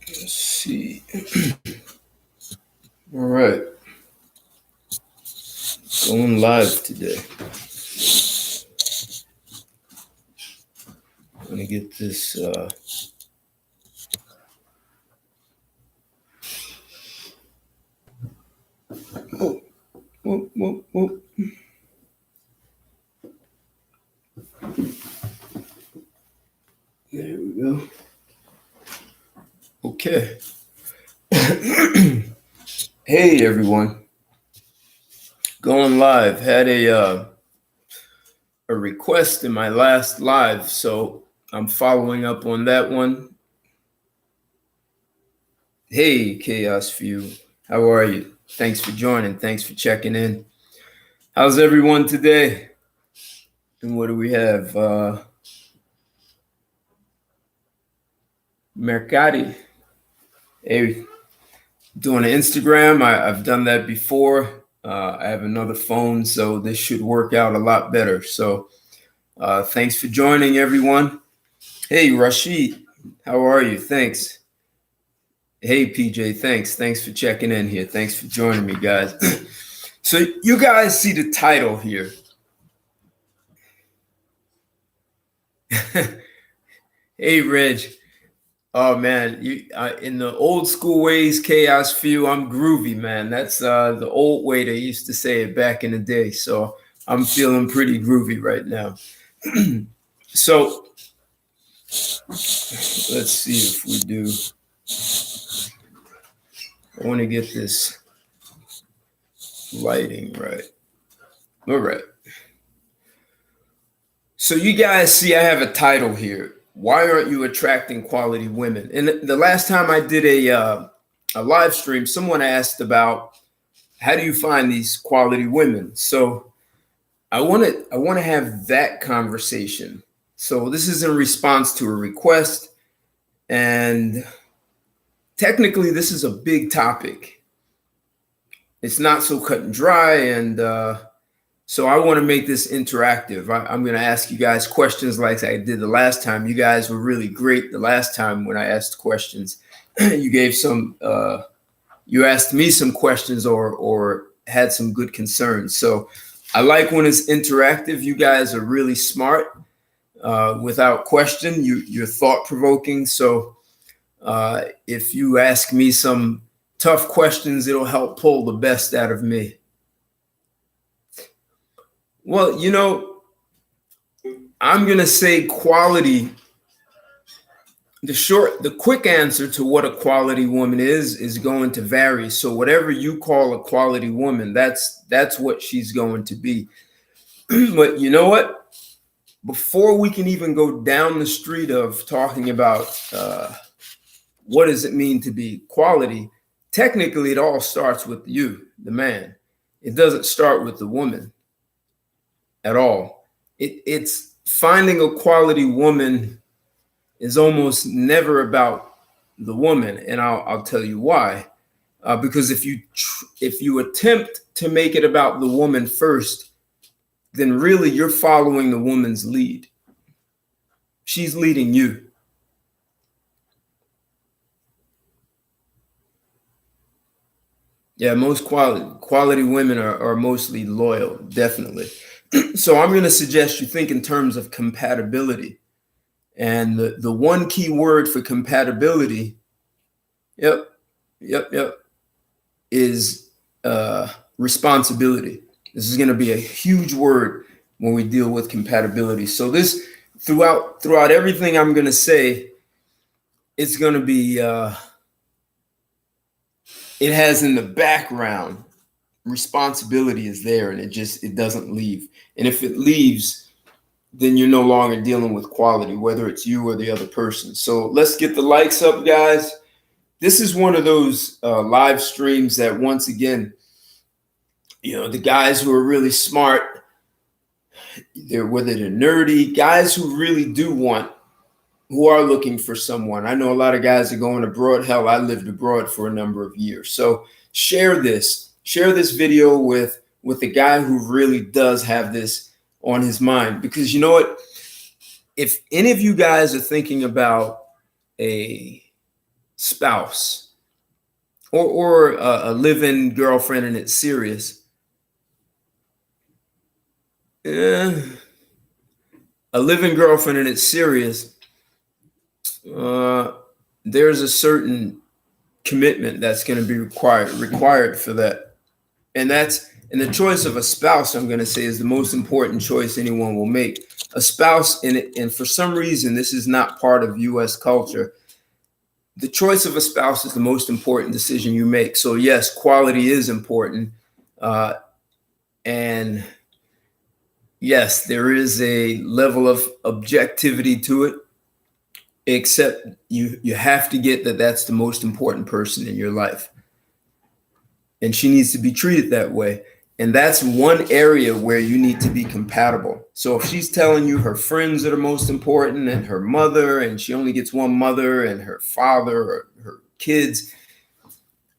Let's see. All right. Going live today. I'm going to get this. Whoop. There we go. Okay. Hey, everyone. Going live. Had a request in my last live, so I'm following up on that one. Hey, Chaos View. How are you? Thanks for joining. Thanks for checking in. How's everyone today? And what do we have? Mercati. Hey, doing an Instagram. I've done that before. I have another phone, so this should work out a lot better. So thanks for joining, everyone. Hey, Rashid. How are you? Thanks. Hey, PJ. Thanks for checking in here. Thanks for joining me, guys. So you guys see the title here. Hey, Reg. Oh man, you in the old school ways, Chaos View. I'm groovy, man. That's the old way they used to say it back in the day. So I'm feeling pretty groovy right now. So let's see if we do. I want to get this lighting right. All right. So you guys see, I have a title here. Why aren't you attracting quality women? And the last time I did a live stream, someone asked about how do you find these quality women? So I want to have that conversation. So this is in response to a request, and technically this is a big topic. It's not so cut and dry, and so I want to make this interactive. I'm going to ask you guys questions like I did the last time. You guys were really great the last time when I asked questions. You gave some, you asked me some questions or had some good concerns. So I like when it's interactive. You guys are really smart. Without question, you're thought-provoking. So if you ask me some tough questions, it'll help pull the best out of me. Well, you know, I'm going to say quality. The quick answer to what a quality woman is going to vary. So whatever you call a quality woman, that's what she's going to be. But you know what? Before we can even go down the street of talking about what does it mean to be quality, technically it all starts with you, the man. It doesn't start with the woman at all. It's finding a quality woman is almost never about the woman, and I'll tell you why. Because if you attempt to make it about the woman first, then really you're following the woman's lead. She's leading you. Yeah, most quality women are mostly loyal, definitely. So I'm going to suggest you think in terms of compatibility. And the one key word for compatibility, is responsibility. This is going to be a huge word when we deal with compatibility. So this throughout everything I'm going to say, it's going to be it has in the background responsibility is there, and it doesn't leave. And if it leaves, then you're no longer dealing with quality, whether it's you or the other person. So let's get the likes up, guys. This is one of those live streams that, once again, you know, the guys who are really smart, whether they're nerdy, guys who really who are looking for someone. I know a lot of guys are going abroad. Hell, I lived abroad for a number of years. So share this video with the guy who really does have this on his mind. Because you know what? If any of you guys are thinking about a spouse or a live-in girlfriend and it's serious, a live-in girlfriend and it's serious, there's a certain commitment that's going to be required for that. And the choice of a spouse, I'm going to say, is the most important choice anyone will make. A spouse, and for some reason, this is not part of U.S. culture. The choice of a spouse is the most important decision you make. So yes, quality is important. And yes, there is a level of objectivity to it, except you have to get that that's the most important person in your life. And she needs to be treated that way. And that's one area where you need to be compatible. So if she's telling you her friends are the most important and her mother, and she only gets one mother, and her father or her kids,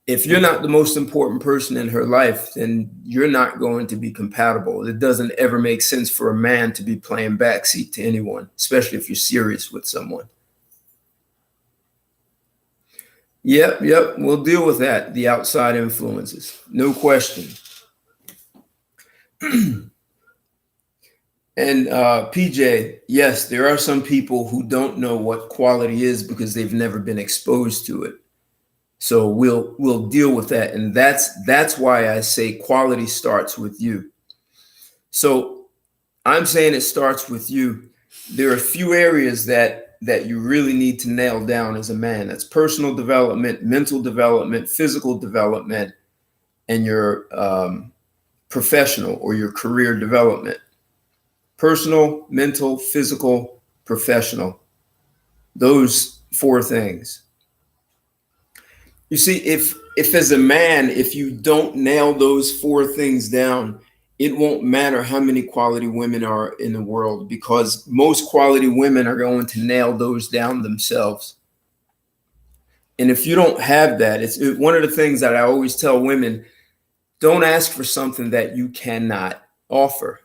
if you're not the most important person in her life, then you're not going to be compatible. It doesn't ever make sense for a man to be playing backseat to anyone, especially if you're serious with someone. Yep. We'll deal with that. The outside influences, no question. And PJ, yes, there are some people who don't know what quality is because they've never been exposed to it. So we'll deal with that. And that's why I say quality starts with you. So I'm saying it starts with you. There are a few areas that you really need to nail down as a man. That's personal development, mental development, physical development, and your professional or your career development. Personal, mental, physical, professional. Those 4 things. You see, if as a man, if you don't nail those 4 things down, it won't matter how many quality women are in the world, because most quality women are going to nail those down themselves. And if you don't have that, it's one of the things that I always tell women: don't ask for something that you cannot offer.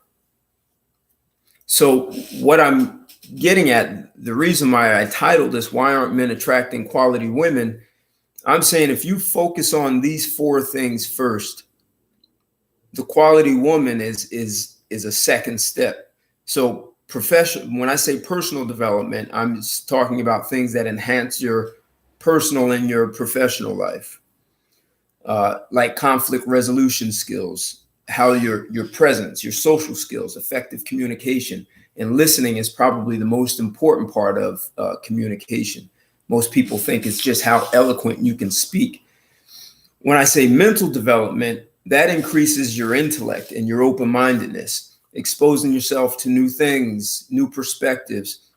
So what I'm getting at, the reason why I titled this, Why Aren't Men Attracting Quality Women? I'm saying if you focus on these 4 things first, the quality woman is a second step. So when I say personal development, I'm just talking about things that enhance your personal and your professional life, like conflict resolution skills, how your presence, your social skills, effective communication, and listening is probably the most important part of communication. Most people think it's just how eloquent you can speak. When I say mental development, that increases your intellect and your open-mindedness, exposing yourself to new things, new perspectives.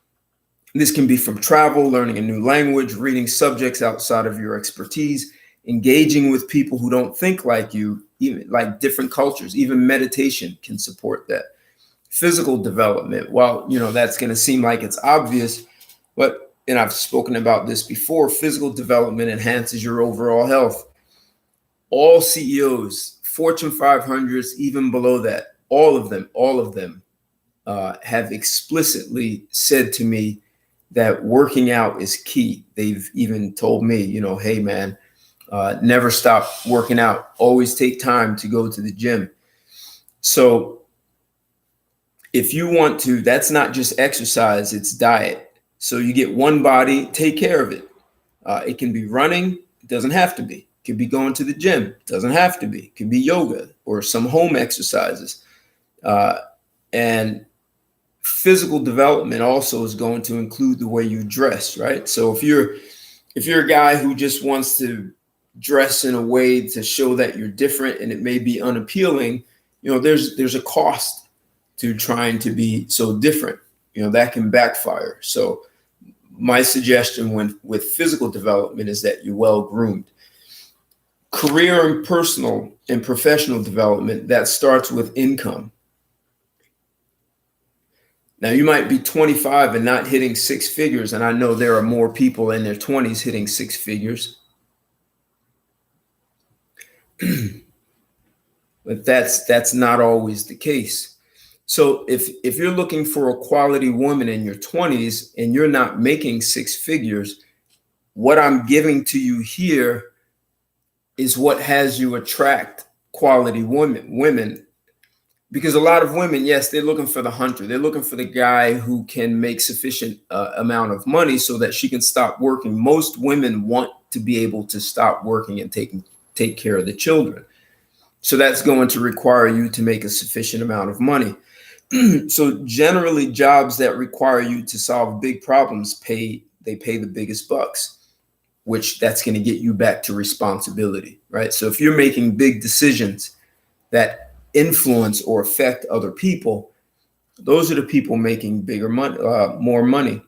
This can be from travel, learning a new language, reading subjects outside of your expertise, engaging with people who don't think like you, even like different cultures. Even meditation can support that. Physical development, well, that's going to seem like it's obvious, but, and I've spoken about this before, physical development enhances your overall health. All CEOs, Fortune 500s, even below that, all of them have explicitly said to me that working out is key. They've even told me, hey man, never stop working out. Always take time to go to the gym. So if you want to, that's not just exercise, it's diet. So you get one body, take care of it. It can be running, it doesn't have to be. It could be going to the gym, it doesn't have to be. It could be yoga or some home exercises. And physical development also is going to include the way you dress, right? So if you're a guy who just wants to dress in a way to show that you're different and it may be unappealing, there's a cost to trying to be so different. That can backfire. So my suggestion with physical development is that you're well groomed. Career and personal and professional development, that starts with income. Now, you might be 25 and not hitting 6 figures, and I know there are more people in their 20s hitting 6 figures. But that's not always the case. So if you're looking for a quality woman in your 20s and you're not making six figures, what I'm giving to you here is what has you attract quality women. Because a lot of women, yes, they're looking for the hunter. They're looking for the guy who can make sufficient amount of money so that she can stop working. Most women want to be able to stop working and take care of the children. So that's going to require you to make a sufficient amount of money. So generally, jobs that require you to solve big problems pay the biggest bucks, which that's going to get you back to responsibility, right? So if you're making big decisions that influence or affect other people, those are the people making bigger money, more money.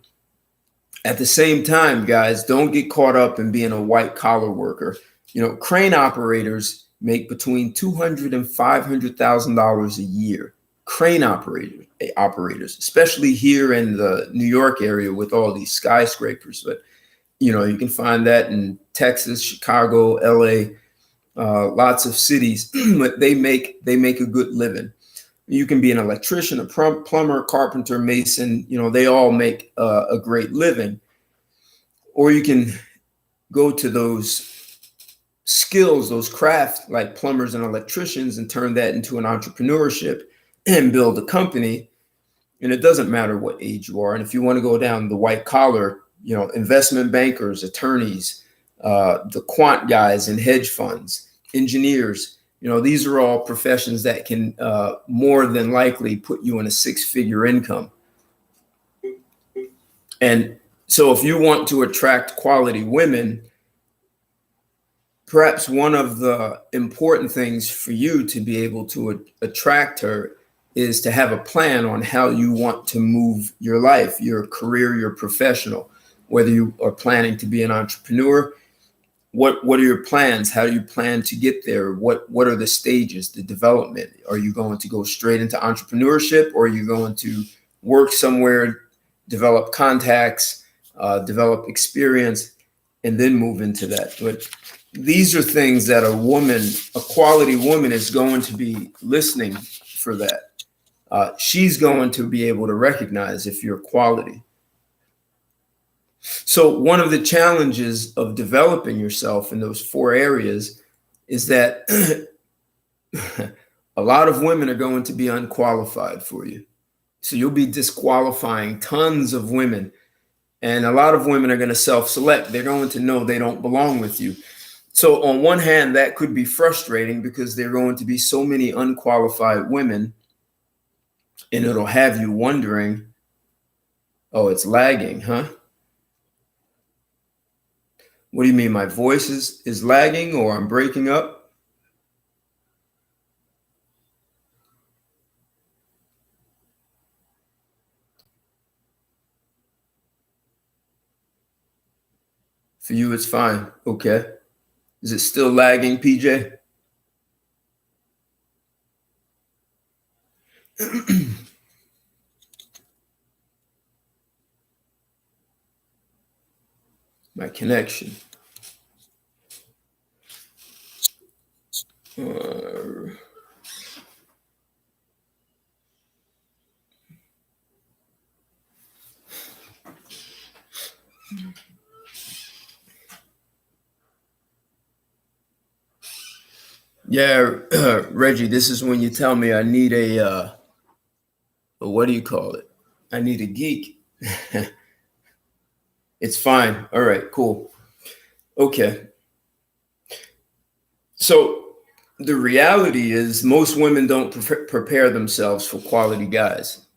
At the same time, guys, don't get caught up in being a white collar worker. You know, crane operators make between $200,000 and $500,000 a year. Crane operators, especially here in the New York area with all these skyscrapers. But you know, you can find that in Texas, Chicago, LA, lots of cities. But they make a good living. You can be an electrician, a plumber, carpenter, mason. You know, they all make a great living. Or you can go to those skills, those crafts like plumbers and electricians, and turn that into an entrepreneurship and build a company. And it doesn't matter what age you are. And if you want to go down the white collar, you know, investment bankers, attorneys, the quant guys in hedge funds, engineers, you know, these are all professions that can more than likely put you in a six-figure income. And so if you want to attract quality women, perhaps one of the important things for you to be able to attract her is to have a plan on how you want to move your life, your career, your professional, whether you are planning to be an entrepreneur. What are your plans? How do you plan to get there? What are the stages, the development? Are you going to go straight into entrepreneurship, or are you going to work somewhere, develop contacts, develop experience, and then move into that? But these are things that a quality woman is going to be listening for that. She's going to be able to recognize if you're quality. So one of the challenges of developing yourself in those four areas is that a lot of women are going to be unqualified for you. So you'll be disqualifying tons of women. And a lot of women are going to self-select. They're going to know they don't belong with you. So on one hand, that could be frustrating because there are going to be so many unqualified women, and it'll have you wondering, oh, it's lagging, huh? What do you mean? My voice is lagging, or I'm breaking up? For you, it's fine. Okay. Is it still lagging, PJ? My connection. Yeah, Reggie, this is when you tell me I need what do you call it? I need a geek. It's fine. All right, cool. Okay. So the reality is most women don't prepare themselves for quality guys.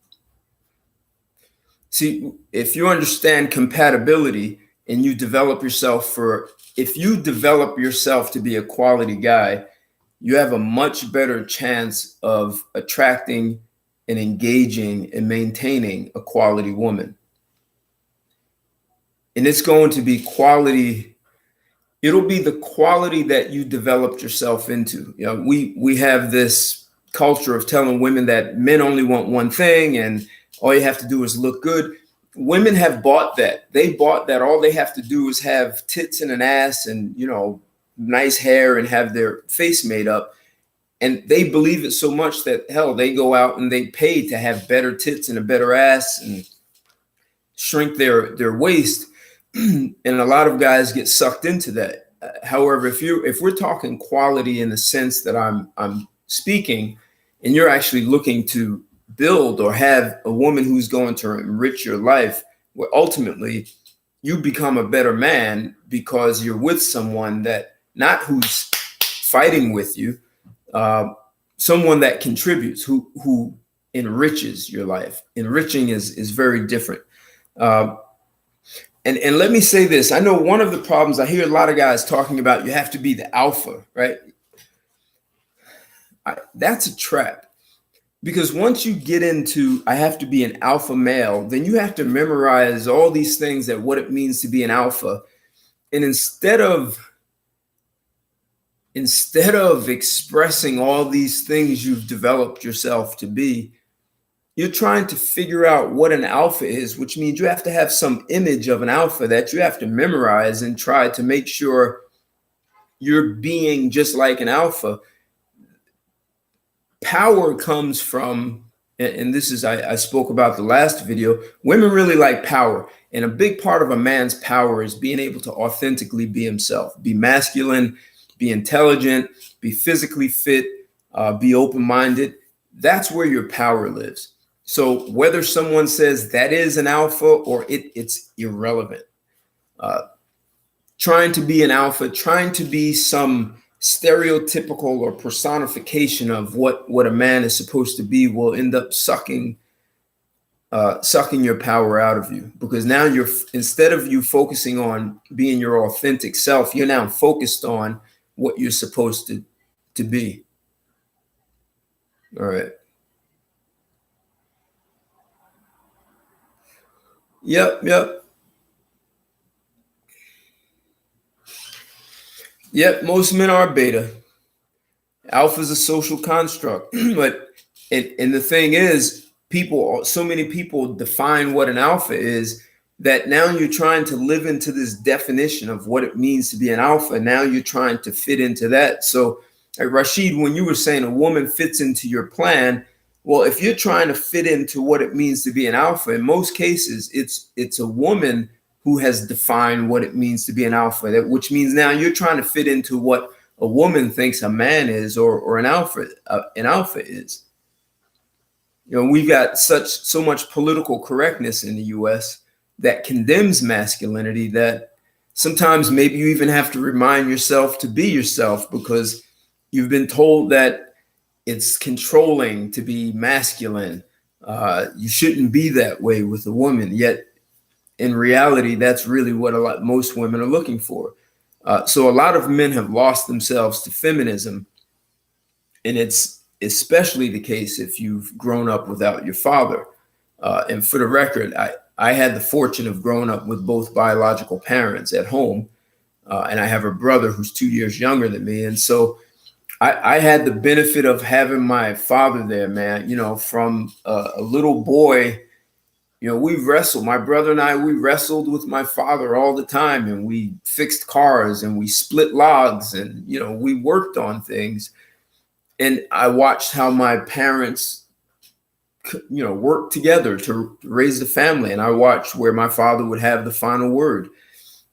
See, if you understand compatibility and you develop yourself if you develop yourself to be a quality guy, you have a much better chance of attracting and engaging and maintaining a quality woman. And it's going to be quality. It'll be the quality that you developed yourself into. You know, we have this culture of telling women that men only want one thing and all you have to do is look good. Women have bought that. They bought that all they have to do is have tits and an ass and, you know, nice hair and have their face made up. And they believe it so much that, hell, they go out and they pay to have better tits and a better ass and shrink their waist. And a lot of guys get sucked into that. However, if we're talking quality in the sense that I'm speaking, and you're actually looking to build or have a woman who's going to enrich your life, where ultimately you become a better man because you're with someone that not who's fighting with you, someone that contributes, who enriches your life. Enriching is very different. And let me say this. I know one of the problems I hear a lot of guys talking about, you have to be the alpha, right? That's a trap. Because once you get into, I have to be an alpha male, then you have to memorize all these things that what it means to be an alpha. And instead of expressing all these things you've developed yourself to be, you're trying to figure out what an alpha is, which means you have to have some image of an alpha that you have to memorize and try to make sure you're being just like an alpha. Power comes from, and this is, I spoke about the last video, women really like power. And a big part of a man's power is being able to authentically be himself, be masculine, be intelligent, be physically fit, be open-minded. That's where your power lives. So whether someone says that is an alpha or it's irrelevant. Trying to be an alpha, trying to be some stereotypical or personification of what a man is supposed to be will end up sucking your power out of you, because now instead of you focusing on being your authentic self, you're now focused on what you're supposed to be. All right. Yep. Most men are beta. Alpha is a social construct, but and the thing is, so many people define what an alpha is, that now you're trying to live into this definition of what it means to be an alpha. Now you're trying to fit into that. So, Rashid, when you were saying a woman fits into your plan, well, if you're trying to fit into what it means to be an alpha, in most cases, it's a woman who has defined what it means to be an alpha, which means now you're trying to fit into what a woman thinks a man is, or an alpha is. You know, we've got so much political correctness in the U.S. that condemns masculinity that sometimes maybe you even have to remind yourself to be yourself, because you've been told that it's controlling to be masculine. You shouldn't be that way with a woman. Yet in reality, that's really what most women are looking for. So a lot of men have lost themselves to feminism, and it's especially the case if you've grown up without your father. And for the record, I had the fortune of growing up with both biological parents at home, and I have a brother who's 2 years younger than me. And so I had the benefit of having my father there, man. You know, from a little boy, you know, we wrestled. My brother and I, we wrestled with my father all the time, and we fixed cars and we split logs, and, you know, we worked on things. And I watched how my parents, you know, worked together to raise the family. And I watched where my father would have the final word.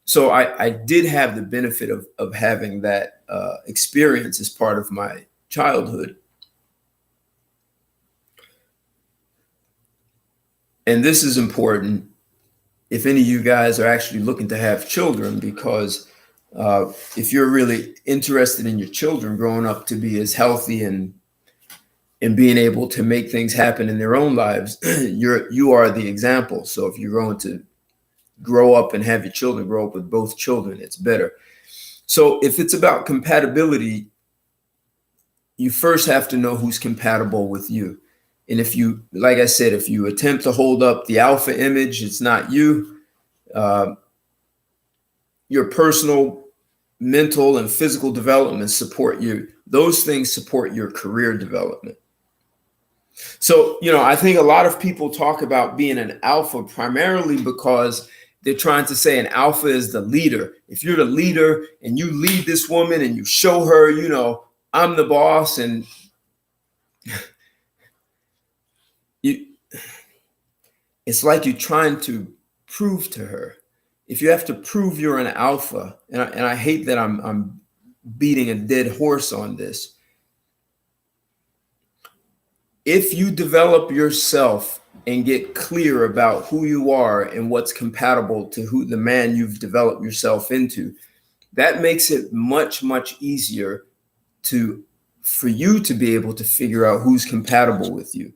So I did have the benefit of having that experience as part of my childhood. And this is important if any of you guys are actually looking to have children, because if you're really interested in your children growing up to be as healthy and being able to make things happen in their own lives, you are the example. So if you're going to grow up and have your children grow up with both children, it's better. So if it's about compatibility, you first have to know who's compatible with you. And if you, like I said, if you attempt to hold up the alpha image, it's not you. Your personal, mental, and physical development support you. Those things support your career development. So, you know, I think a lot of people talk about being an alpha primarily because they're trying to say an alpha is the leader. If you're the leader and you lead this woman and you show her, you know, I'm the boss, and you, it's like you're trying to prove to her. If you have to prove you're an alpha, and I hate that I'm beating a dead horse on this. If you develop yourself and get clear about who you are and what's compatible to who the man you've developed yourself into, that makes it much, much easier for you to be able to figure out who's compatible with you.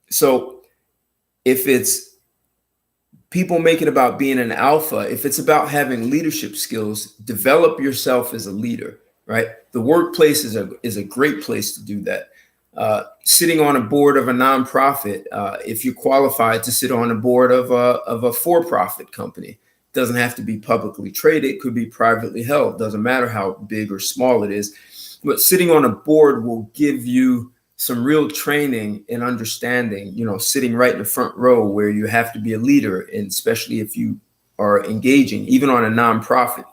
So if it's people make it about being an alpha, if it's about having leadership skills, develop yourself as a leader, right? The workplace is a great place to do that. Sitting on a board of a nonprofit, if you're qualified to sit on a board of a for-profit company, doesn't have to be publicly traded, it could be privately held, doesn't matter how big or small it is. But sitting on a board will give you some real training and understanding, sitting right in the front row where you have to be a leader, and especially if you are engaging, even on a nonprofit.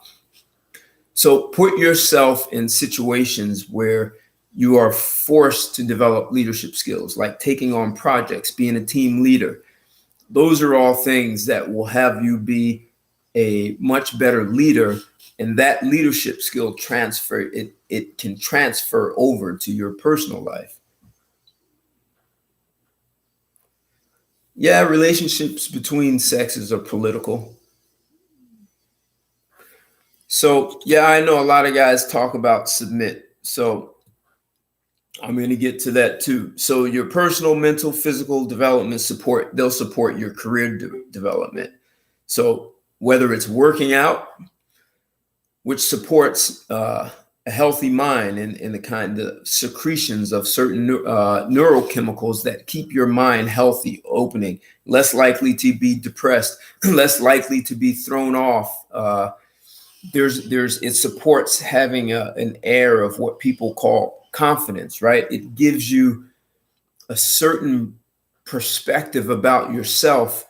So put yourself in situations where you are forced to develop leadership skills, like taking on projects, being a team leader. Those are all things that will have you be a much better leader, and that leadership skill it can transfer over to your personal life. Yeah, relationships between sexes are political. So yeah, I know a lot of guys talk about submit. So I'm going to get to that too. So your personal, mental, physical development support, they'll support your career development. So whether it's working out, which supports a healthy mind and the kind of secretions of certain neurochemicals that keep your mind healthy, opening, less likely to be depressed, less likely to be thrown off. It supports having an air of what people call confidence, right? It gives you a certain perspective about yourself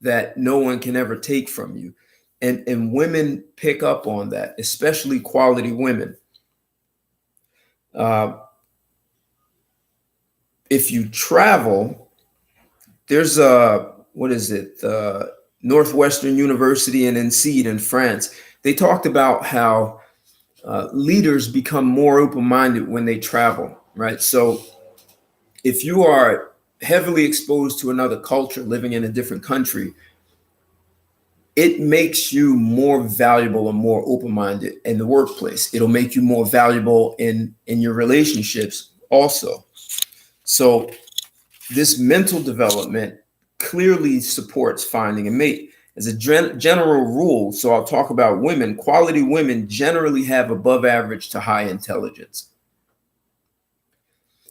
that no one can ever take from you. And women pick up on that, especially quality women. If you travel, there's Northwestern University and Nancy in France. They talked about how leaders become more open-minded when they travel, right? So if you are heavily exposed to another culture, living in a different country, it makes you more valuable and more open-minded in the workplace. It'll make you more valuable in your relationships also. So this mental development clearly supports finding a mate. As a general rule, so I'll talk about women, quality women generally have above average to high intelligence.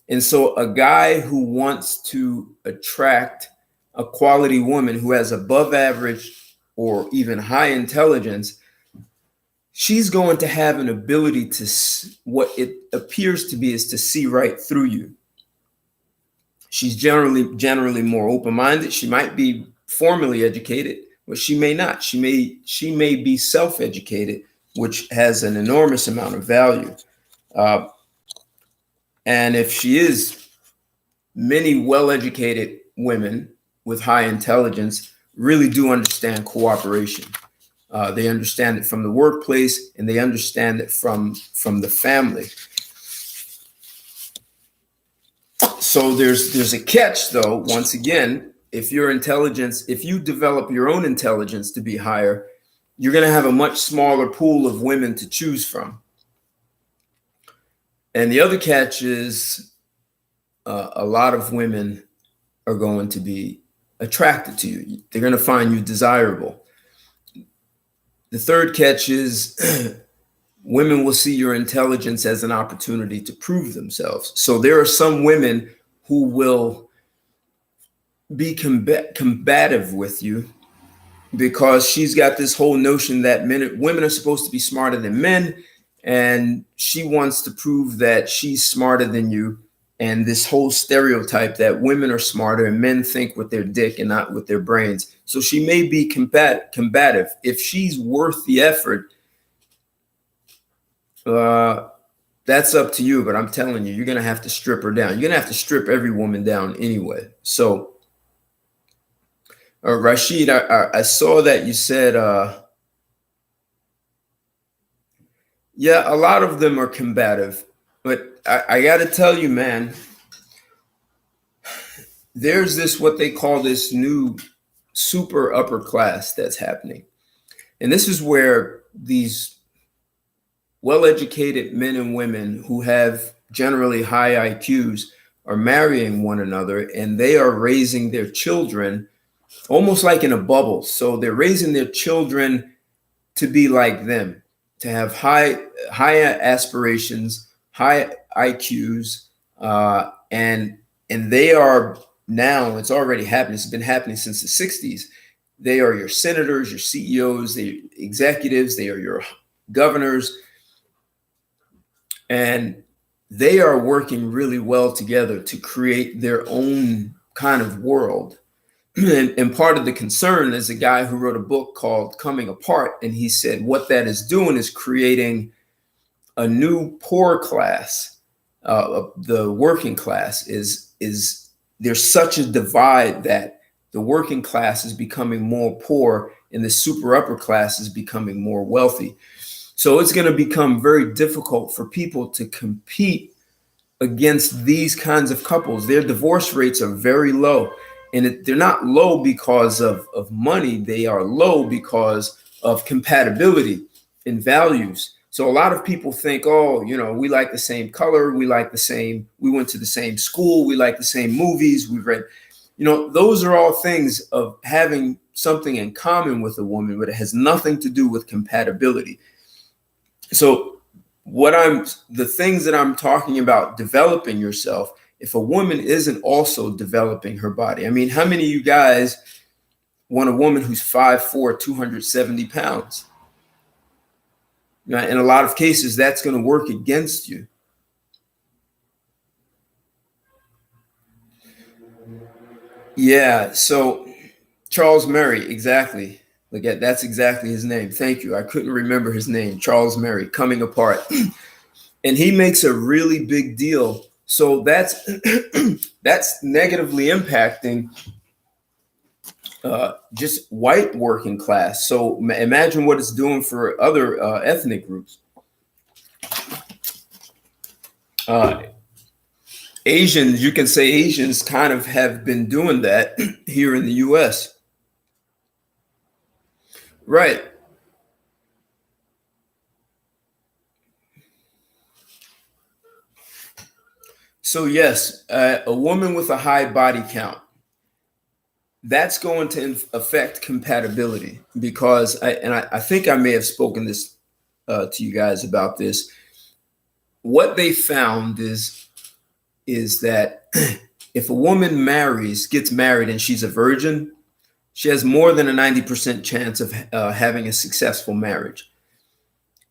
And so a guy who wants to attract a quality woman who has above average or even high intelligence, she's going to have an ability to, what it appears to be is to see right through you. She's generally more open-minded. She might be formally educated, but she may not. She may be self-educated, which has an enormous amount of value. And if she is, many well-educated women with high intelligence really do understand cooperation. They understand it from the workplace, and they understand it from the family. So there's a catch, though. Once again, if you develop your own intelligence to be higher, you're going to have a much smaller pool of women to choose from. And the other catch is a lot of women are going to be attracted to you. They're going to find you desirable. The third catch is women will see your intelligence as an opportunity to prove themselves. So there are some women who will be combative with you because she's got this whole notion that women are supposed to be smarter than men, and she wants to prove that she's smarter than you. And this whole stereotype that women are smarter and men think with their dick and not with their brains. So she may be combative. If she's worth the effort, that's up to you. But I'm telling you, you're going to have to strip her down. You're going to have to strip every woman down anyway. So, Rashid, I saw that you said, yeah, a lot of them are combative. But I got to tell you, man, there's this, what they call this new super upper class that's happening. And this is where these well-educated men and women who have generally high IQs are marrying one another, and they are raising their children almost like in a bubble. So they're raising their children to be like them, to have high aspirations, high IQs, and they are now, it's already happening. It's been happening since the 60s. They are your senators, your CEOs, the executives, they are your governors, and they are working really well together to create their own kind of world. And part of the concern is a guy who wrote a book called Coming Apart, and he said what that is doing is creating a new poor class. The working class is there's such a divide that the working class is becoming more poor and the super upper class is becoming more wealthy. So it's going to become very difficult for people to compete against these kinds of couples. Their divorce rates are very low. And they're not low because of money. They are low because of compatibility and values. So a lot of people think, oh, you know, we like the same color. We like the same, we went to the same school. We like the same movies. We've read, you know, those are all things of having something in common with a woman, but it has nothing to do with compatibility. So the things that I'm talking about, developing yourself, if a woman isn't also developing her body. I mean, how many of you guys want a woman who's 5'4", 270 pounds? Now, in a lot of cases, that's going to work against you. Yeah, so Charles Murray, exactly. Look at that's exactly his name. Thank you. I couldn't remember his name. Charles Murray, Coming Apart. And he makes a really big deal. So that's that's negatively impacting just white working class. So imagine what it's doing for other ethnic groups. Asians, you can say Asians kind of have been doing that here in the US. Right. So yes, a woman with a high body count, that's going to affect compatibility because I think I may have spoken this to you guys about this. What they found is that if a woman gets married and she's a virgin, she has more than a 90% chance of having a successful marriage.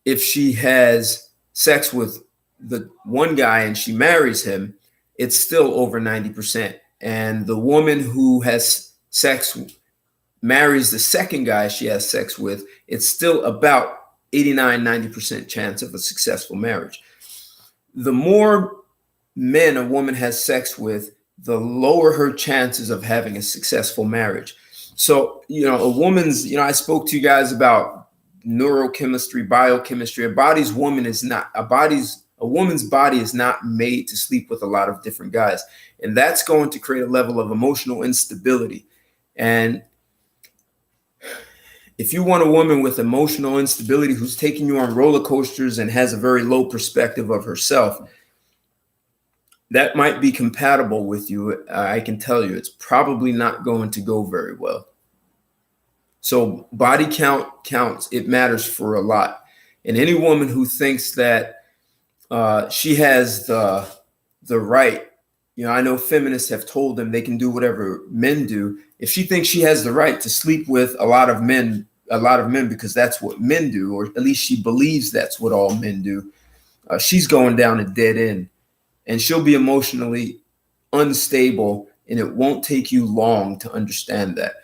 If she has sex with the one guy and she marries him, it's still over 90%. And the woman who has sex marries the second guy she has sex with, it's still about 89, 90% chance of a successful marriage. The more men a woman has sex with, the lower her chances of having a successful marriage. So, you know, a woman's, you know, I spoke to you guys about neurochemistry, biochemistry. A woman's body is not made to sleep with a lot of different guys. And that's going to create a level of emotional instability. And if you want a woman with emotional instability who's taking you on roller coasters and has a very low perspective of herself, that might be compatible with you. I can tell you, it's probably not going to go very well. So body count counts. It matters for a lot. And any woman who thinks that she has the right, you know, I know feminists have told them they can do whatever men do. If she thinks she has the right to sleep with a lot of men because that's what men do, or at least she believes that's what all men do, she's going down a dead end. And she'll be emotionally unstable, and it won't take you long to understand that.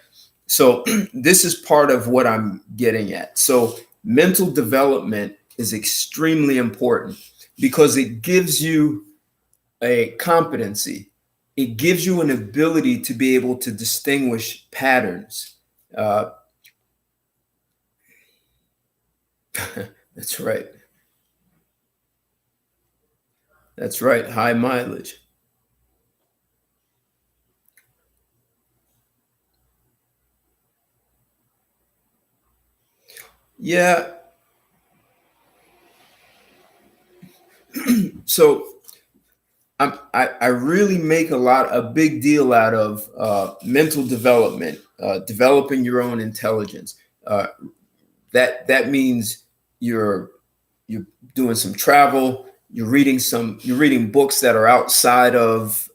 So this is part of what I'm getting at. So mental development is extremely important. because it gives you a competency. It gives you an ability to be able to distinguish patterns. That's right. That's right. High mileage. Yeah. So I really make a big deal out of mental development, developing your own intelligence. Uh, that means you're doing some travel, you're reading books that are outside of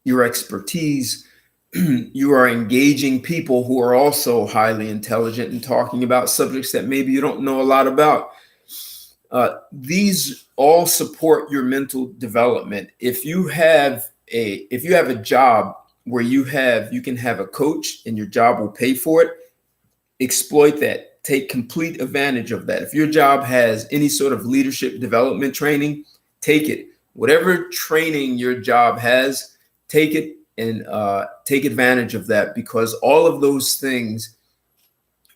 your expertise. You are engaging people who are also highly intelligent and talking about subjects that maybe you don't know a lot about. These all support your mental development. If you have a job where you can have a coach and your job will pay for it, exploit that. Take complete advantage of that. If your job has any sort of leadership development training, take it. Whatever training your job has, take it and take advantage of that, because all of those things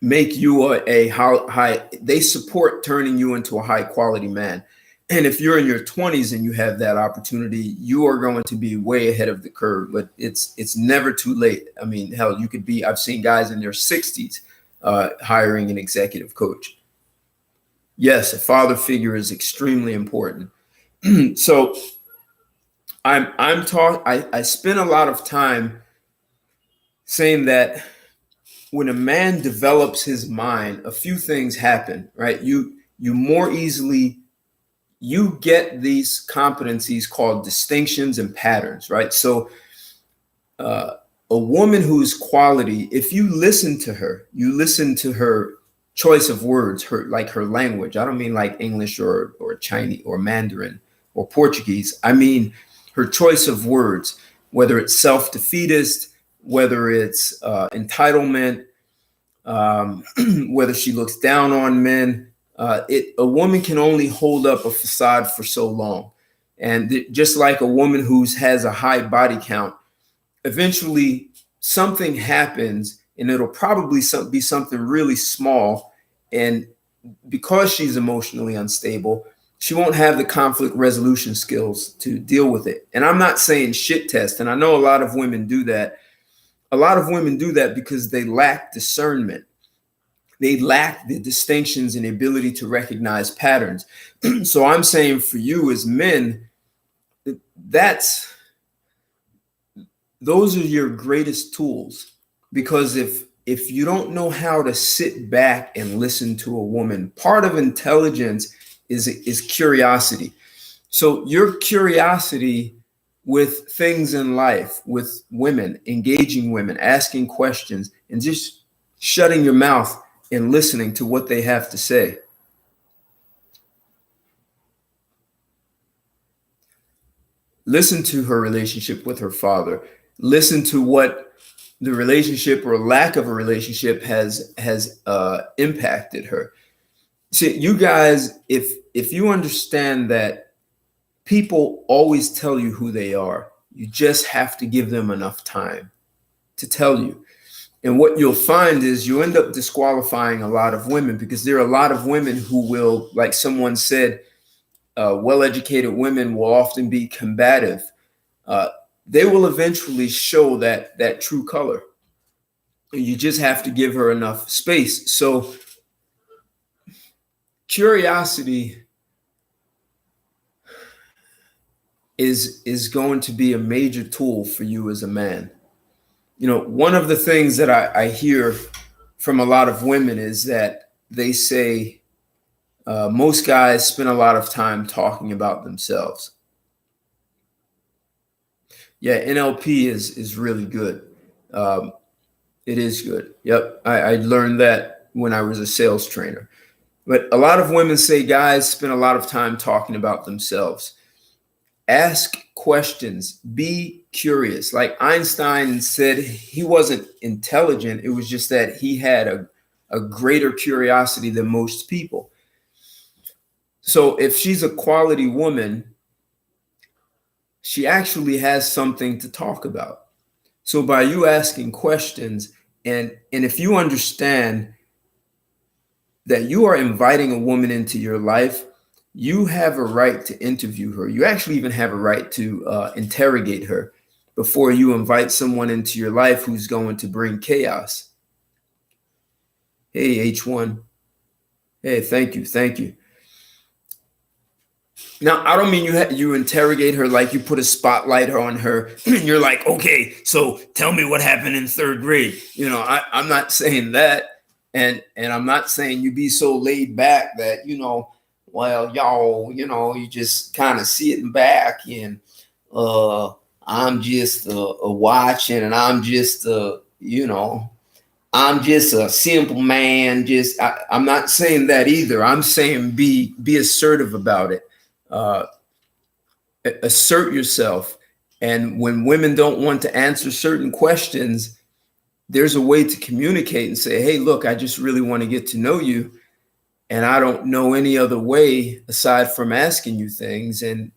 make you a high, they support turning you into a high quality man. And if you're in your 20s and you have that opportunity, you are going to be way ahead of the curve. But it's never too late. I mean, hell, you could be, I've seen guys in their 60s hiring an executive coach. Yes, a father figure is extremely important. So I spend a lot of time saying that when a man develops his mind, a few things happen, right? You more easily, you get these competencies called distinctions and patterns, right? So a woman who's quality, if you listen to her, you listen to her choice of words, her language. I don't mean like English or Chinese or Mandarin or Portuguese. I mean her choice of words, whether it's self-defeatist, whether it's entitlement, whether she looks down on men. A woman can only hold up a facade for so long. And just like a woman who has a high body count, eventually something happens and it'll probably be something really small. And because she's emotionally unstable, she won't have the conflict resolution skills to deal with it. And I'm not saying shit test. And I know a lot of women do that. A lot of women do that because they lack discernment. They lack the distinctions and the ability to recognize patterns. So I'm saying for you as men, those are your greatest tools, because if you don't know how to sit back and listen to a woman, part of intelligence is curiosity. So your curiosity with things in life, with women, engaging women, asking questions, and just shutting your mouth and listening to what they have to say. Listen to her relationship with her father. Listen to what the relationship or lack of a relationship has impacted her. See, you guys, if you understand that people always tell you who they are, you just have to give them enough time to tell you. And what you'll find is you end up disqualifying a lot of women, because there are a lot of women who will, like someone said, well-educated women will often be combative. They will eventually show that true color. You just have to give her enough space. So curiosity is going to be a major tool for you as a man. You know, one of the things that I hear from a lot of women is that they say most guys spend a lot of time talking about themselves. Yeah, NLP is really good. It is good. Yep, I learned that when I was a sales trainer. But a lot of women say guys spend a lot of time talking about themselves. Ask questions. Be curious. Like Einstein said, he wasn't intelligent. It was just that he had a greater curiosity than most people. So if she's a quality woman, she actually has something to talk about. So by you asking questions, and if you understand that you are inviting a woman into your life, you have a right to interview her. You actually even have a right to interrogate her before you invite someone into your life who's going to bring chaos. Hey, H1. Hey, thank you. Thank you. Now, I don't mean you interrogate her like you put a spotlight on her and you're like, okay, so tell me what happened in third grade. You know, I'm not saying that. And I'm not saying you be so laid back that, you know, well, y'all, you know, you just kind of sitting back and I'm just watching and I'm just, you know, I'm just a simple man. I'm not saying that either. I'm saying be assertive about it. Uh, assert yourself. And when women don't want to answer certain questions, there's a way to communicate and say, hey, look, I just really want to get to know you. And I don't know any other way aside from asking you things. And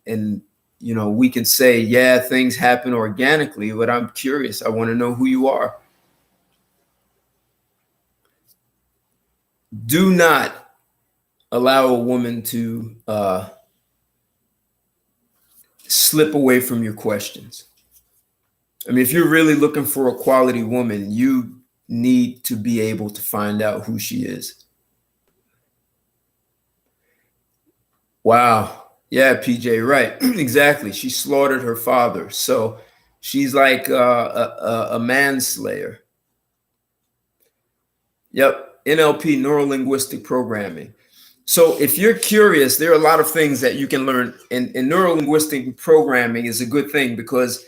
you know, we can say, yeah, things happen organically, but I'm curious. I want to know who you are. Do not allow a woman to slip away from your questions. I mean, if you're really looking for a quality woman, you need to be able to find out who she is. Wow. Yeah, PJ, right. Exactly. She slaughtered her father. So she's like a manslayer. Yep. NLP, neuro-linguistic programming. So if you're curious, there are a lot of things that you can learn. And neuro-linguistic programming is a good thing because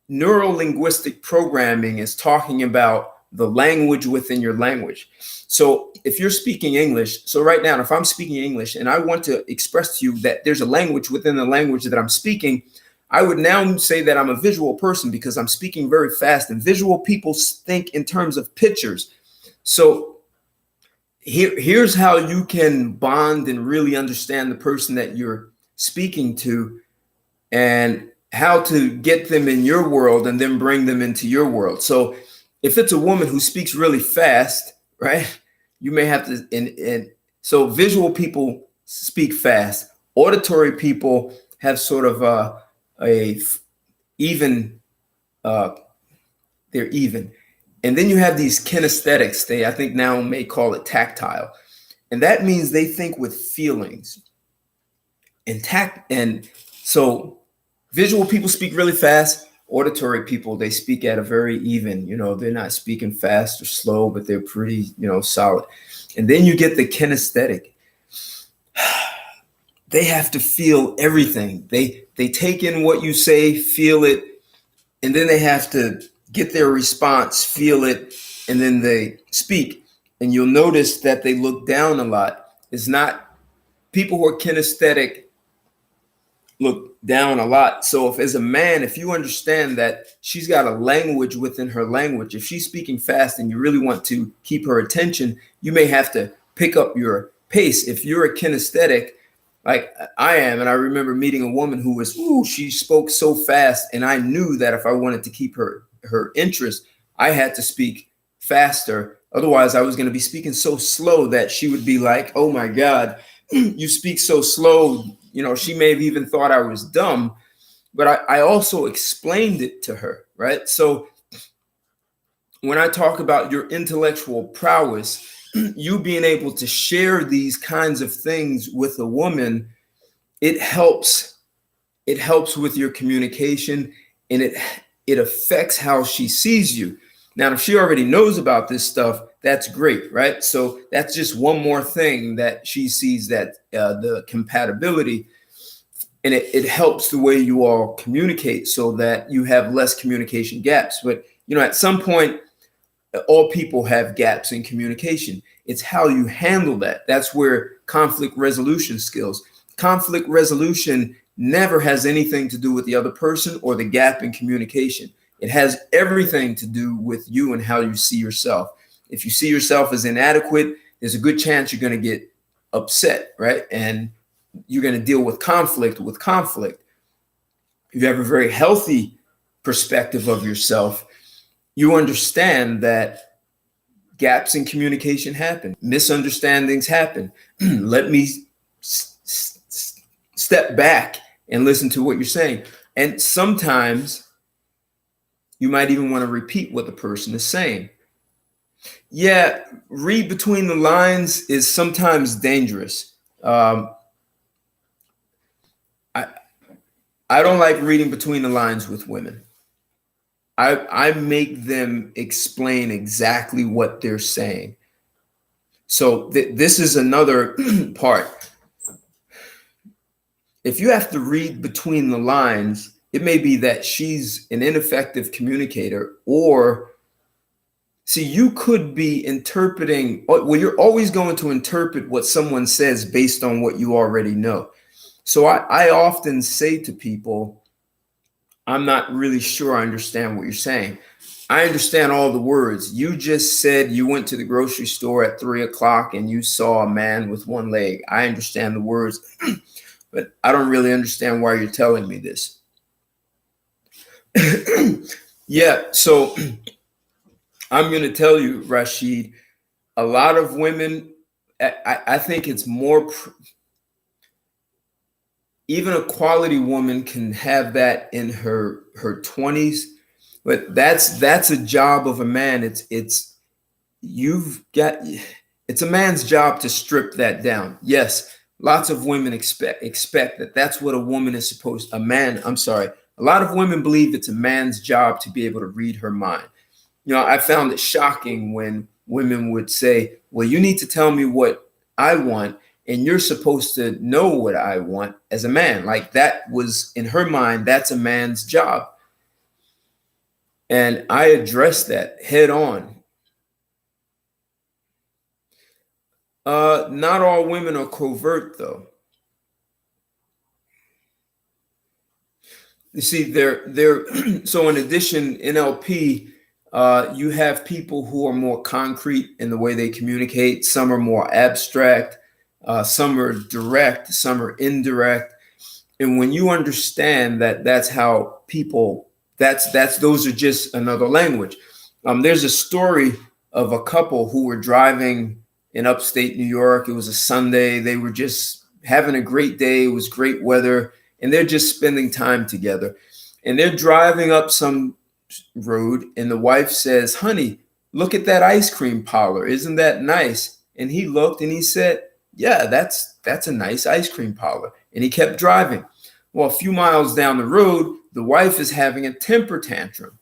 neuro-linguistic programming is talking about the language within your language. So if you're speaking English, so right now, if I'm speaking English and I want to express to you that there's a language within the language that I'm speaking, I would now say that I'm a visual person because I'm speaking very fast, and visual people think in terms of pictures. So here's how you can bond and really understand the person that you're speaking to, and how to get them in your world and then bring them into your world. So if it's a woman who speaks really fast, right, you may have to, and so visual people speak fast. Auditory people have sort of a even, they're even. And then you have these kinesthetics, I think now may call it tactile. And that means they think with feelings. And so visual people speak really fast. Auditory people, they speak at a very even, you know, they're not speaking fast or slow, but they're pretty, you know, solid. And then you get the kinesthetic. They have to feel everything. They take in what you say, feel it, and then they have to get their response, feel it, and then they speak. And you'll notice that they look down a lot. It's not people who are kinesthetic look down a lot. So if as a man, if you understand that she's got a language within her language, if she's speaking fast and you really want to keep her attention, you may have to pick up your pace. If you're a kinesthetic, like I am, and I remember meeting a woman who was, she spoke so fast, and I knew that if I wanted to keep her interest, I had to speak faster. Otherwise, I was going to be speaking so slow that she would be like, oh my God, you speak so slow. You know, she may have even thought I was dumb, but I also explained it to her, right? So when I talk about your intellectual prowess, you being able to share these kinds of things with a woman, it helps with your communication, and it affects how she sees you. Now, if she already knows about this stuff, that's great, right? So that's just one more thing that she sees, that the compatibility, and it helps the way you all communicate so that you have less communication gaps. But, you know, at some point, all people have gaps in communication. It's how you handle that. That's where conflict resolution skills. Conflict resolution never has anything to do with the other person or the gap in communication. It has everything to do with you and how you see yourself. If you see yourself as inadequate, there's a good chance you're going to get upset, right? And you're going to deal with conflict with conflict. If you have a very healthy perspective of yourself, you understand that gaps in communication happen, misunderstandings happen. Let me step back and listen to what you're saying. And sometimes you might even want to repeat what the person is saying. Yeah, read between the lines is sometimes dangerous. I don't like reading between the lines with women. I make them explain exactly what they're saying. So this is another part. If you have to read between the lines, it may be that she's an ineffective communicator, or see, you could be interpreting, well, you're always going to interpret what someone says based on what you already know. So I often say to people, I'm not really sure I understand what you're saying. I understand all the words. You just said you went to the grocery store at 3 o'clock and you saw a man with one leg. I understand the words, but I don't really understand why you're telling me this. Yeah, so I'm going to tell you, Rashid, a lot of women, I think it's more, even a quality woman can have that in her 20s, but that's a job of a man. It's a man's job to strip that down. Yes, lots of women expect that that's what a woman is supposed, a lot of women believe it's a man's job to be able to read her mind. I found it shocking when women would say, well, you need to tell me what I want, and you're supposed to know what I want as a man. Like, that was, in her mind, that's a man's job. And I addressed that head on. Not all women are covert, though. You see, they're so in addition, NLP, you have people who are more concrete in the way they communicate. Some are more abstract. Some are direct. Some are indirect. And when you understand that that's how people, those are just another language. There's a story of a couple who were driving in upstate New York. It was a Sunday. They were just having a great day. It was great weather. And they're just spending time together. And they're driving up some road. And the wife says, honey, look at that ice cream parlor. Isn't that nice? And he looked and he said, yeah, that's a nice ice cream parlor. And he kept driving. Well, a few miles down the road, the wife is having a temper tantrum.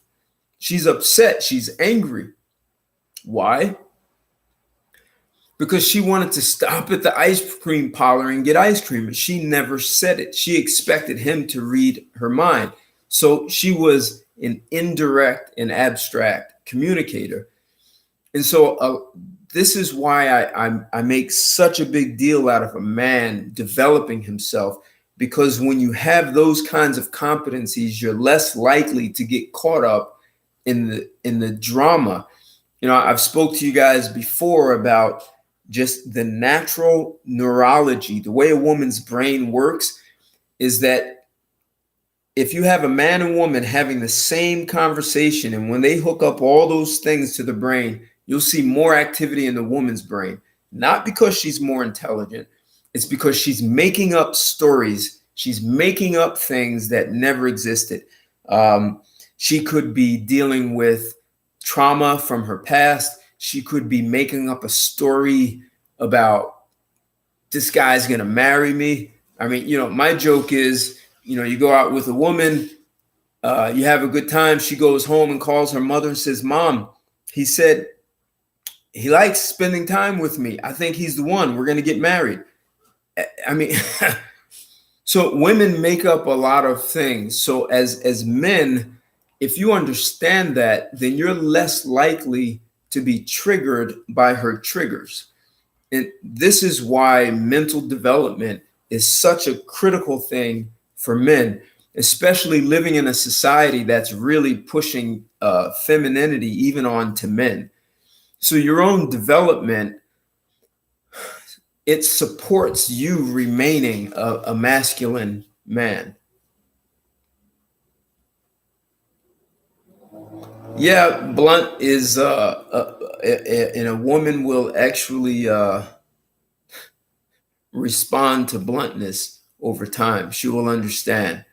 She's upset. She's angry. Why? Because she wanted to stop at the ice cream parlor and get ice cream. And she never said it. She expected him to read her mind. So she was an indirect and abstract communicator. And so this is why I make such a big deal out of a man developing himself, because when you have those kinds of competencies, you're less likely to get caught up in the drama. I've spoke to you guys before about just the natural neurology, the way a woman's brain works, is that if you have a man and woman having the same conversation, and when they hook up all those things to the brain, you'll see more activity in the woman's brain, not because she's more intelligent. It's because she's making up stories. She's making up things that never existed. She could be dealing with trauma from her past. She could be making up a story about, this guy's going to marry me. I mean, my joke is, you go out with a woman, you have a good time. She goes home and calls her mother and says, Mom, he said he likes spending time with me. I think he's the one. We're going to get married. I mean, so women make up a lot of things. So as men, if you understand that, then you're less likely to be triggered by her triggers. And this is why mental development is such a critical thing for men, especially living in a society that's really pushing femininity even on to men. So your own development, it supports you remaining a masculine man. Yeah, blunt is and a woman will actually respond to bluntness over time. She will understand.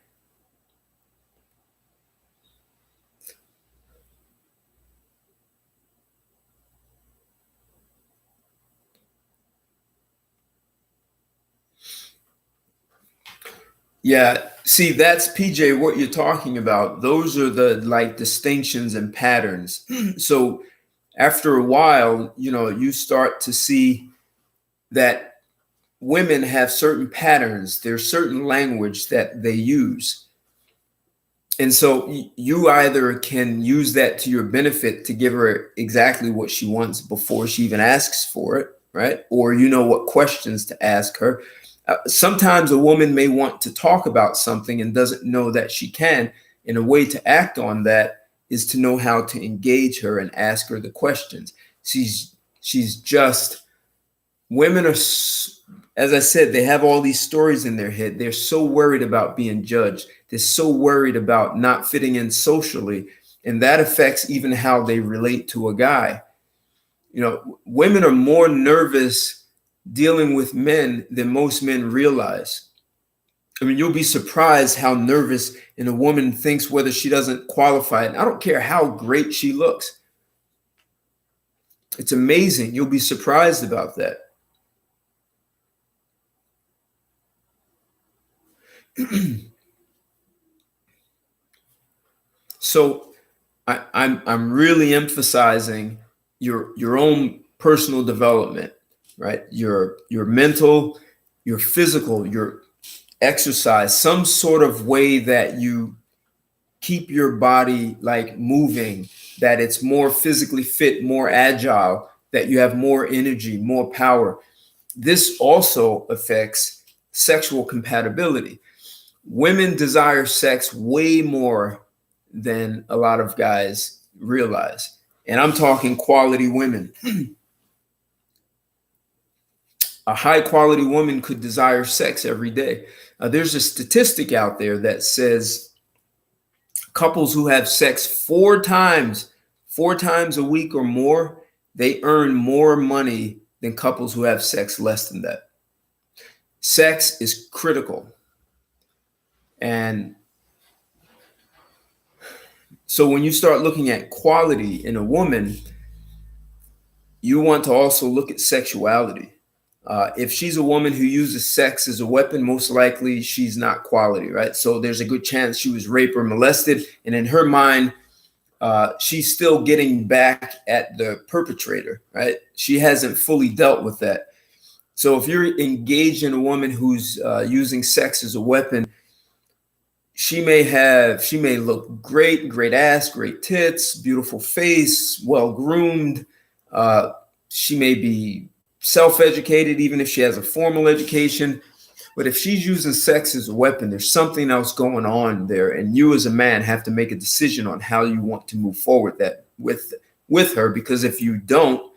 Yeah, see, that's PJ, what you're talking about. Those are the like distinctions and patterns. So after a while, you start to see that women have certain patterns, there's certain language that they use. And so you either can use that to your benefit to give her exactly what she wants before she even asks for it, right? Or you know what questions to ask her. Sometimes a woman may want to talk about something and doesn't know that she can. And a way to act on that is to know how to engage her and ask her the questions. She's just women are, as I said, they have all these stories in their head. They're so worried about being judged. They're so worried about not fitting in socially. And that affects even how they relate to a guy. Women are more nervous dealing with men than most men realize. I mean, you'll be surprised how nervous and a woman thinks whether she doesn't qualify. And I don't care how great she looks. It's amazing. You'll be surprised about that. So I'm really emphasizing your own personal development, right? Your mental, your physical, your exercise, some sort of way that you keep your body like moving, that it's more physically fit, more agile, that you have more energy, more power. This also affects sexual compatibility. Women desire sex way more than a lot of guys realize. And I'm talking quality women. A high quality woman could desire sex every day. There's a statistic out there that says couples who have sex four times a week or more, they earn more money than couples who have sex less than that. Sex is critical. And so when you start looking at quality in a woman, you want to also look at sexuality. If she's a woman who uses sex as a weapon, most likely she's not quality, right? So there's a good chance she was raped or molested. And in her mind, she's still getting back at the perpetrator, right? She hasn't fully dealt with that. So if you're engaged in a woman who's using sex as a weapon, she may look great ass, great tits, beautiful face, well groomed. She may be self-educated, even if she has a formal education. But if she's using sex as a weapon, there's something else going on there. And you as a man have to make a decision on how you want to move forward that with her. Because if you don't,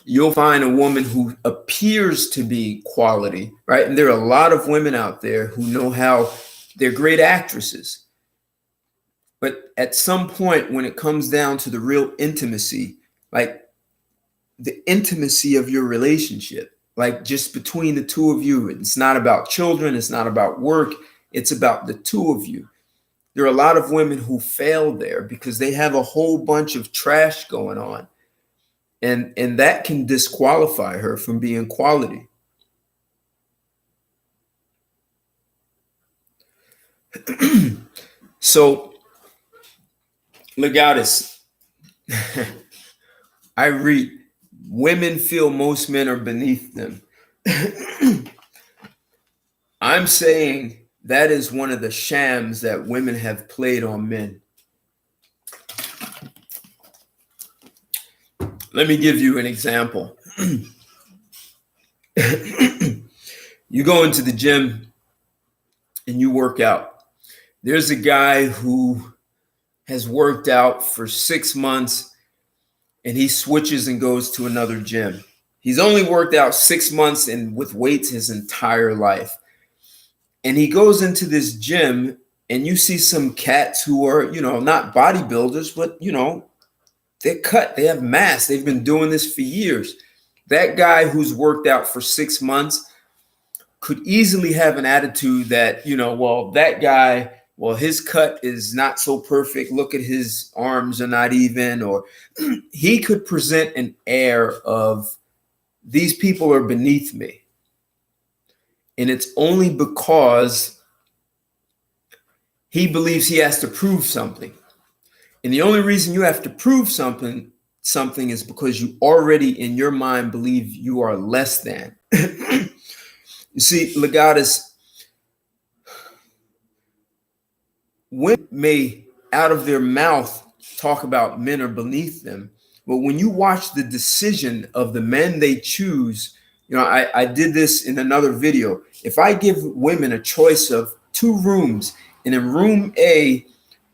you'll find a woman who appears to be quality, right? And there are a lot of women out there who know how they're great actresses. But at some point, when it comes down to the real intimacy, like the intimacy of your relationship, like just between the two of you, it's not about children, it's not about work, it's about the two of you. There are a lot of women who fail there because they have a whole bunch of trash going on. And that can disqualify her from being quality. So, Legatus, I read, women feel most men are beneath them. I'm saying that is one of the shams that women have played on men. Let me give you an example. You go into the gym and you work out. There's a guy who has worked out for 6 months and he switches and goes to another gym. He's only worked out 6 months and with weights his entire life. And he goes into this gym and you see some cats who are, not bodybuilders, but, they're cut, they have mass. They've been doing this for years. That guy who's worked out for 6 months could easily have an attitude that, that guy, his cut is not so perfect. Look at his arms are not even, or he could present an air of these people are beneath me. And it's only because he believes he has to prove something. And the only reason you have to prove something is because you already in your mind believe you are less than. You see, Legatus, women may out of their mouth talk about men are beneath them, but when you watch the decision of the men they choose, I did this in another video. If I give women a choice of 2 rooms, and in room A,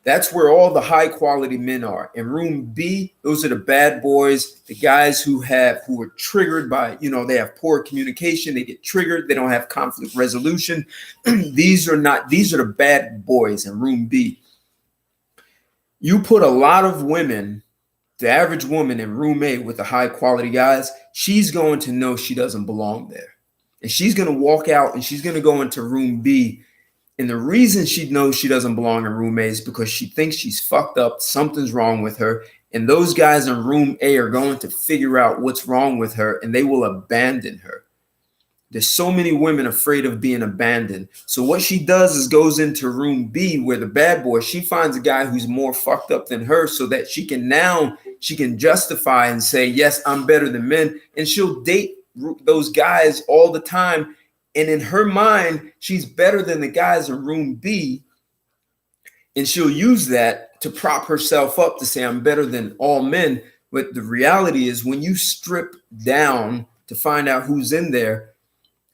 that's where all the high quality men are. In room B, those are the bad boys, the guys who are triggered by, they have poor communication, they get triggered, they don't have conflict resolution. These are the bad boys in room B. You put a lot of women, the average woman in room A with the high quality guys, she's going to know she doesn't belong there. And she's going to walk out and she's going to go into room B. And the reason she knows she doesn't belong in room A is because she thinks she's fucked up. Something's wrong with her. And those guys in room A are going to figure out what's wrong with her and they will abandon her. There's so many women afraid of being abandoned. So what she does is goes into room B where the bad boy, she finds a guy who's more fucked up than her so that she can justify and say, yes, I'm better than men. And she'll date those guys all the time. And in her mind, she's better than the guys in room B. And she'll use that to prop herself up to say, I'm better than all men. But the reality is when you strip down to find out who's in there,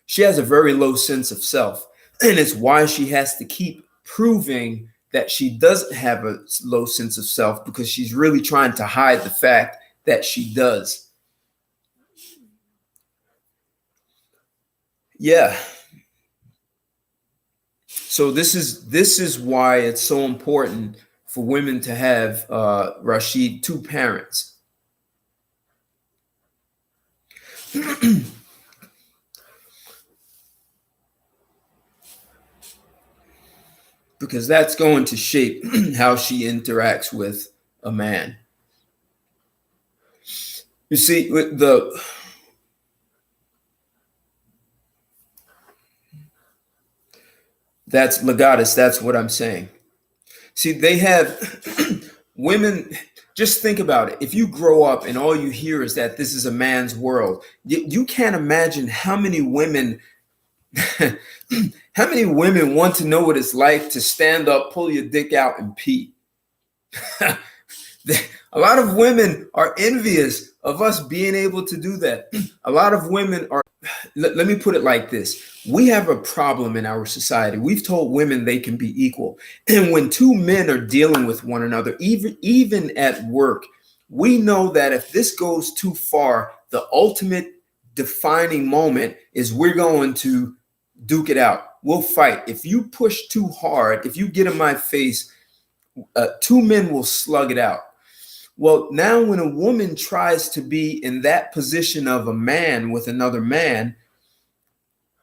she has a very low sense of self. And it's why she has to keep proving that she doesn't have a low sense of self, because she's really trying to hide the fact that she does. Yeah. So this is why it's so important for women to have, Rashid, 2 parents. Because that's going to shape how she interacts with a man. You see, that's Legatus, that's what I'm saying. See, they have women, just think about it. If you grow up and all you hear is that this is a man's world, you can't imagine how many women want to know what it's like to stand up, pull your dick out, and pee. A lot of women are envious of us being able to do that. A lot of women are, let me put it like this. We have a problem in our society. We've told women they can be equal. And when 2 men are dealing with one another, even at work, we know that if this goes too far, the ultimate defining moment is we're going to duke it out. We'll fight. If you push too hard, if you get in my face, 2 men will slug it out. Well, now when a woman tries to be in that position of a man with another man,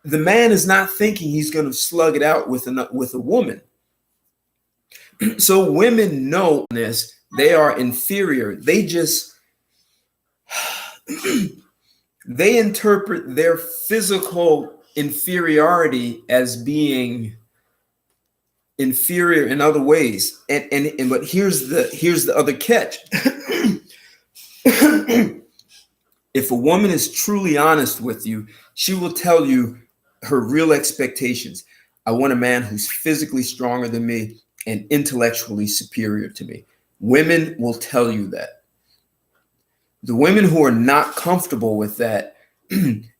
the man is not thinking he's going to slug it out with a woman. So women know this. They are inferior. They just they interpret their physical inferiority as being inferior in other ways. And but here's the other catch. If a woman is truly honest with you, she will tell you her real expectations. I want a man who's physically stronger than me and intellectually superior to me. Women will tell you that. The women who are not comfortable with that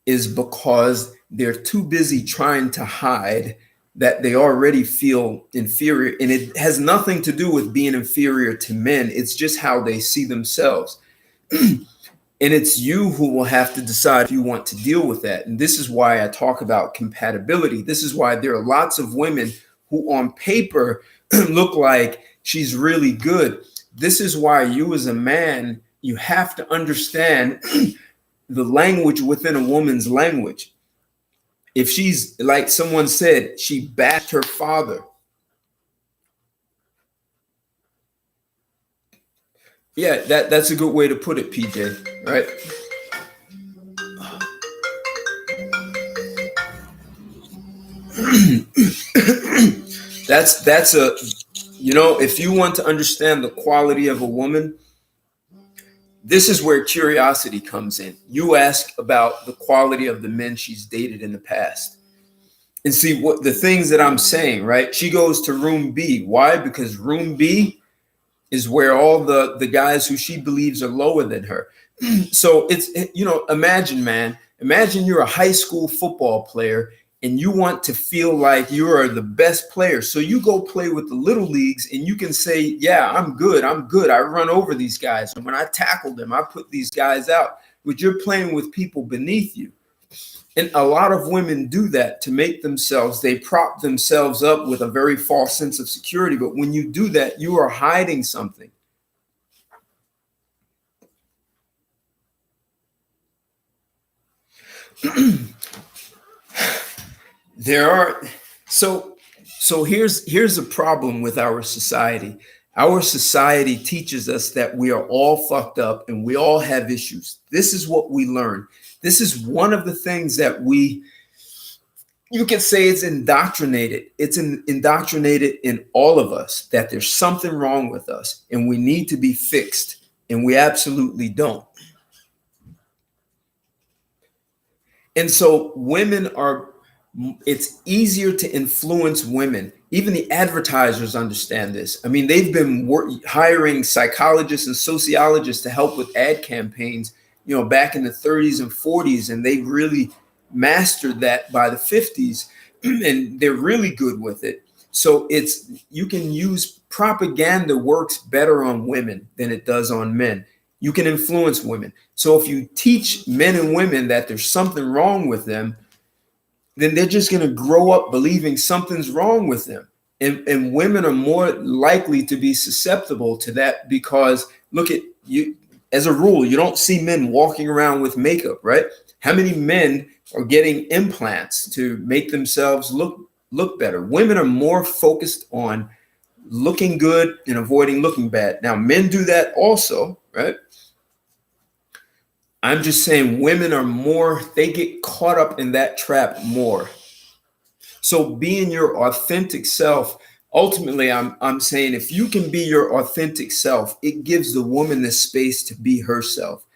is because they're too busy trying to hide that they already feel inferior. And it has nothing to do with being inferior to men. It's just how they see themselves. And it's you who will have to decide if you want to deal with that. And this is why I talk about compatibility. This is why there are lots of women who on paper look like she's really good. This is why you as a man, you have to understand the language within a woman's language. If she's like someone said, she bashed her father. Yeah, that's a good way to put it, PJ, right? That's a, you know, if you want to understand the quality of a woman, this is where curiosity comes in. You ask about the quality of the men she's dated in the past and see what the things that I'm saying, right? She goes to room B. Why? Because room B is where all the guys who she believes are lower than her. So it's, you know, imagine, man, imagine you're a high school football player and you want to feel like you are the best player. So you go play with the little leagues and you can say, yeah, I'm good. I'm good. I run over these guys. And when I tackle them, I put these guys out. But you're playing with people beneath you. And a lot of women do that to make themselves, they prop themselves up with a very false sense of security. But when you do that, you are hiding something. There are, so here's a problem with our society. Our society teaches us that we are all fucked up and we all have issues. This is what we learn. This is one of the things that you can say it's indoctrinated. Indoctrinated in all of us that there's something wrong with us and we need to be fixed, and we absolutely don't. And so women are, it's easier to influence women. Even the advertisers understand this. I mean, they've been hiring psychologists and sociologists to help with ad campaigns, you know, back in the 30s and 40s, and they really mastered that by the 50s, and they're really good with it. So it's, you can use propaganda works better on women than it does on men. You can influence women. So if you teach men and women that there's something wrong with them, then they're just going to grow up believing something's wrong with them. And women are more likely to be susceptible to that because look at you, as a rule, you don't see men walking around with makeup, right? How many men are getting implants to make themselves look better? Women are more focused on looking good and avoiding looking bad. Now, men do that also, right? I'm just saying women are more, they get caught up in that trap more. So being your authentic self, ultimately, I'm saying if you can be your authentic self, it gives the woman the space to be herself,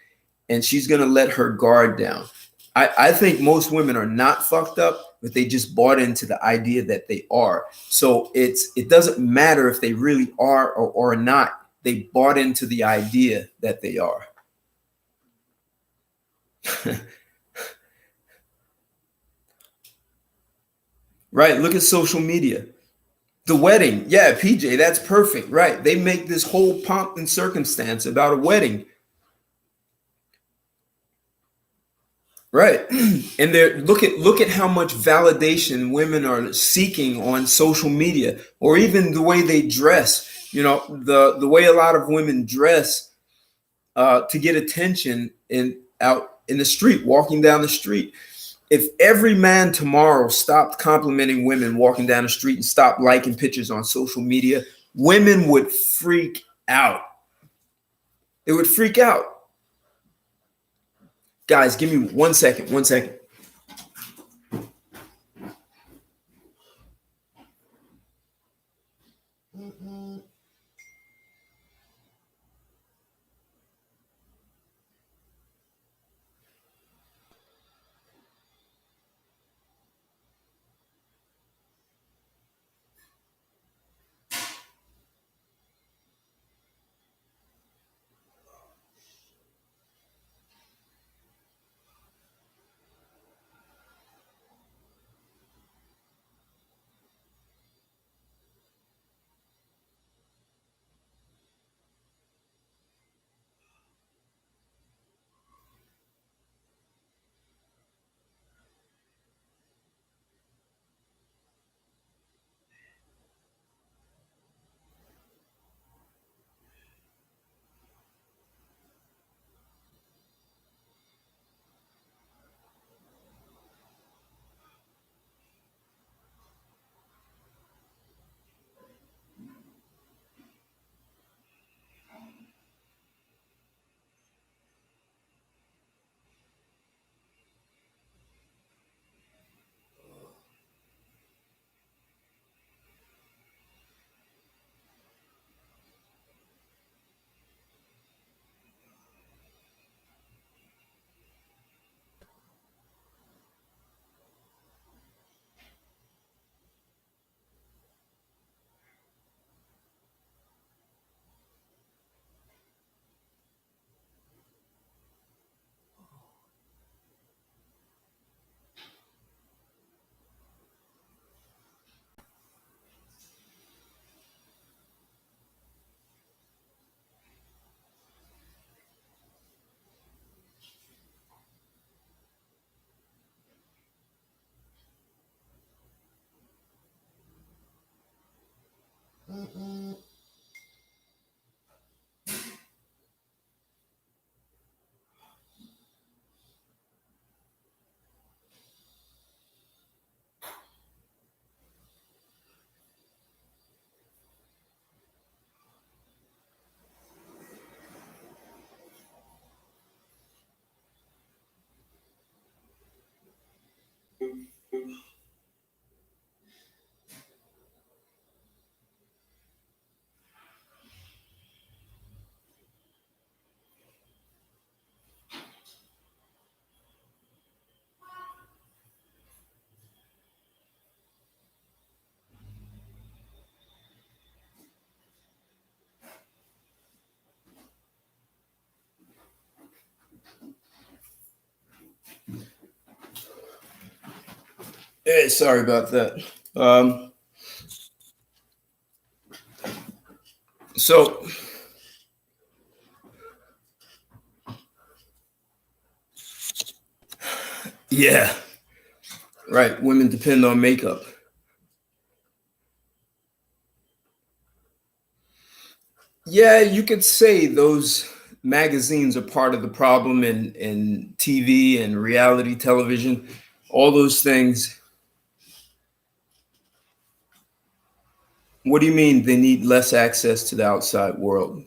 and she's going to let her guard down. I think most women are not fucked up, but they just bought into the idea that they are. So it doesn't matter if they really are or not. They bought into the idea that they are. Right. Look at social media. The wedding. Yeah, PJ, that's perfect. Right. They make this whole pomp and circumstance about a wedding. Right. And they're look at how much validation women are seeking on social media, or even the way they dress. You know, the way a lot of women dress to get attention out in the street, walking down the street. If every man tomorrow stopped complimenting women walking down the street and stopped liking pictures on social media, women would freak out. They would freak out. Guys, give me 1 second. 1 second. Hey, sorry about that. Um, so, yeah, right. Women depend on makeup. Yeah, you could say those magazines are part of the problem in TV and reality television. All those things. What do you mean they need less access to the outside world?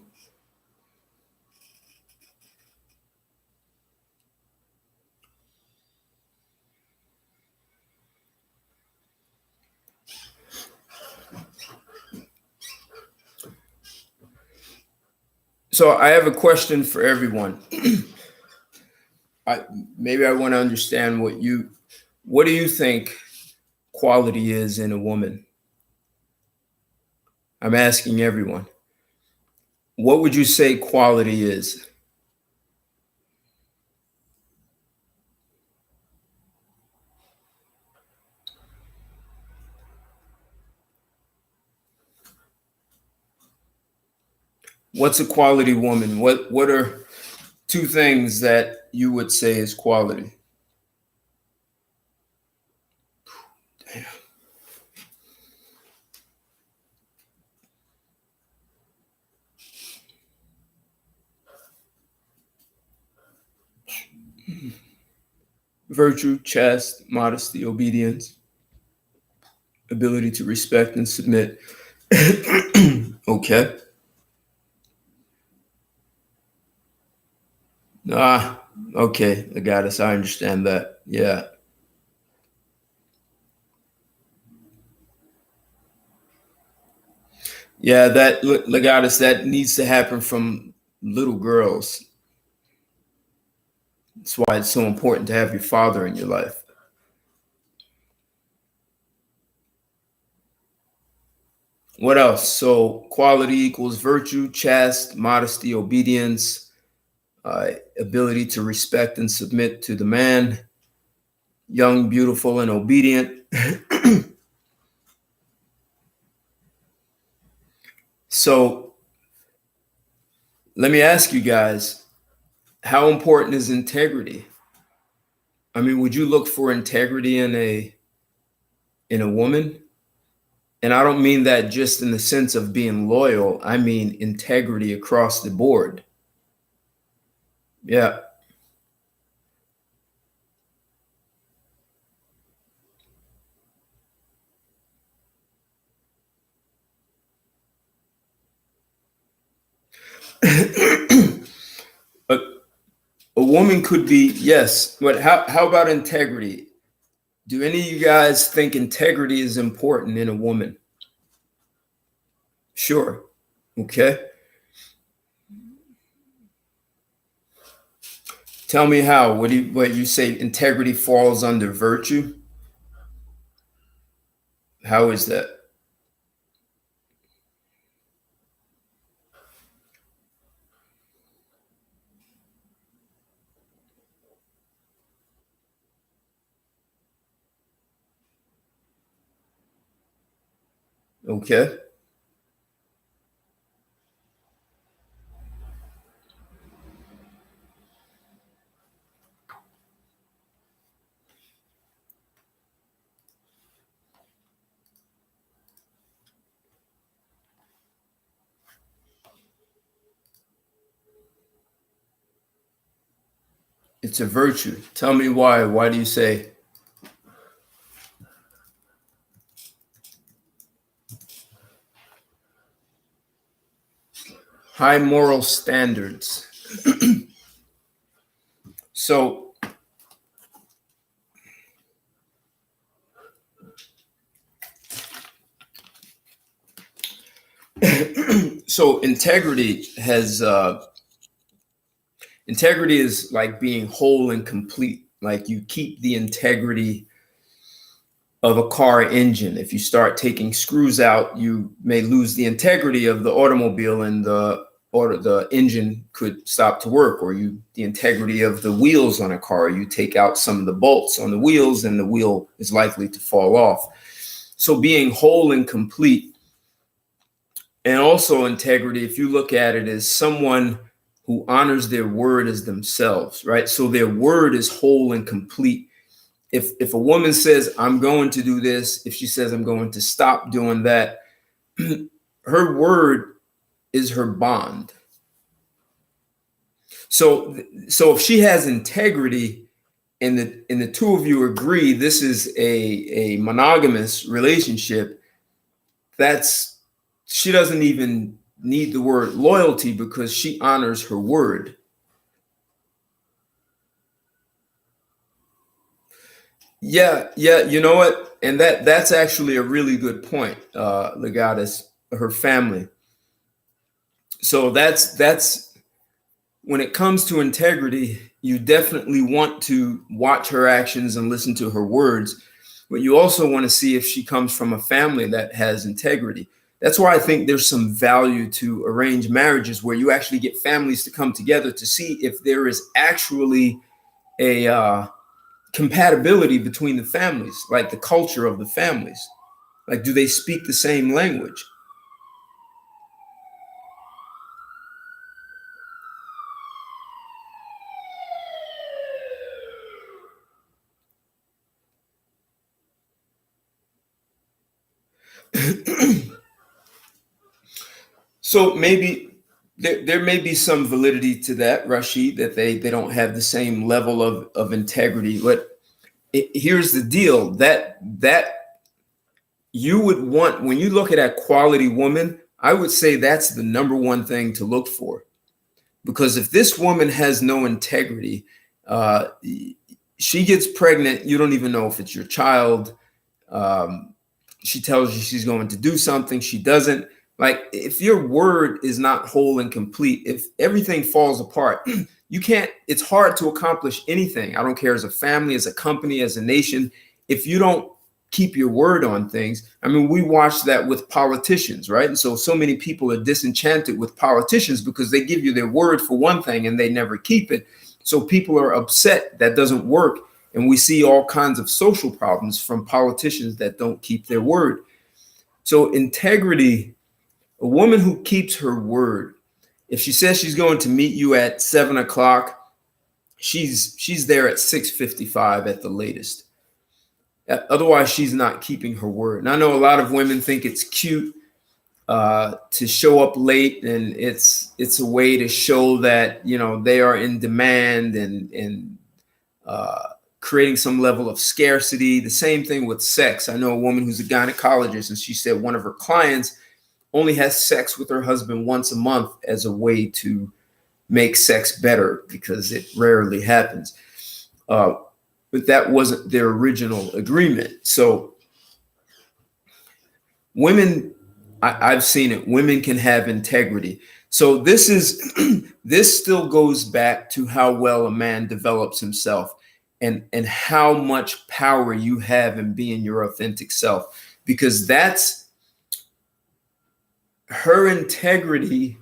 So I have a question for everyone. I maybe I want to understand what do you think quality is in a woman? I'm asking everyone. What would you say quality is? What's a quality woman? What are two things that you would say is quality? Virtue, chast, modesty, obedience, ability to respect and submit. Okay. Ah, okay. I got us. I understand that. Yeah. Yeah, that Legatus, that needs to happen from little girls. That's why it's so important to have your father in your life. What else? So quality equals virtue, chast, modesty, obedience, ability to respect and submit to the man, young, beautiful, and obedient. So let me ask you guys, how important is integrity? I mean, would you look for integrity in a woman? And I don't mean that just in the sense of being loyal. I mean integrity across the board. Yeah. a, a woman could be, yes, but how about integrity? Do any of you guys think integrity is important in a woman? Sure. Okay. Tell me how. What you say integrity falls under virtue? How is that? Okay. It's a virtue. Tell me why. Why do you say high moral standards? So so integrity is like being whole and complete. Like you keep the integrity of a car engine. If you start taking screws out, you may lose the integrity of the automobile and the or the engine could stop to work, or the integrity of the wheels on a car. You take out some of the bolts on the wheels and the wheel is likely to fall off. So being whole and complete, and also integrity, if you look at it as someone who honors their word as themselves, right? So their word is whole and complete. If a woman says, I'm going to do this, if she says, I'm going to stop doing that, her word is her bond. So if she has integrity and the two of you agree this is a monogamous relationship, she doesn't even need the word loyalty because she honors her word. Yeah, you know what? And that's actually a really good point, Legatus, her family. So that's when it comes to integrity, you definitely want to watch her actions and listen to her words, but you also want to see if she comes from a family that has integrity. That's why I think there's some value to arranged marriages where you actually get families to come together to see if there is actually a compatibility between the families, like the culture of the families. Like, do they speak the same language? So maybe there may be some validity to that, Rashid, that they don't have the same level of integrity. But here's the deal, that you would want, when you look at a quality woman, I would say that's the number one thing to look for. Because if this woman has no integrity, she gets pregnant, you don't even know if it's your child. She tells you she's going to do something, she doesn't. Like, if your word is not whole and complete, if everything falls apart, you can't, it's hard to accomplish anything. I don't care, as a family, as a company, as a nation, if you don't keep your word on things. I mean, we watch that with politicians, right? And so many people are disenchanted with politicians because they give you their word for one thing and they never keep it. So people are upset that doesn't work. And we see all kinds of social problems from politicians that don't keep their word. So integrity, a woman who keeps her word, if she says she's going to meet you at 7 o'clock, she's there at 6:55 at the latest. Otherwise, she's not keeping her word. And I know a lot of women think it's cute to show up late, and it's a way to show that, you know, they are in demand and creating some level of scarcity. The same thing with sex. I know a woman who's a gynecologist, and she said one of her clients only has sex with her husband once a month as a way to make sex better because it rarely happens. But that wasn't their original agreement. So women, I've seen it, women can have integrity. So this still goes back to how well a man develops himself and how much power you have in being your authentic self, because that's her integrity.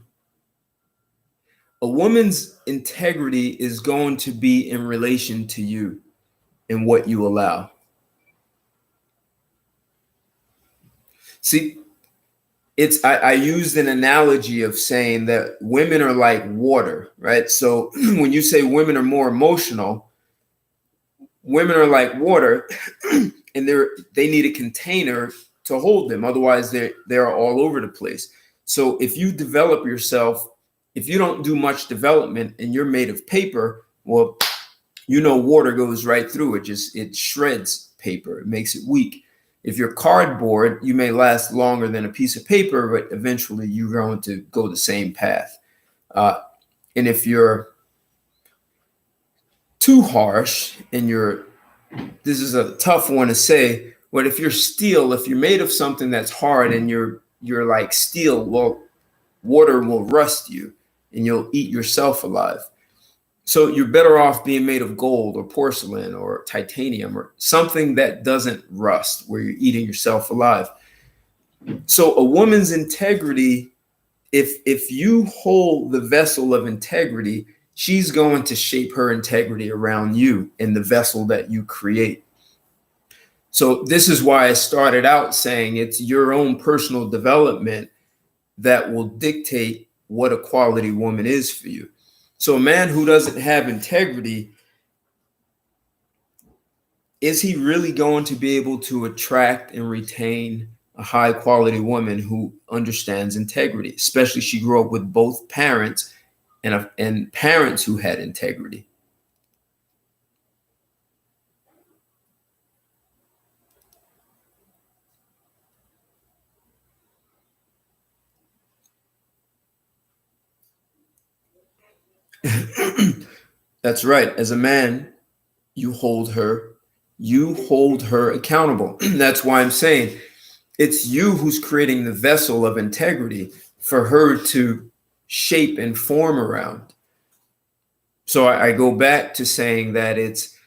A woman's integrity is going to be in relation to you and what you allow. See, I used an analogy of saying that women are like water, right? So when you say women are more emotional, women are like water, and they need a container to hold them. Otherwise, they're all over the place. So if you develop yourself, if you don't do much development and you're made of paper, well, you know, water goes right through it. It shreds paper. It makes it weak. If you're cardboard, you may last longer than a piece of paper, but eventually you're going to go the same path. And if you're too harsh and this is a tough one to say, but if you're steel, if you're made of something that's hard and you're like steel, well, water will rust you and you'll eat yourself alive. So you're better off being made of gold or porcelain or titanium or something that doesn't rust, where you're eating yourself alive. So a woman's integrity if you hold the vessel of integrity, she's going to shape her integrity around you in the vessel that you create. So this is why I started out saying it's your own personal development that will dictate what a quality woman is for you. So a man who doesn't have integrity, is he really going to be able to attract and retain a high quality woman who understands integrity, especially she grew up with both parents and parents who had integrity? That's right. As a man, you hold her accountable. That's why I'm saying it's you who's creating the vessel of integrity for her to shape and form around. So I go back to saying that it's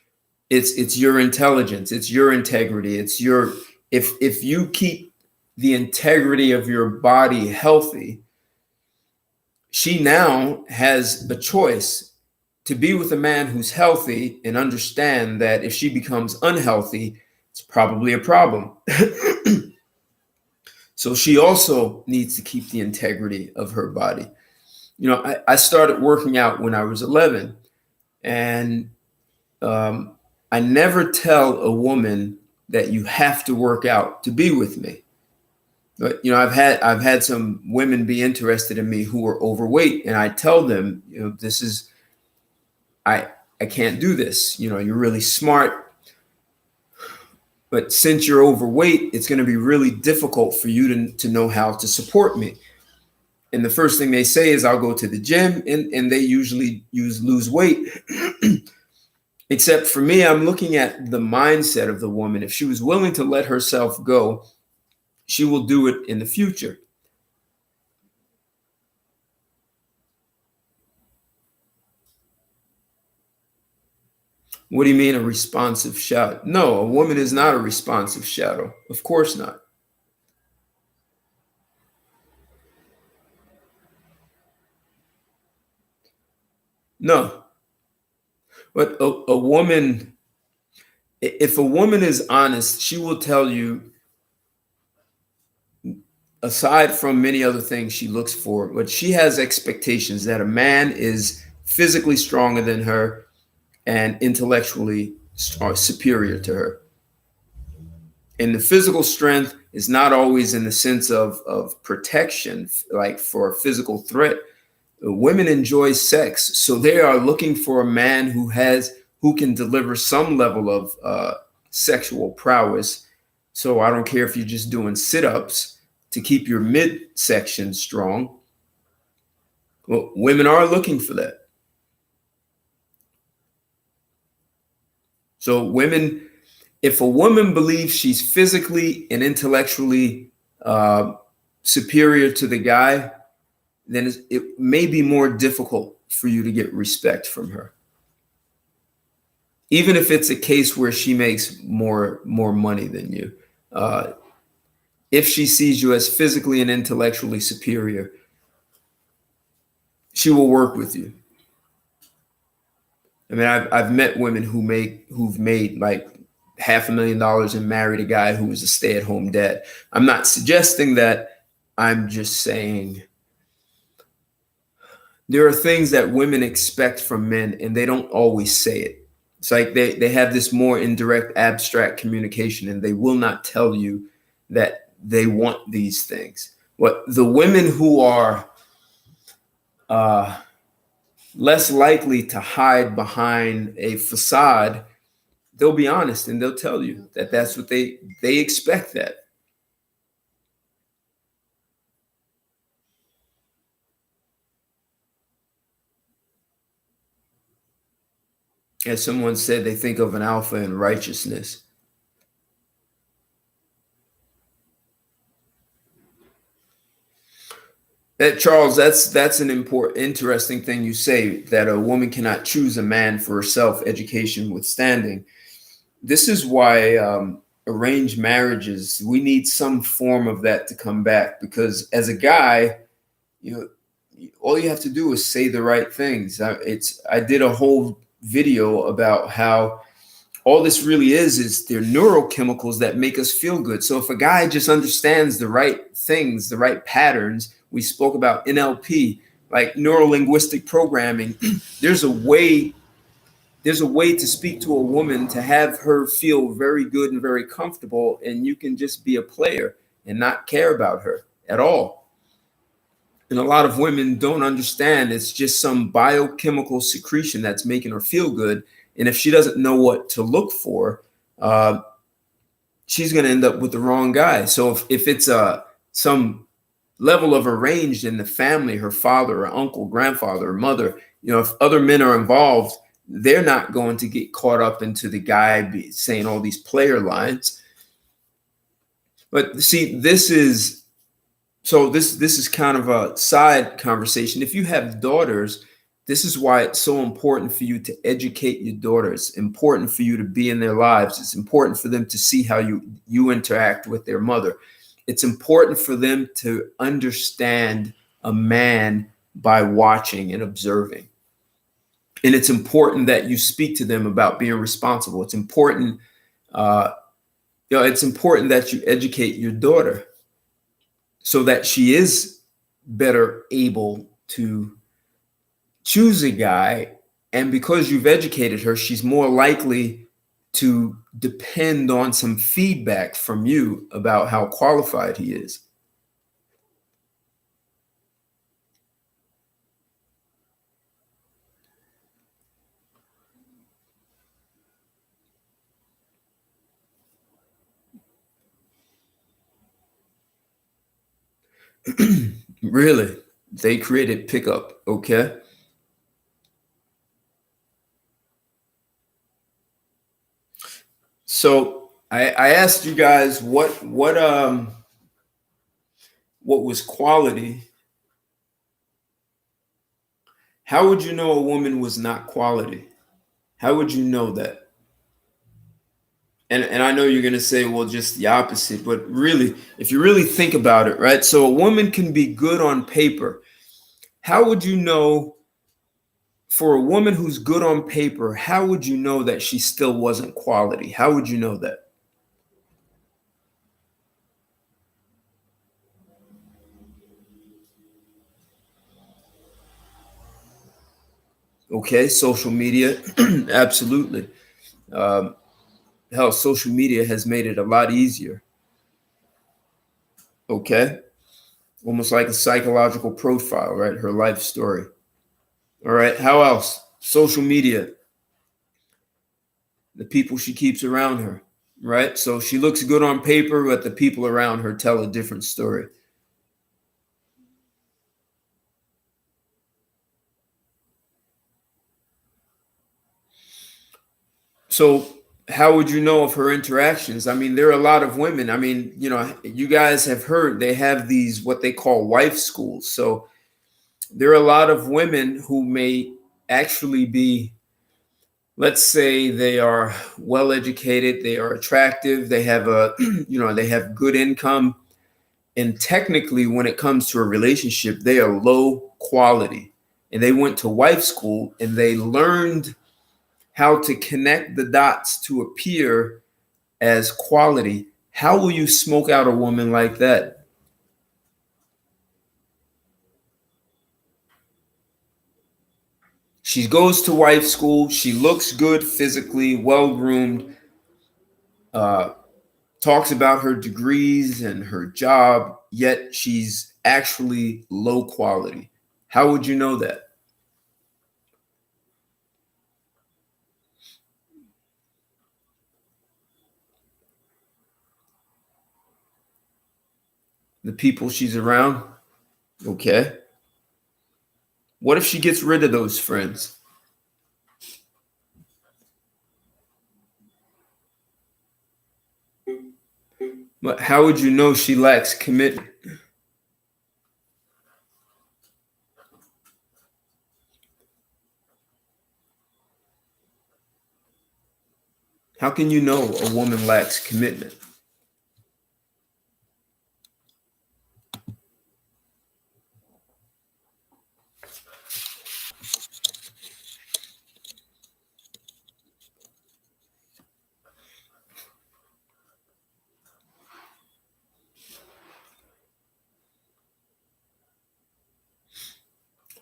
your intelligence, it's your integrity, it's your if you keep the integrity of your body healthy, she now has a choice to be with a man who's healthy and understand that if she becomes unhealthy, it's probably a problem. So she also needs to keep the integrity of her body. You know, I started working out when I was 11, and I never tell a woman that you have to work out to be with me. But you know, I've had some women be interested in me who are overweight, and I tell them, you know, this is I can't do this. You know, you're really smart, but since you're overweight, it's going to be really difficult for you to know how to support me. And the first thing they say is I'll go to the gym, and they usually lose weight. Except for me, I'm looking at the mindset of the woman. If she was willing to let herself go, she will do it in the future. What do you mean a responsive shadow? No, a woman is not a responsive shadow. Of course not. No. But a woman, if a woman is honest, she will tell you, aside from many other things she looks for, but she has expectations that a man is physically stronger than her and intellectually superior to her. And the physical strength is not always in the sense of protection, like for a physical threat. Women enjoy sex, so they are looking for a man who can deliver some level of sexual prowess. So I don't care if you're just doing sit-ups to keep your midsection strong. Well, women are looking for that. So women, if a woman believes she's physically and intellectually superior to the guy, then it may be more difficult for you to get respect from her. Even if it's a case where she makes more money than you. If she sees you as physically and intellectually superior, she will work with you. I mean, I've met women who've made like $500,000 and married a guy who was a stay-at-home dad. I'm not suggesting that. I'm just saying there are things that women expect from men, and they don't always say it. It's like they have this more indirect, abstract communication, and they will not tell you that they want these things. What the women who are less likely to hide behind a facade, they'll be honest and they'll tell you that that's what they expect that. As someone said, they think of an alpha in righteousness. That Charles, that's an interesting thing you say, that a woman cannot choose a man for herself, education withstanding. This is why arranged marriages, we need some form of that to come back, because as a guy, you all you have to do is say the right things. I did a whole video about how all this really is they're neurochemicals that make us feel good. So if a guy just understands the right things, the right patterns, we spoke about NLP, like neuro linguistic programming, there's a way to speak to a woman to have her feel very good and very comfortable, and you can just be a player and not care about her at all. And a lot of women don't understand it's just some biochemical secretion that's making her feel good. And if she doesn't know what to look for, uh, she's going to end up with the wrong guy. So if it's some level of arranged in the family, her father or uncle, grandfather or mother, if other men are involved, they're not going to get caught up into the guy saying all these player lines. But see, this is kind of a side conversation. If you have daughters, this is why it's so important for you to educate your daughters. It's important for you to be in their lives. It's important for them to see how you interact with their mother. It's important for them to understand a man by watching and observing. And it's important that you speak to them about being responsible. It's important, it's important that you educate your daughter so that she is better able to choose a guy. And because you've educated her, she's more likely to depend on some feedback from you about how qualified he is. Really? They created pickup. Okay. So I asked you guys what was quality. How would you know a woman was not quality? How would you know that? And I know you're gonna say, well, just the opposite, but really, if you really think about it, right? So a woman can be good on paper. How would you know for a woman who's good on paper, how would you know that she still wasn't quality? How would you know that? Okay, social media, absolutely. Um, Hell, social media has made it a lot easier. Okay, almost like a psychological profile, right? Her life story. All right, how else? Social media, the people she keeps around her, right? So she looks good on paper, but the people around her tell a different story. So how would you know of her interactions? I mean, there are a lot of women. I mean, you guys have heard they have these what they call wife schools. So there are a lot of women who may actually be, let's say they are well educated, they are attractive, they have a they have good income, and technically when it comes to a relationship, they are low quality. And they went to wife school and they learned how to connect the dots to appear as quality. How will you smoke out a woman like that? She goes to wife school. She looks good physically, well groomed, uh, talks about her degrees and her job, yet she's actually low quality. How would you know that? The people she's around? Okay. What if she gets rid of those friends? But how would you know she lacks commitment? How can you know a woman lacks commitment?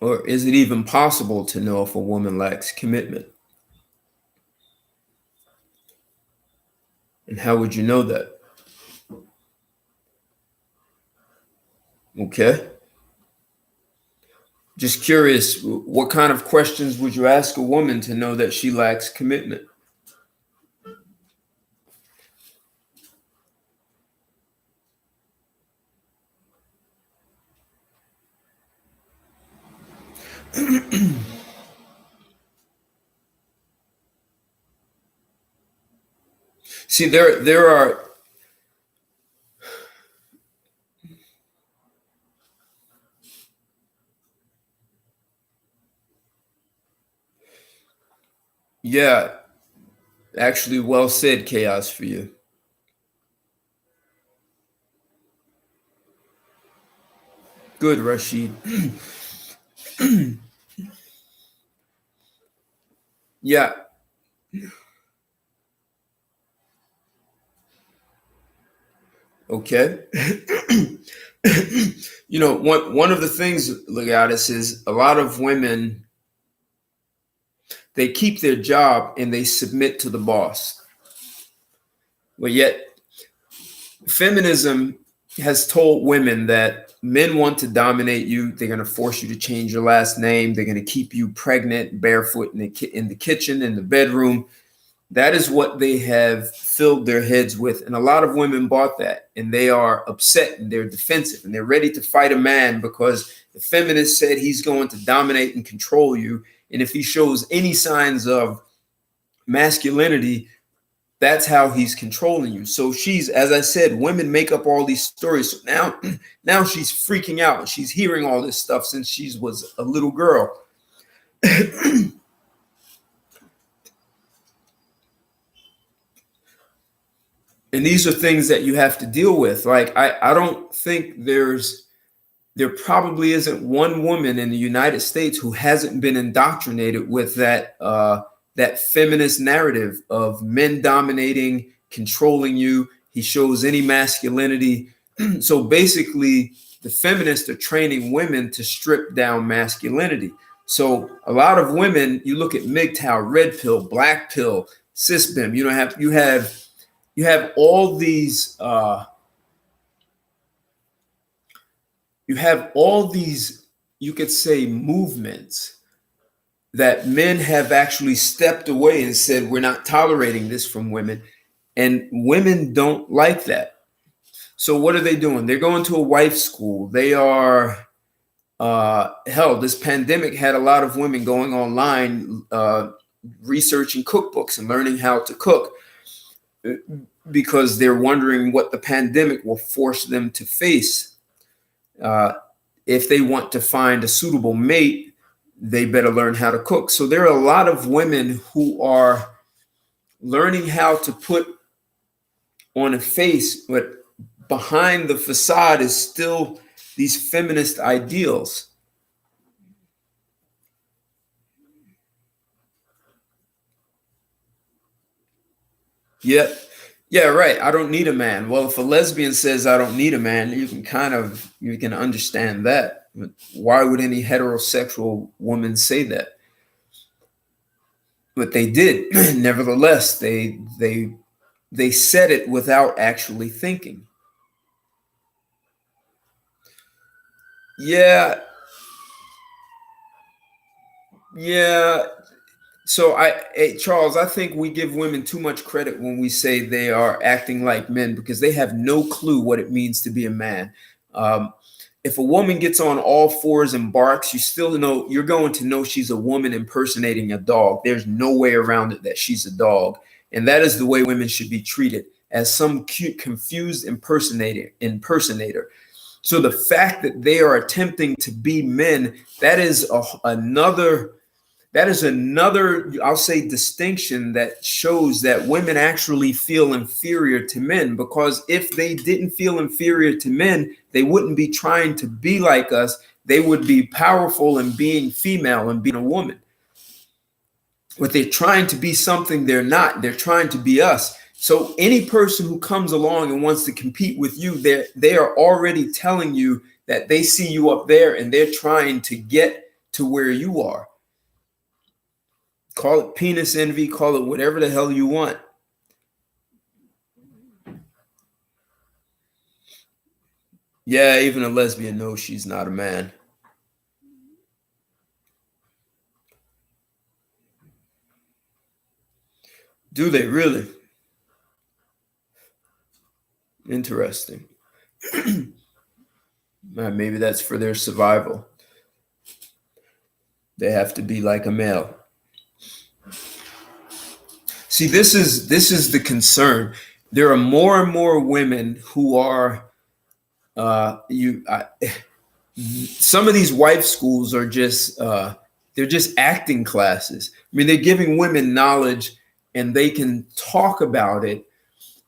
Or is it even possible to know if a woman lacks commitment? And how would you know that? Okay. Just curious, what kind of questions would you ask a woman to know that she lacks commitment? See, there are, yeah, actually, well said, chaos for you. Good, Rashid. Yeah, okay. You know, one of the things, Legatus, is a lot of women, they keep their job and they submit to the boss. But yet, feminism has told women that men want to dominate you. They're going to force you to change your last name. They're going to keep you pregnant, barefoot in the kitchen, in the bedroom. That is what they have filled their heads with. And a lot of women bought that, and they are upset and they're defensive and they're ready to fight a man because the feminist said he's going to dominate and control you. And if he shows any signs of masculinity, that's how he's controlling you. So she's, as I said, women make up all these stories. So now she's freaking out. She's hearing all this stuff since she was a little girl. And these are things that you have to deal with. Like, I don't think there probably isn't one woman in the United States who hasn't been indoctrinated with that feminist narrative of men dominating, controlling you. He shows any masculinity. So basically, the feminists are training women to strip down masculinity. So a lot of women, you look at MGTOW, red pill, black pill, cisbim. You have all these you could say movements that men have actually stepped away and said, we're not tolerating this from women. And women don't like that. So what are they doing? They're going to a wife school. They are, hell, this pandemic had a lot of women going online, researching cookbooks and learning how to cook because they're wondering what the pandemic will force them to face. If they want to find a suitable mate, they better learn how to cook. So there are a lot of women who are learning how to put on a face, but behind the facade is still these feminist ideals. Yeah. Yeah, right. I don't need a man. Well, if a lesbian says I don't need a man, you can understand that. But why would any heterosexual woman say that? But they did. Nevertheless, they said it without actually thinking. Yeah, yeah. So hey, Charles, I think we give women too much credit when we say they are acting like men because they have no clue what it means to be a man. Um, if a woman gets on all fours and barks, you're going to know she's a woman impersonating a dog. There's no way around it that she's a dog. And that is the way women should be treated, as some cute, confused impersonator. So the fact that they are attempting to be men, that is another, I'll say, distinction that shows that women actually feel inferior to men, because if they didn't feel inferior to men, they wouldn't be trying to be like us. They would be powerful and being female and being a woman. But they're trying to be something they're not. They're trying to be us. So any person who comes along and wants to compete with you, they are already telling you that they see you up there and they're trying to get to where you are. Call it penis envy, call it whatever the hell you want. Yeah, even a lesbian knows she's not a man. Do they really? Interesting. Maybe that's for their survival. They have to be like a male. See, this is the concern. There are more and more women who are some of these wife schools are just they're just acting classes. I mean, they're giving women knowledge and they can talk about it.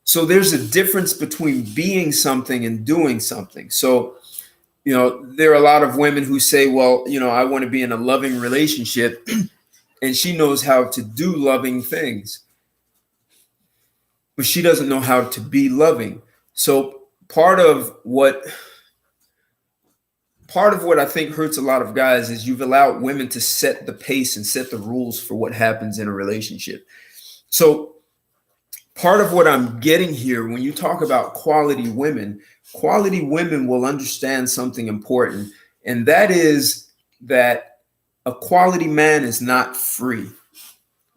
So there's a difference between being something and doing something. So, there are a lot of women who say, well, I want to be in a loving relationship, and she knows how to do loving things, but she doesn't know how to be loving. So part of what I think hurts a lot of guys is you've allowed women to set the pace and set the rules for what happens in a relationship. So part of what I'm getting here, when you talk about quality women will understand something important. And that is that a quality man is not free,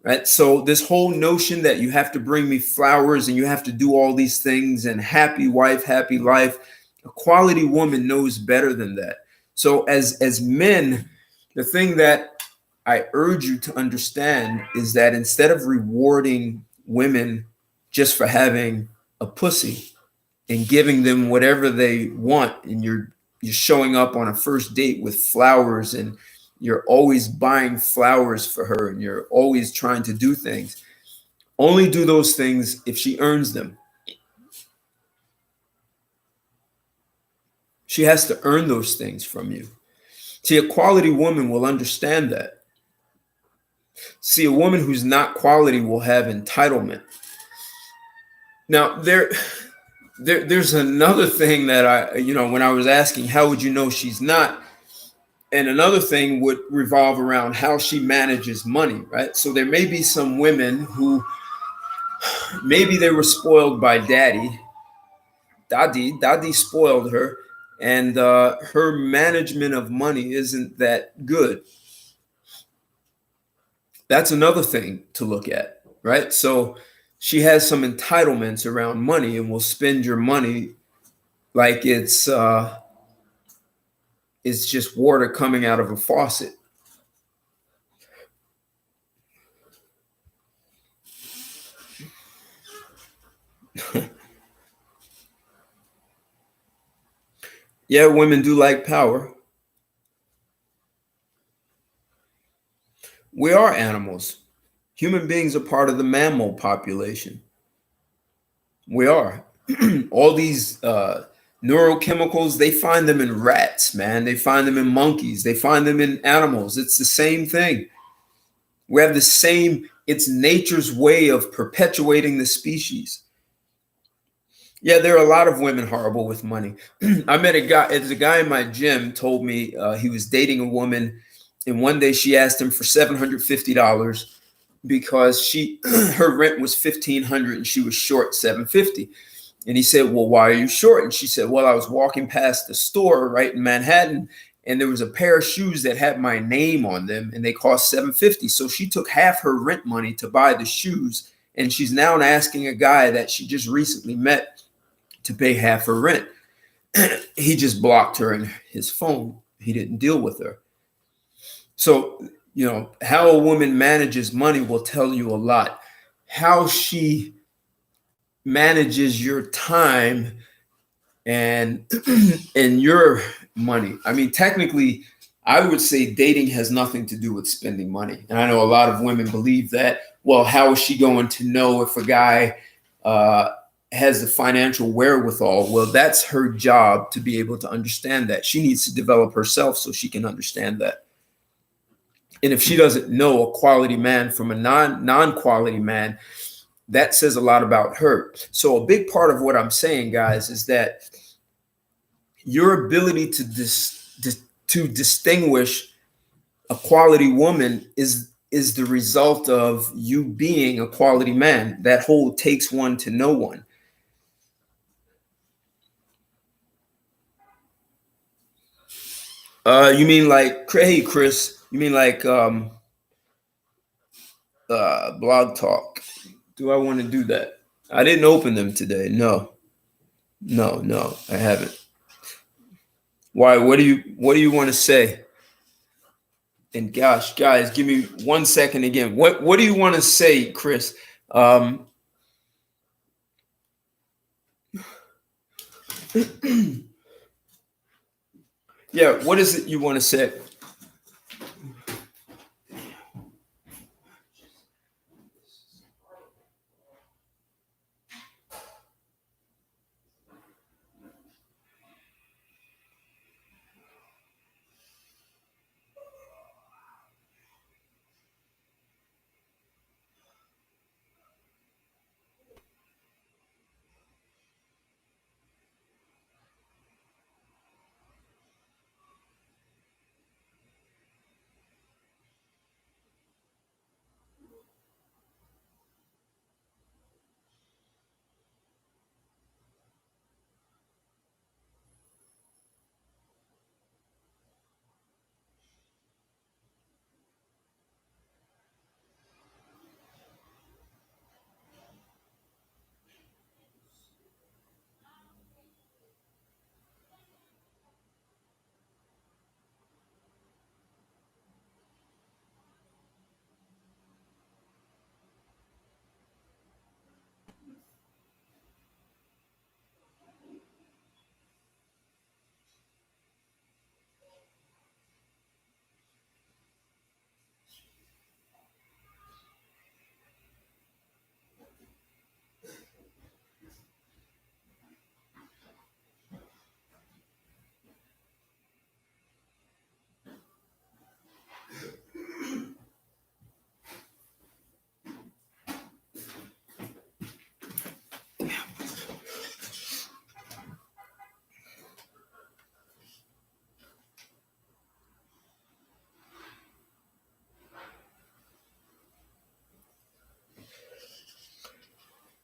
right? So this whole notion that you have to bring me flowers and you have to do all these things and happy wife, happy life, a quality woman knows better than that. So as men, the thing that I urge you to understand is that instead of rewarding women just for having a pussy and giving them whatever they want, and you're showing up on a first date with flowers and you're always buying flowers for her and you're always trying to do things, only do those things if she earns them. She has to earn those things from you. See, a quality woman will understand that. See, a woman who's not quality will have entitlement. Now, there's another thing that when I was asking, how would you know she's not? And another thing would revolve around how she manages money, right? So there may be some women who maybe they were spoiled by daddy. Daddy spoiled her, and her management of money isn't that good. That's another thing to look at, right? So she has some entitlements around money and will spend your money like it's just water coming out of a faucet. Yeah, women do like power. We are animals. Human beings are part of the mammal population. We are. All these neurochemicals, they find them in rats, man. They find them in monkeys. They find them in animals. It's the same thing. We have the same, it's nature's way of perpetuating the species. Yeah, there are a lot of women horrible with money. I met a guy in my gym told me he was dating a woman, and one day she asked him for $750 because her rent was $1,500 and she was short $750. And he said, well, why are you short? And she said, well, I was walking past the store right in Manhattan, and there was a pair of shoes that had my name on them, and they cost $750. So she took half her rent money to buy the shoes, and she's now asking a guy that she just recently met to pay half her rent. He just blocked her in his phone. He didn't deal with her. So, how a woman manages money will tell you a lot. How she manages your time and your money. I mean, technically, I would say dating has nothing to do with spending money. And I know a lot of women believe that. Well, how is she going to know if a guy has the financial wherewithal? Well, that's her job to be able to understand that. She needs to develop herself so she can understand that. And if she doesn't know a quality man from a non-quality man, that says a lot about her. So a big part of what I'm saying, guys, is that your ability to distinguish a quality woman is the result of you being a quality man. That whole takes one to know one. You mean like, hey Chris, you mean like Blog Talk? Do I want to do that? I didn't open them today. No, no, I haven't. Why? What do you want to say? And gosh, guys, give me 1 second again. What do you want to say, Chris? Um, yeah, what is it you want to say?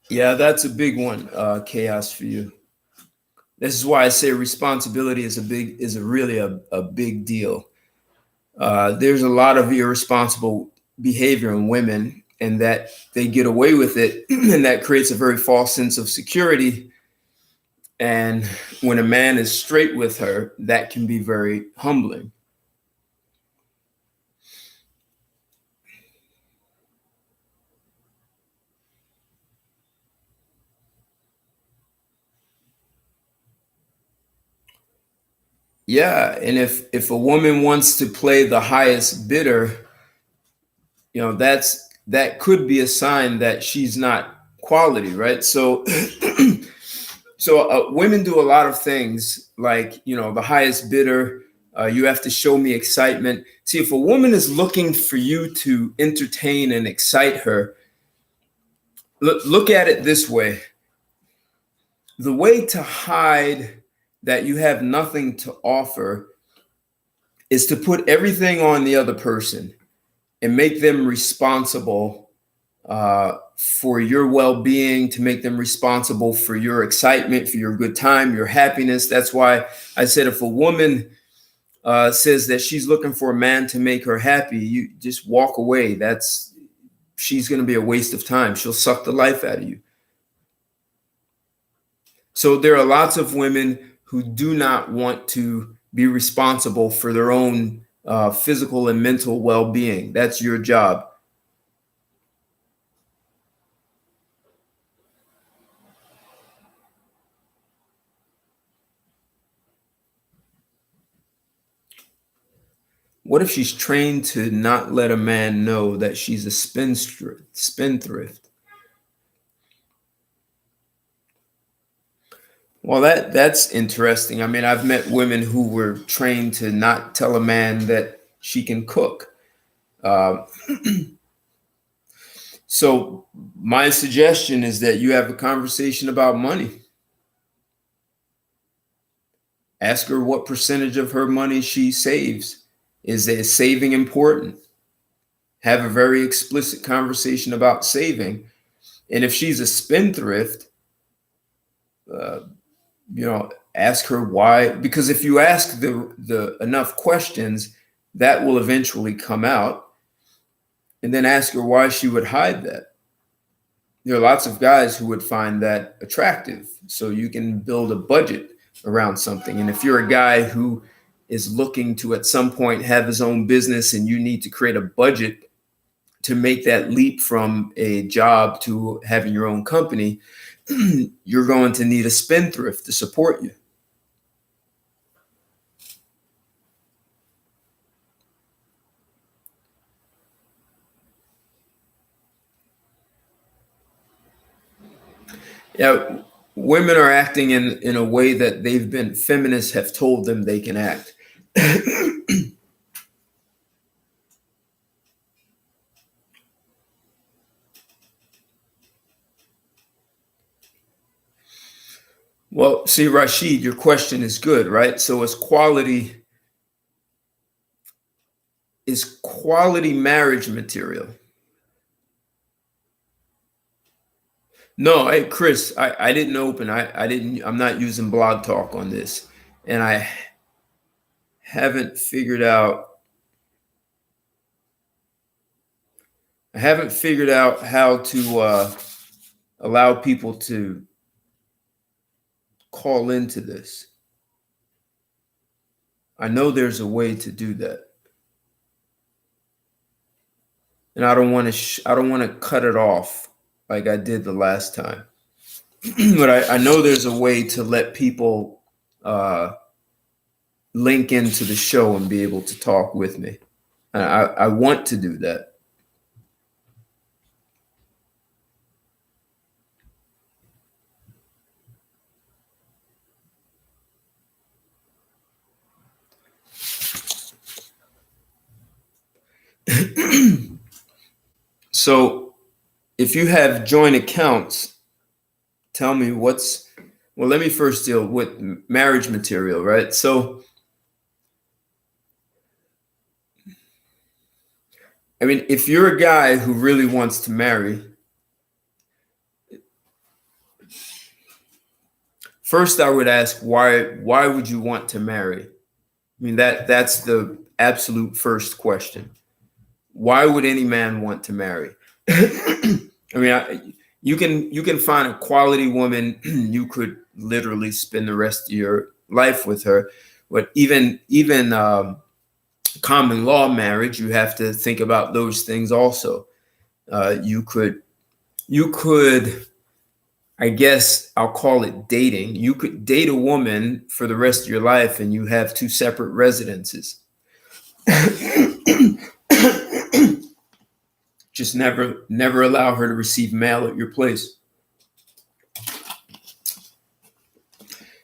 Yeah, that's a big one, chaos for you. This is why I say responsibility is a big deal. There's a lot of irresponsible behavior in women, and that they get away with it, and that creates a very false sense of security. And when a man is straight with her, that can be very humbling. Yeah, and if a woman wants to play the highest bidder, that could be a sign that she's not quality, right? So women do a lot of things like, the highest bidder. You have to show me excitement. See, if a woman is looking for you to entertain and excite her, look at it this way. The way to hide that you have nothing to offer is to put everything on the other person and make them responsible for your well-being, to make them responsible for your excitement, for your good time, your happiness. That's why I said, if a woman says that she's looking for a man to make her happy, you just walk away. She's going to be a waste of time. She'll suck the life out of you. So there are lots of women who do not want to be responsible for their own physical and mental well-being. That's your job. What if she's trained to not let a man know that she's a spendthrift? Well, that's interesting. I mean, I've met women who were trained to not tell a man that she can cook. Uh, so my suggestion is that you have a conversation about money. Ask her what percentage of her money she saves. Is there saving important? Have a very explicit conversation about saving. And if she's a spendthrift, uh, ask her why. Because if you ask the enough questions, that will eventually come out. And then ask her why she would hide that. There are lots of guys who would find that attractive. So you can build a budget around something. And if you're a guy who is looking to at some point have his own business and you need to create a budget to make that leap from a job to having your own company, you're going to need a spendthrift to support you. Yeah, women are acting in a way that feminists have told them they can act. Well, see, Rashid, your question is good, right? So is quality marriage material? No, hey Chris, I didn't open. I'm not using Blog Talk on this. And I haven't figured out how to allow people to call into this. I know there's a way to do that. And I don't want to cut it off like I did the last time. But I know there's a way to let people link into the show and be able to talk with me. And I want to do that. So if you have joint accounts, tell me well, let me first deal with marriage material, right? So, I mean, if you're a guy who really wants to marry, first I would ask why would you want to marry? I mean, that's the absolute first question. Why would any man want to marry? I mean, you can find a quality woman. You could literally spend the rest of your life with her. But even common law marriage, you have to think about those things also. You could, I guess I'll call it dating. You could date a woman for the rest of your life, and you have two separate residences. Just never allow her to receive mail at your place.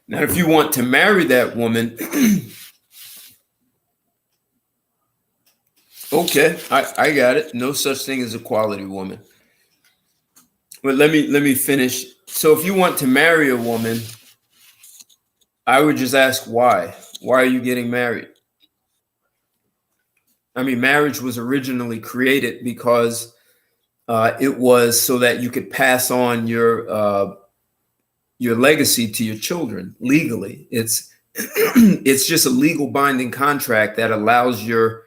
Now, if you want to marry that woman, okay, I got it. No such thing as a quality woman. But let me finish. So if you want to marry a woman, I would just ask why. Why are you getting married? I mean, marriage was originally created because it was so that you could pass on your legacy to your children legally. It's it's just a legal binding contract that allows your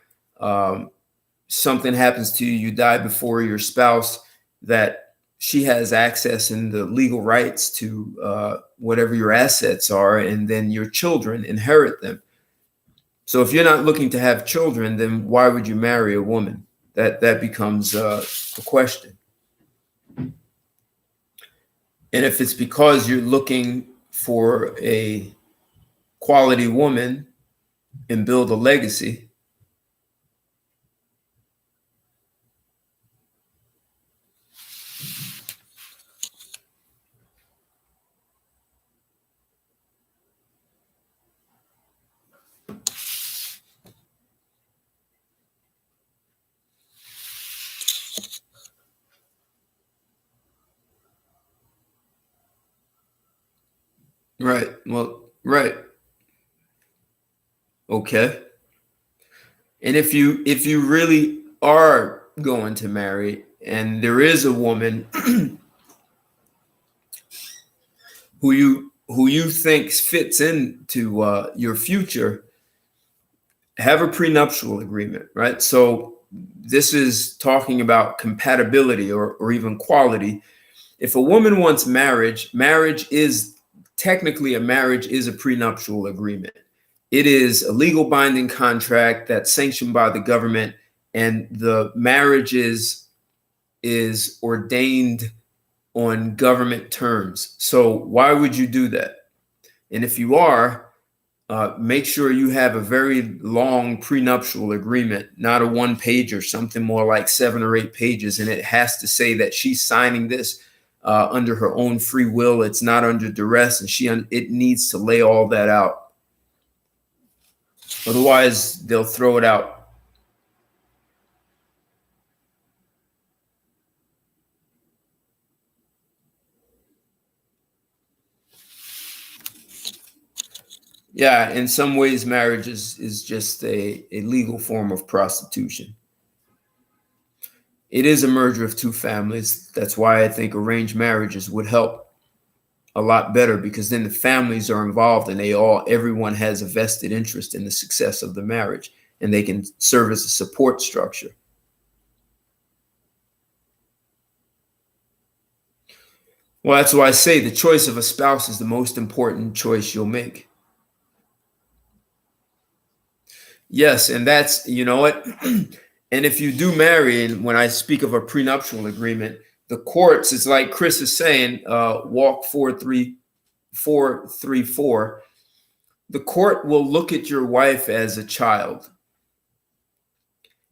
something happens to you, you die before your spouse, that she has access and the legal rights to whatever your assets are, and then your children inherit them. So if you're not looking to have children, then why would you marry a woman? That becomes a question. And if it's because you're looking for a quality woman and build a legacy, right? Well, right. Okay. And if you really are going to marry and there is a woman who you think fits into your future, have a prenuptial agreement, right? So this is talking about compatibility or even quality. If a woman wants marriage, marriage is technically a marriage is a prenuptial agreement. It is a legal binding contract that's sanctioned by the government, and the marriage is ordained on government terms. So why would you do that? And if you are, make sure you have a very long prenuptial agreement, not a one page or something more like 7 or 8 pages. And it has to say that she's signing this under her own free will. It's not under duress, and it needs to lay all that out. Otherwise, they'll throw it out. Yeah, in some ways, marriage is just a legal form of prostitution. It is a merger of two families. That's why I think arranged marriages would help a lot better, because then the families are involved and everyone has a vested interest in the success of the marriage, and they can serve as a support structure. Well, that's why I say the choice of a spouse is the most important choice you'll make. Yes, and that's, you know what? And if you do marry, and when I speak of a prenuptial agreement, the courts, it's like Chris is saying, walk 434. The court will look at your wife as a child.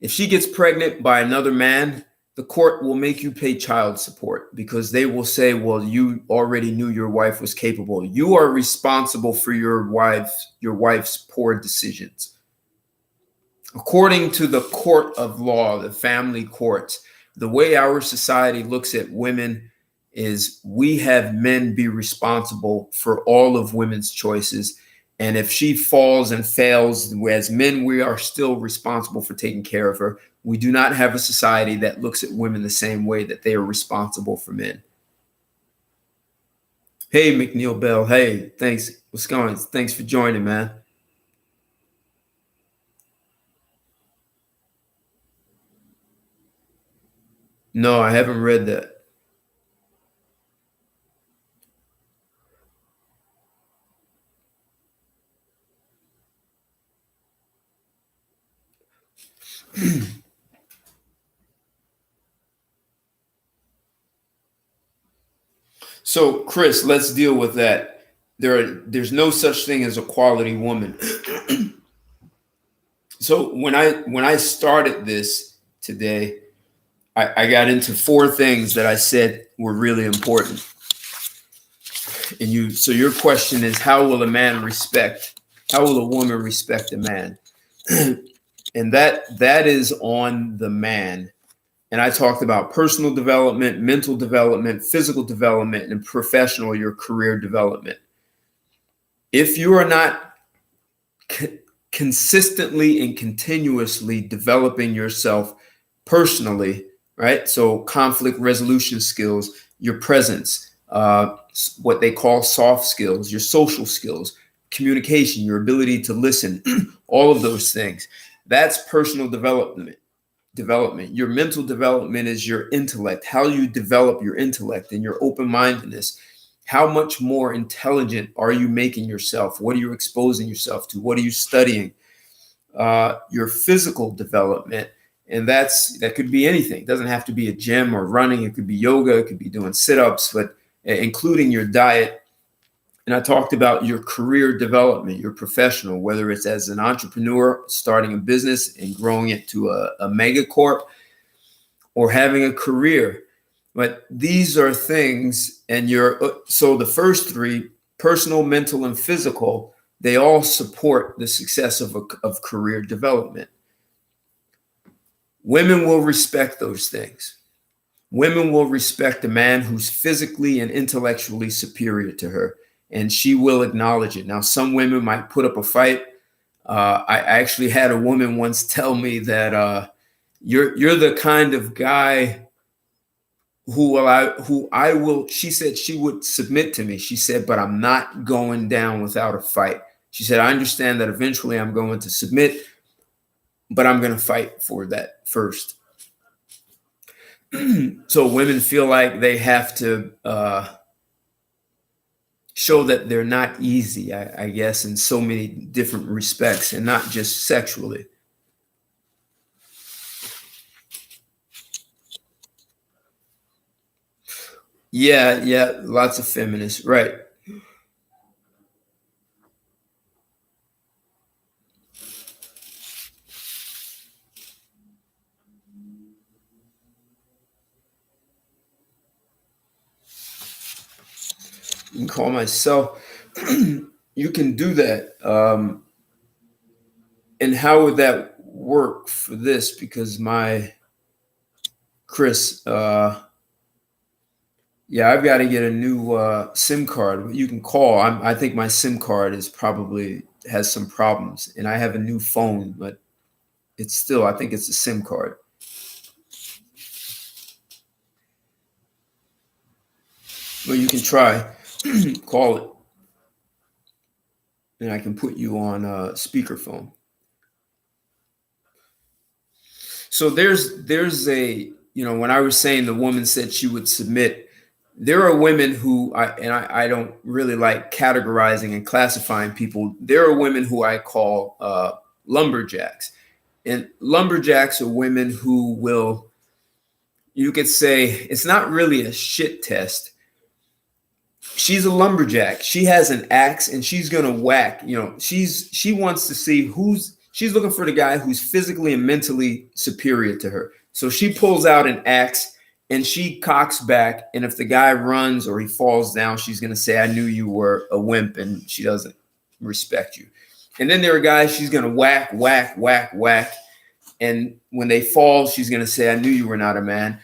If she gets pregnant by another man, the court will make you pay child support, because they will say, well, you already knew your wife was capable. You are responsible for your wife's poor decisions. According to the court of law, the family courts, the way our society looks at women is we have men be responsible for all of women's choices. And if she falls and fails, as men, we are still responsible for taking care of her. We do not have a society that looks at women the same way that they are responsible for men. Hey, McNeil Bell. Hey, thanks. What's going on? Thanks for joining, man. No, I haven't read that. So, Chris, let's deal with that. There's no such thing as a quality woman. So when I started this today, I got into 4 things that I said were really important. So your question is, how will a woman respect a man? And that is on the man. And I talked about personal development, mental development, physical development, and professional, your career development. If you are not consistently and continuously developing yourself personally, right? So conflict resolution skills, your presence, what they call soft skills, your social skills, communication, your ability to listen, all of those things. That's personal development. Your mental development is your intellect, how you develop your intellect and your open-mindedness. How much more intelligent are you making yourself? What are you exposing yourself to? What are you studying? Your physical development, and that could be anything. It doesn't have to be a gym or running. It could be yoga. It could be doing sit-ups, but including your diet. And I talked about your career development, your professional, whether it's as an entrepreneur, starting a business and growing it to a mega corp, or having a career. But these are things, and so the first 3, personal, mental, and physical, they all support the success of career development. Women will respect those things. Women will respect a man who's physically and intellectually superior to her, and she will acknowledge it. Now, some women might put up a fight. I actually had a woman once tell me that you're the kind of guy who I will. She said she would submit to me. She said, but I'm not going down without a fight. She said, I understand that eventually I'm going to submit, but I'm going to fight for that first. So women feel like they have to show that they're not easy, I guess, in so many different respects, and not just sexually. Yeah, lots of feminists, right? You can call myself. You can do that. And how would that work for this? Because my Chris, yeah, I've got to get a new SIM card. You can call. I think my SIM card is probably has some problems, and I have a new phone, but it's still. I think it's a SIM card. Well, you can try. Call it, and I can put you on speakerphone. So there's a when I was saying the woman said she would submit, there are women who I don't really like categorizing and classifying people. There are women who I call lumberjacks, and lumberjacks are women who will, you could say, it's not really a shit test. She's a lumberjack. She has an axe and she's gonna whack. She wants to see she's looking for the guy who's physically and mentally superior to her. So she pulls out an axe and she cocks back. And if the guy runs or he falls down, she's gonna say, I knew you were a wimp, and she doesn't respect you. And then there are guys she's gonna whack, whack, whack, whack. And when they fall, she's gonna say, I knew you were not a man.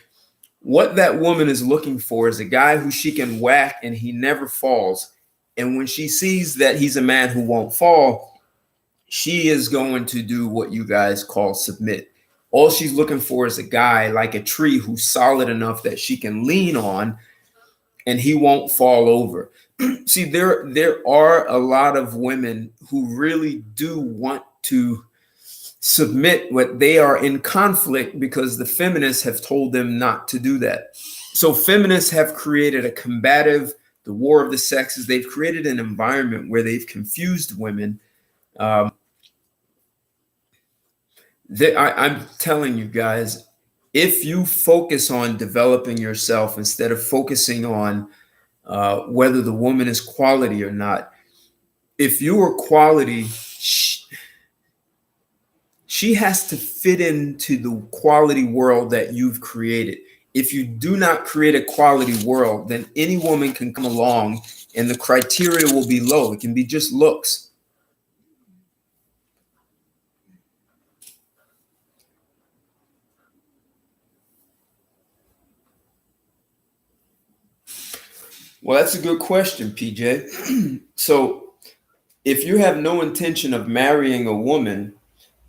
What that woman is looking for is a guy who she can whack and he never falls. And when she sees that he's a man who won't fall, she is going to do what you guys call submit. All she's looking for is a guy like a tree who's solid enough that she can lean on and he won't fall over. See, there are a lot of women who really do want to submit, but they are in conflict because the feminists have told them not to do that. So feminists have created a combative, the war of the sexes. They've created an environment where they've confused women. I'm telling you guys, if you focus on developing yourself instead of focusing on whether the woman is quality or not, if you are quality, she has to fit into the quality world that you've created. If you do not create a quality world, then any woman can come along and the criteria will be low. It can be just looks. Well, that's a good question, PJ. So if you have no intention of marrying a woman,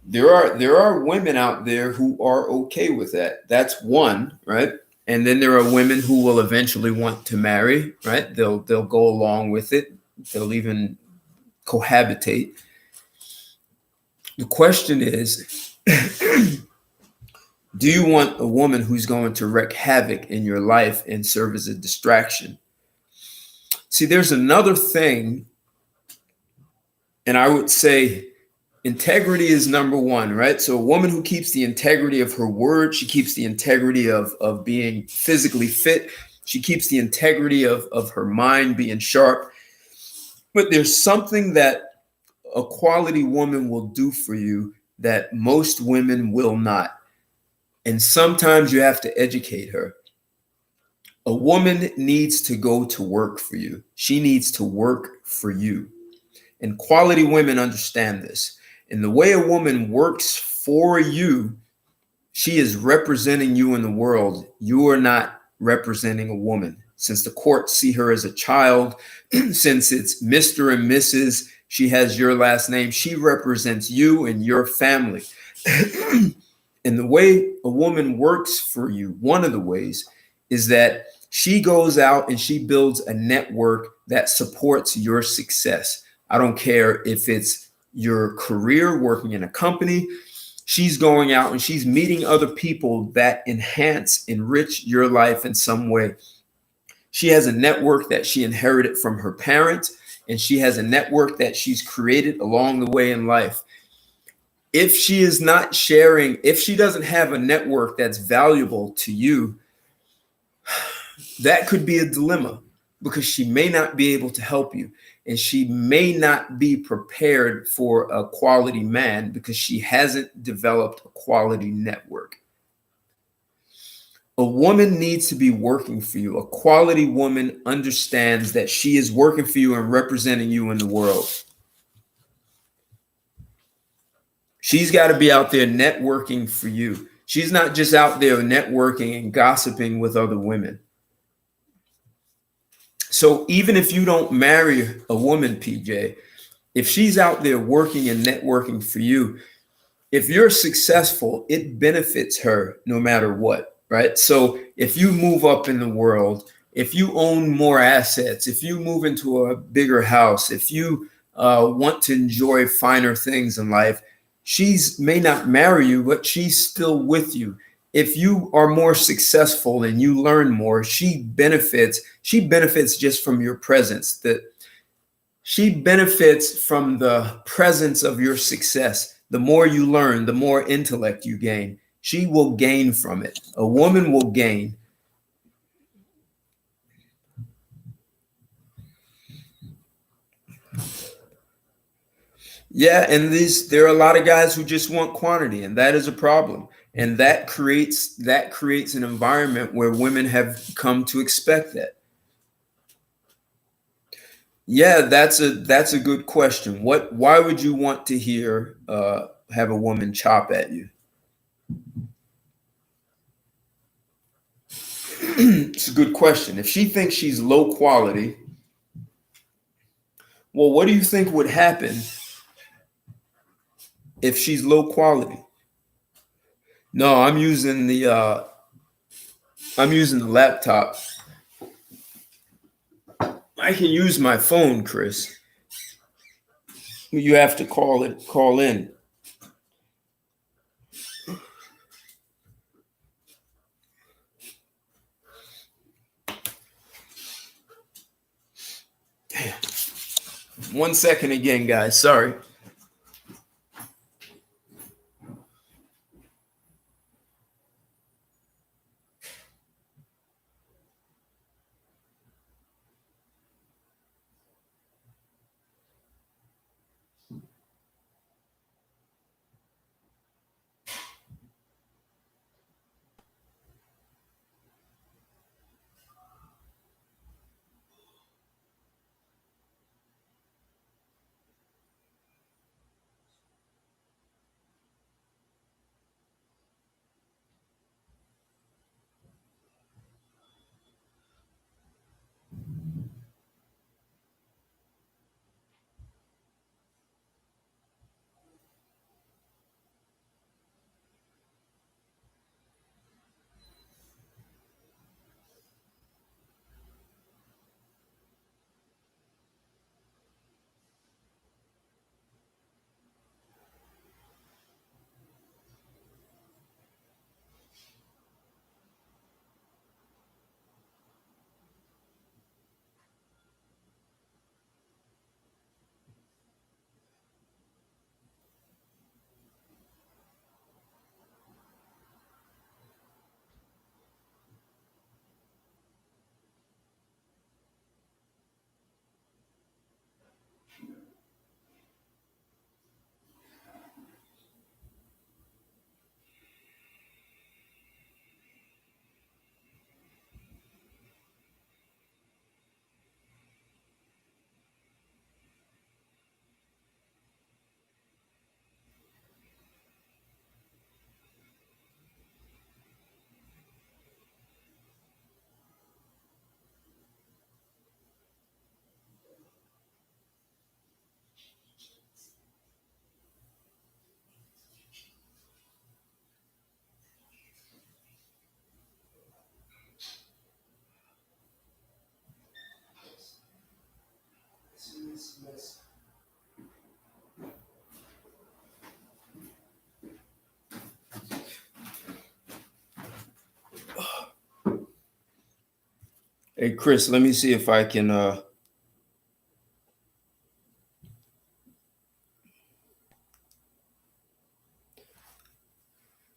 there are women out there who are okay with that. That's one, right? And then there are women who will eventually want to marry, right? They'll go along with it. They'll even cohabitate. The question is, do you want a woman who's going to wreak havoc in your life and serve as a distraction? See, there's another thing, and I would say integrity is number one, right? So a woman who keeps the integrity of her word, she keeps the integrity of being physically fit, she keeps the integrity of her mind being sharp. But there's something that a quality woman will do for you that most women will not. And sometimes you have to educate her. A woman needs to go to work for you. She needs to work for you. And quality women understand this. And the way a woman works for you, she is representing you in the world. You are not representing a woman. Since the courts see her as a child, since it's Mr. and Mrs., She has your last name. She represents you and your family. And the way a woman works for you, one of the ways, is that she goes out and she builds a network that supports your success. I don't care if it's your career working in a company. She's going out and she's meeting other people that enrich your life in some way. She has a network that she inherited from her parents, and she has a network that she's created along the way in life. If she is not sharing, if she doesn't have a network that's valuable to you, that could be a dilemma, because she may not be able to help you, and she may not be prepared for a quality man because she hasn't developed a quality network. A woman needs to be working for you. A quality woman understands that she is working for you and representing you in the world. She's got to be out there networking for you. She's not just out there networking and gossiping with other women. So even if you don't marry a woman, PJ, if she's out there working and networking for you, if you're successful, it benefits her no matter what, right? So if you move up in the world, if you own more assets, if you move into a bigger house, if you want to enjoy finer things in life, she's may not marry you, but she's still with you. If you are more successful and you learn more, she benefits just from your presence. That she benefits from the presence of your success. The more you learn, the more intellect you gain. She will gain from it. A woman will gain. Yeah, and there are a lot of guys who just want quantity, and that is a problem. And that creates an environment where women have come to expect that. Yeah, that's a good question. Why would you want to have a woman chop at you? It's a good question. If she thinks she's low quality, well, what do you think would happen if she's low quality? No, I'm using the laptop. I can use my phone, Chris. You have to call in. Damn. 1 second again, guys. Sorry. Hey, Chris, let me see if I can. Let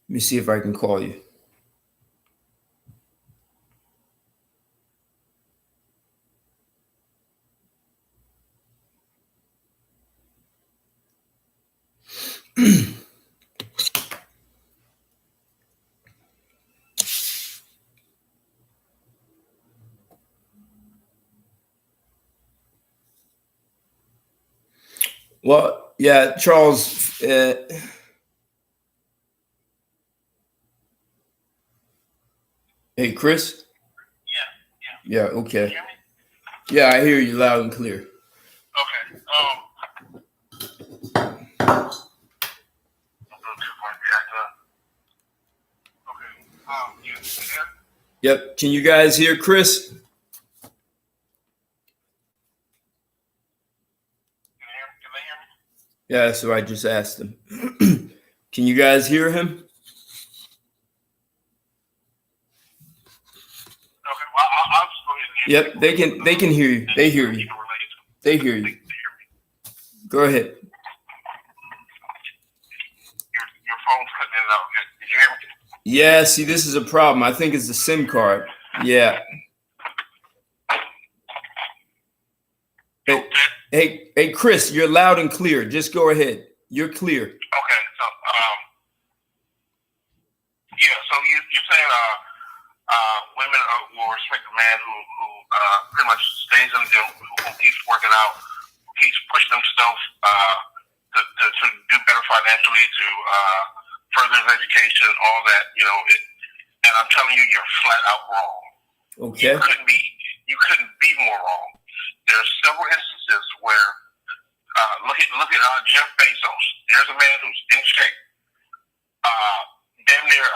me see if I can call you. Well, yeah, Charles. Hey, Chris. Yeah. Okay. Yeah, I hear you loud and clear. Okay. Yep. Can you guys hear Chris? Can they hear me? Yeah, so I just asked him. Can you guys hear him? Okay. Well, I'll just go ahead and Yep, they can hear you. They hear you. They hear you. Go ahead. Your phone's cutting in and out. Did you hear me? Yeah, see, this is a problem. I think it's the SIM card. Yeah. Hey, Chris, you're loud and clear. Just go ahead. You're clear. Okay. So, yeah. So you're saying women will respect a man who pretty much stays in them, who keeps working out, who keeps pushing himself to do better financially, to further his education, all that. And I'm telling you, you're flat out wrong. Okay. You couldn't be more wrong. There are several instances where look at Jeff Bezos. There's a man who's in shape, damn near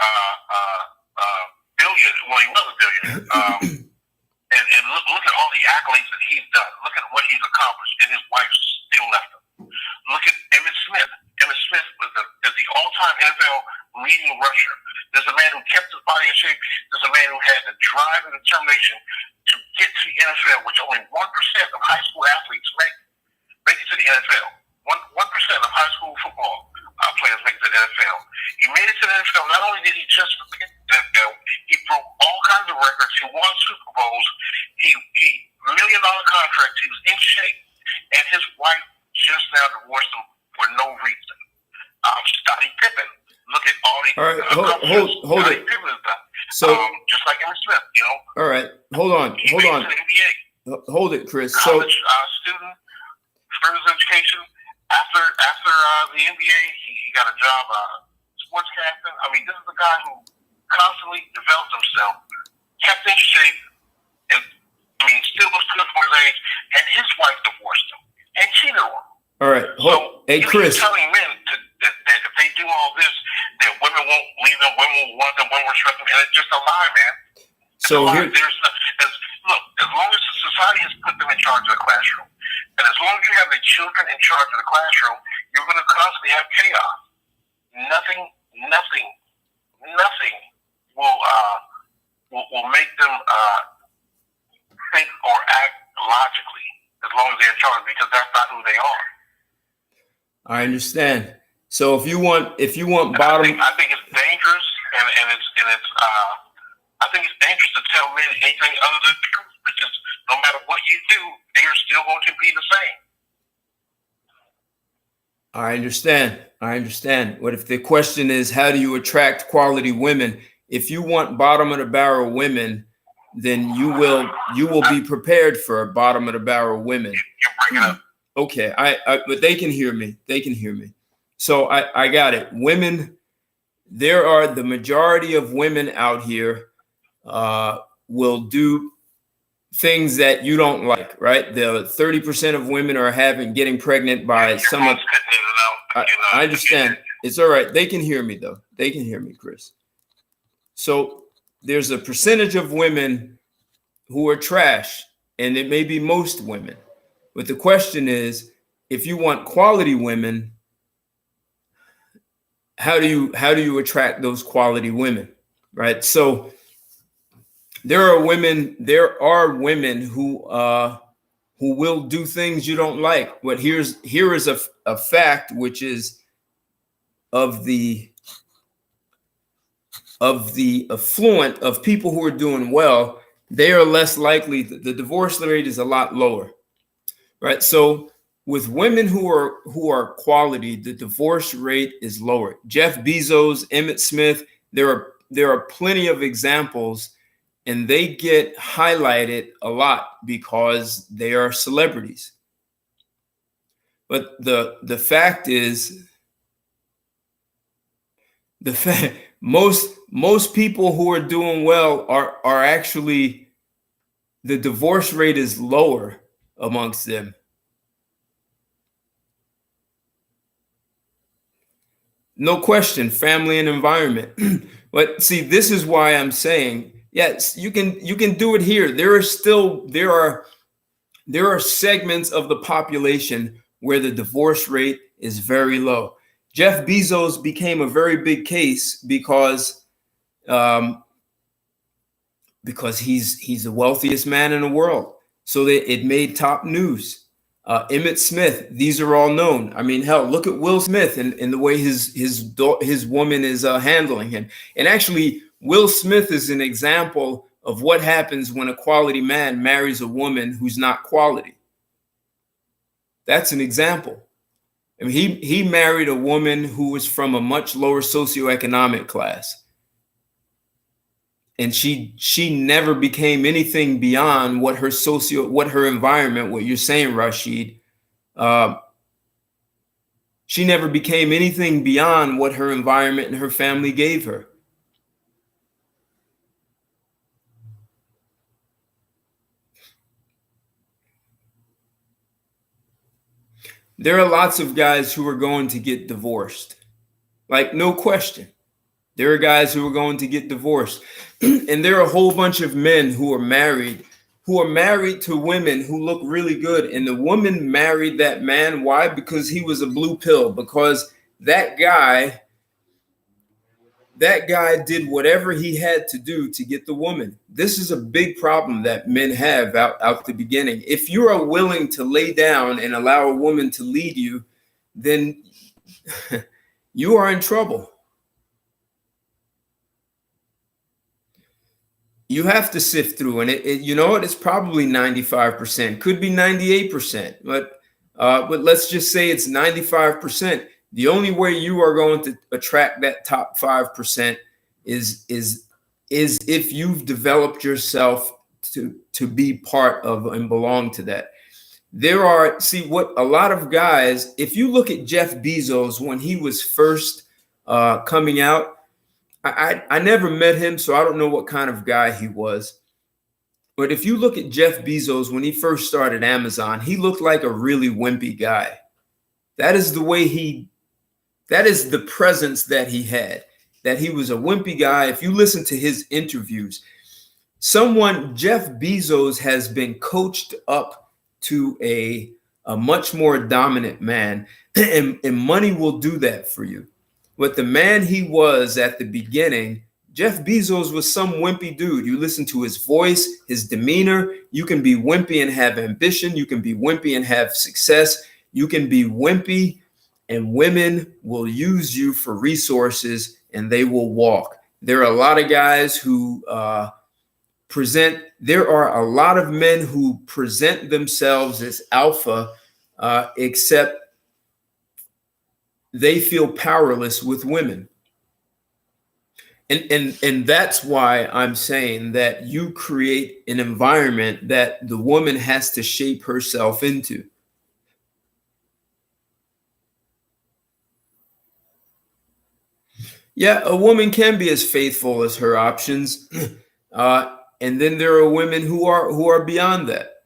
billion. Well, he was a billionaire. And look at all the accolades that he's done. Look at what he's accomplished, and his wife still left him. Look at Emmitt Smith. Emmitt Smith is the all-time NFL leading rusher. There's a man who kept his body in shape. There's a man who had the drive and determination to get to the NFL, which only 1% of high school athletes make it to the NFL. 1% of high school football players make it to the NFL. He made it to the NFL. Not only did he just make it to the NFL, he broke all kinds of records. He won Super Bowls. He $1 million contracts. He was in shape, and his wife just now divorced him for no reason. Scottie Pippen. Look at all the. All right, hold it. Pippen has done. So just like Emmitt Smith, All right, hold on. He made it to the NBA. Hold it, Chris. College student, further education. After the NBA, he got a job sportscasting. I mean, this is a guy who constantly developed himself, kept in shape, and still looks good for his age. And his wife divorced him and cheated on him. All right, hey Chris. You're telling men that if they do all this, that women won't leave them, women will want them, women will respect them, and it's just a lie, man. So here, look, as long as society has put them in charge of the classroom, and as long as you have the children in charge of the classroom, you're going to constantly have chaos. Nothing will make them think or act logically as long as they're in charge, because that's not who they are. I understand. So if you want bottom, I think it's dangerous, and I think it's dangerous to tell men anything other than the truth, because no matter what you do, they are still going to be the same. I understand. What if the question is, how do you attract quality women? If you want bottom of the barrel women, then you will be prepared for bottom of the barrel women. You're breaking up. Okay, but they can hear me. So I got it. Women, there are the majority of women out here will do things that you don't like, right? The 30% of women are getting pregnant by some of. I understand. It's all right. They can hear me though. They can hear me, Chris. So there's a percentage of women who are trash, and it may be most women. But the question is, if you want quality women, how do you attract those quality women, right? So there are women who will do things you don't like. But here is a fact, which is of the affluent of people who are doing well, they are less likely. The divorce rate is a lot lower, right? So with women who are quality, the divorce rate is lower. Jeff Bezos, Emmett Smith, there are plenty of examples, and they get highlighted a lot because they are celebrities. But the fact is, most people who are doing well are actually, the divorce rate is lower amongst them. No question, family and environment. But see, this is why I'm saying, yes, you can do it here. There are segments of the population where the divorce rate is very low. Jeff Bezos became a very big case because he's the wealthiest man in the world. So it made top news. Emmett Smith, these are all known. I mean, hell, look at Will Smith and the way his woman is handling him. And actually, Will Smith is an example of what happens when a quality man marries a woman who's not quality. That's an example. I mean, he married a woman who was from a much lower socioeconomic class. And she never became anything beyond what her environment, what you're saying, Rashid. She never became anything beyond what her environment and her family gave her. There are lots of guys who are going to get divorced. Like, no question. There are guys who are going to get divorced. And there are a whole bunch of men who are married to women who look really good. And the woman married that man. Why? Because he was a blue pill. Because that guy did whatever he had to do to get the woman. This is a big problem that men have out the beginning. If you are willing to lay down and allow a woman to lead you, then you are in trouble. You have to sift through, and you know what? It's probably 95%, could be 98%, but let's just say it's 95%. The only way you are going to attract that top 5% is if you've developed yourself to be part of and belong to that. What a lot of guys, if you look at Jeff Bezos when he was first coming out, I never met him, so I don't know what kind of guy he was. But if you look at Jeff Bezos when he first started Amazon, he looked like a really wimpy guy. That is the presence that he had, that he was a wimpy guy. If you listen to his interviews, Jeff Bezos has been coached up to a much more dominant man, and money will do that for you. But the man he was at the beginning, Jeff Bezos was some wimpy dude. You listen to his voice, his demeanor. You can be wimpy and have ambition. You can be wimpy and have success. You can be wimpy, and women will use you for resources, and they will walk. There are a lot of guys who there are a lot of men who present themselves as alpha, except they feel powerless with women. And that's why I'm saying that you create an environment that the woman has to shape herself into. Yeah, a woman can be as faithful as her options. And then there are women who are beyond that.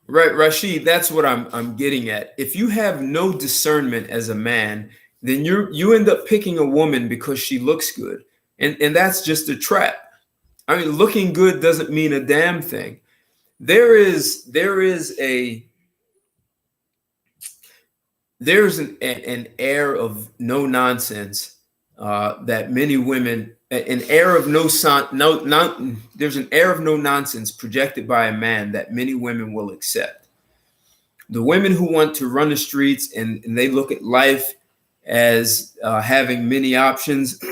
Right, Rashid, that's what I'm getting at. If you have no discernment as a man, then you end up picking a woman because she looks good. And that's just a trap. I mean, looking good doesn't mean a damn thing. There's an air of no nonsense that many women, an air of there's an air of no nonsense projected by a man that many women will accept. The women who want to run the streets and they look at life as having many options,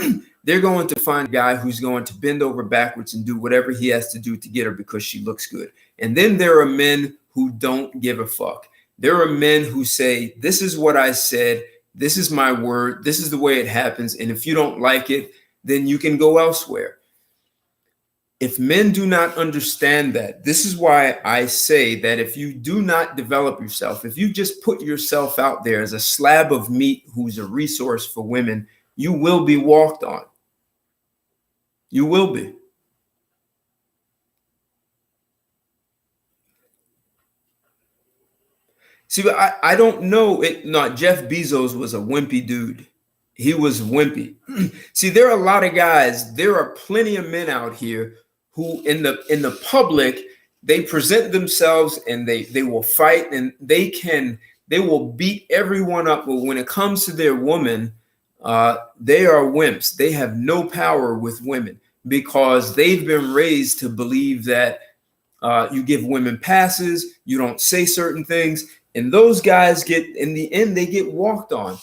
they're going to find a guy who's going to bend over backwards and do whatever he has to do to get her because she looks good. And then there are men who don't give a fuck. There are men who say, this is what I said, this is my word, this is the way it happens, and if you don't like it, then you can go elsewhere. If men do not understand that, this is why I say that if you do not develop yourself, if you just put yourself out there as a slab of meat who's a resource for women, you will be walked on. You will be. See, I don't know it. Not Jeff Bezos was a wimpy dude. He was wimpy. See, there are a lot of guys. There are plenty of men out here who, in the public, they present themselves and they will fight and they will beat everyone up. But when it comes to their woman, they are wimps. They have no power with women because they've been raised to believe that you give women passes, you don't say certain things. And those guys in the end, they get walked on.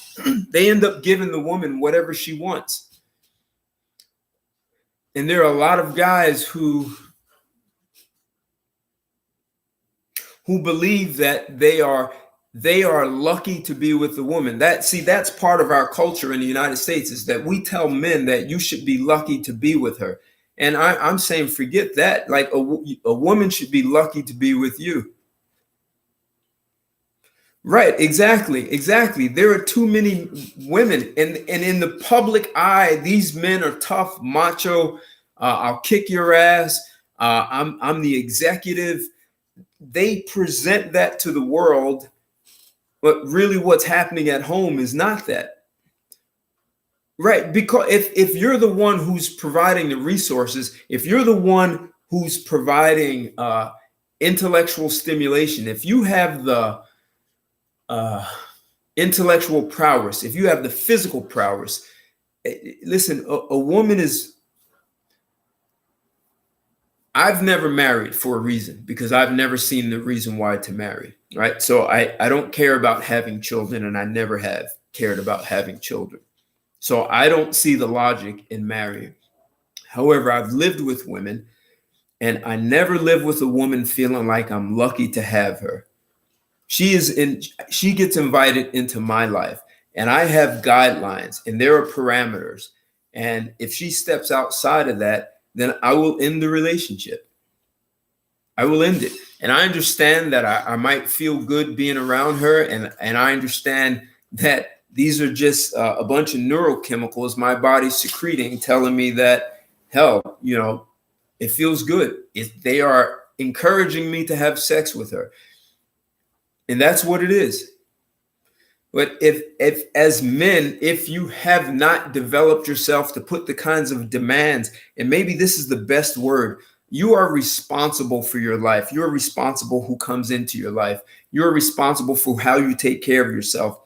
They end up giving the woman whatever she wants. And there are a lot of guys who believe that they are lucky to be with the woman. That's part of our culture in the United States, is that we tell men that you should be lucky to be with her. And I'm saying, forget that. Like a woman should be lucky to be with you. Right, exactly. There are too many women, and in the public eye, these men are tough, macho. I'll kick your ass. I'm the executive. They present that to the world, but really, what's happening at home is not that. Right, because if you're the one who's providing the resources, if you're the one who's providing intellectual stimulation, if you have the intellectual prowess, if you have the physical prowess, listen, a woman is, I've never married for a reason because I've never seen the reason why to marry, right? So I don't care about having children, and I never have cared about having children. So I don't see the logic in marrying. However, I've lived with women, and I never lived with a woman feeling like I'm lucky to have her. She gets invited into my life, and I have guidelines and there are parameters. And if she steps outside of that, then I will end the relationship. I will end it. And I understand that I might feel good being around her. And I understand that these are just a bunch of neurochemicals my body's secreting, telling me that, hell, it feels good. They are encouraging me to have sex with her. And that's what it is. But if as men, if you have not developed yourself to put the kinds of demands, and maybe this is the best word, you are responsible for your life. You're responsible who comes into your life. You're responsible for how you take care of yourself.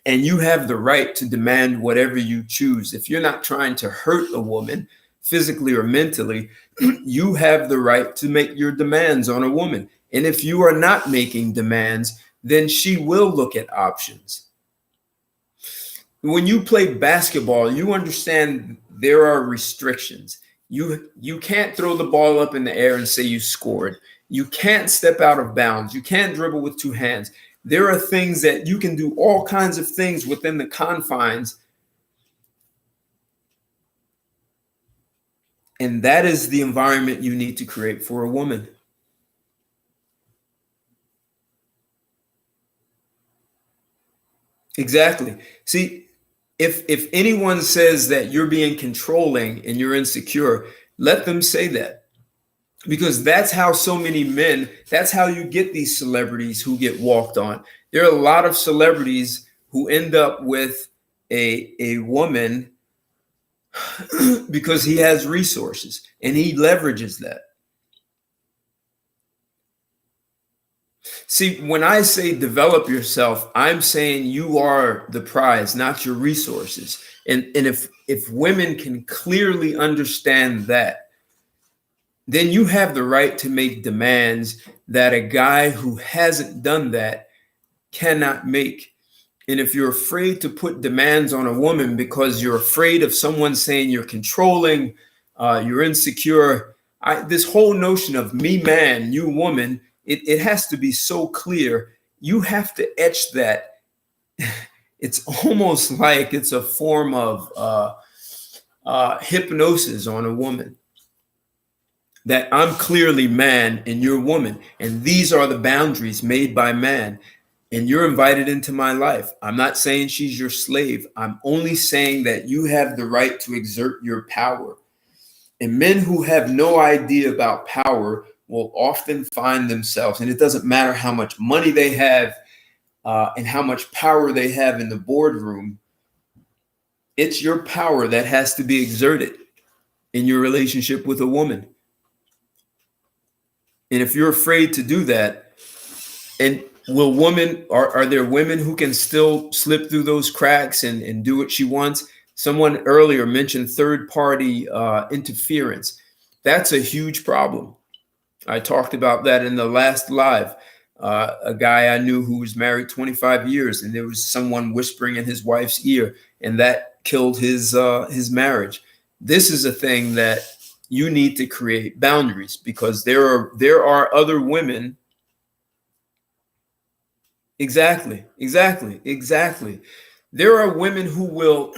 And you have the right to demand whatever you choose. If you're not trying to hurt a woman physically or mentally, you have the right to make your demands on a woman. And if you are not making demands, then she will look at options. When you play basketball, you understand there are restrictions. You can't throw the ball up in the air and say you scored. You can't step out of bounds. You can't dribble with two hands. There are things that you can do, all kinds of things within the confines. And that is the environment you need to create for a woman. Exactly. See, if anyone says that you're being controlling and you're insecure, let them say that. Because that's how so many men, that's how you get these celebrities who get walked on. There are a lot of celebrities who end up with a woman because he has resources and he leverages that. See, when I say develop yourself, I'm saying you are the prize, not your resources. And if women can clearly understand that, then you have the right to make demands that a guy who hasn't done that cannot make. And if you're afraid to put demands on a woman because you're afraid of someone saying you're controlling, you're insecure, this whole notion of me man, you woman, it has to be so clear. You have to etch that. It's almost like it's a form of hypnosis on a woman. That I'm clearly man and you're woman. And these are the boundaries made by man. And you're invited into my life. I'm not saying she's your slave. I'm only saying that you have the right to exert your power. And men who have no idea about power will often find themselves, and it doesn't matter how much money they have and how much power they have in the boardroom, it's your power that has to be exerted in your relationship with a woman. And if you're afraid to do that, and are there women who can still slip through those cracks and do what she wants? Someone earlier mentioned third party interference. That's a huge problem. I talked about that in the last live. A guy I knew who was married 25 years, and there was someone whispering in his wife's ear, and that killed his marriage. This is a thing that you need to create boundaries, because there are other women. Exactly. There are women who will.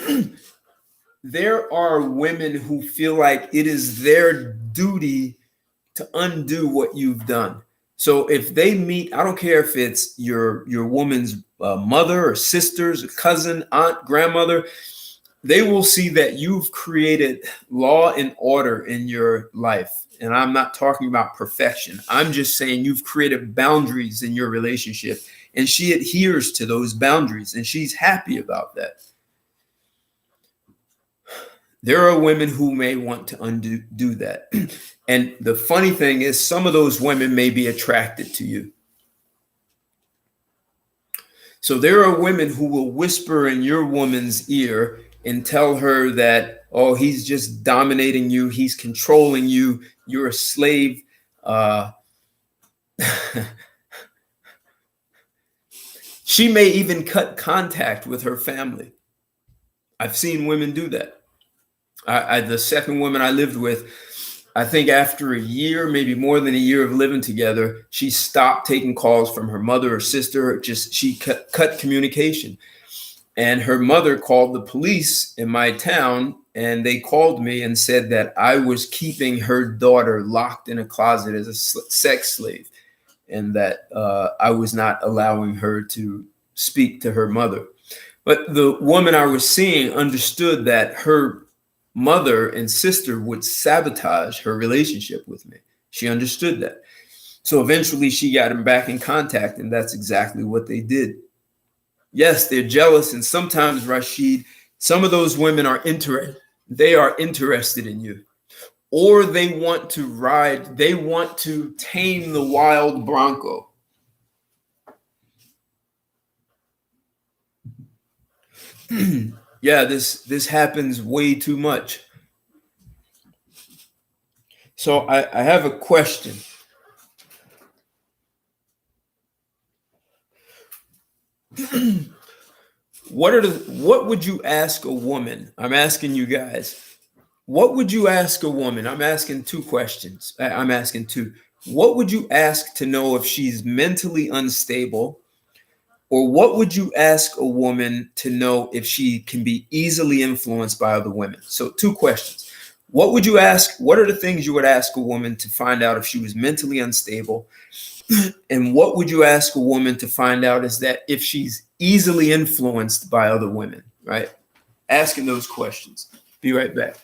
There are women who feel like it is their duty to undo what you've done. So if they meet, I don't care if it's your woman's mother or sisters, or cousin, aunt, grandmother, they will see that you've created law and order in your life. And I'm not talking about perfection. I'm just saying you've created boundaries in your relationship, and she adheres to those boundaries, and she's happy about that. There are women who may want to undo that. And the funny thing is, some of those women may be attracted to you. So there are women who will whisper in your woman's ear and tell her that, oh, he's just dominating you, he's controlling you, you're a slave. She may even cut contact with her family. I've seen women do that. The second woman I lived with, I think after a year, maybe more than a year of living together, she stopped taking calls from her mother or sister. She cut communication. And her mother called the police in my town, and they called me and said that I was keeping her daughter locked in a closet as a sex slave, and that I was not allowing her to speak to her mother. But the woman I was seeing understood that her mother and sister would sabotage her relationship with me. She understood that. So eventually she got him back in contact, and that's exactly what they did. Yes, they're jealous, and sometimes, Rashid, some of those women are interested in you, or they want to tame the wild bronco. Yeah, this happens way too much. So I have a question. What would you ask a woman? I'm asking you guys. What would you ask a woman? I'm asking two questions. I'm asking two. What would you ask to know if she's mentally unstable? Or what would you ask a woman to know if she can be easily influenced by other women? So two questions. What would you ask? What are the things you would ask a woman to find out if she was mentally unstable? And what would you ask a woman to find out is that if she's easily influenced by other women, right? Asking those questions. Be right back.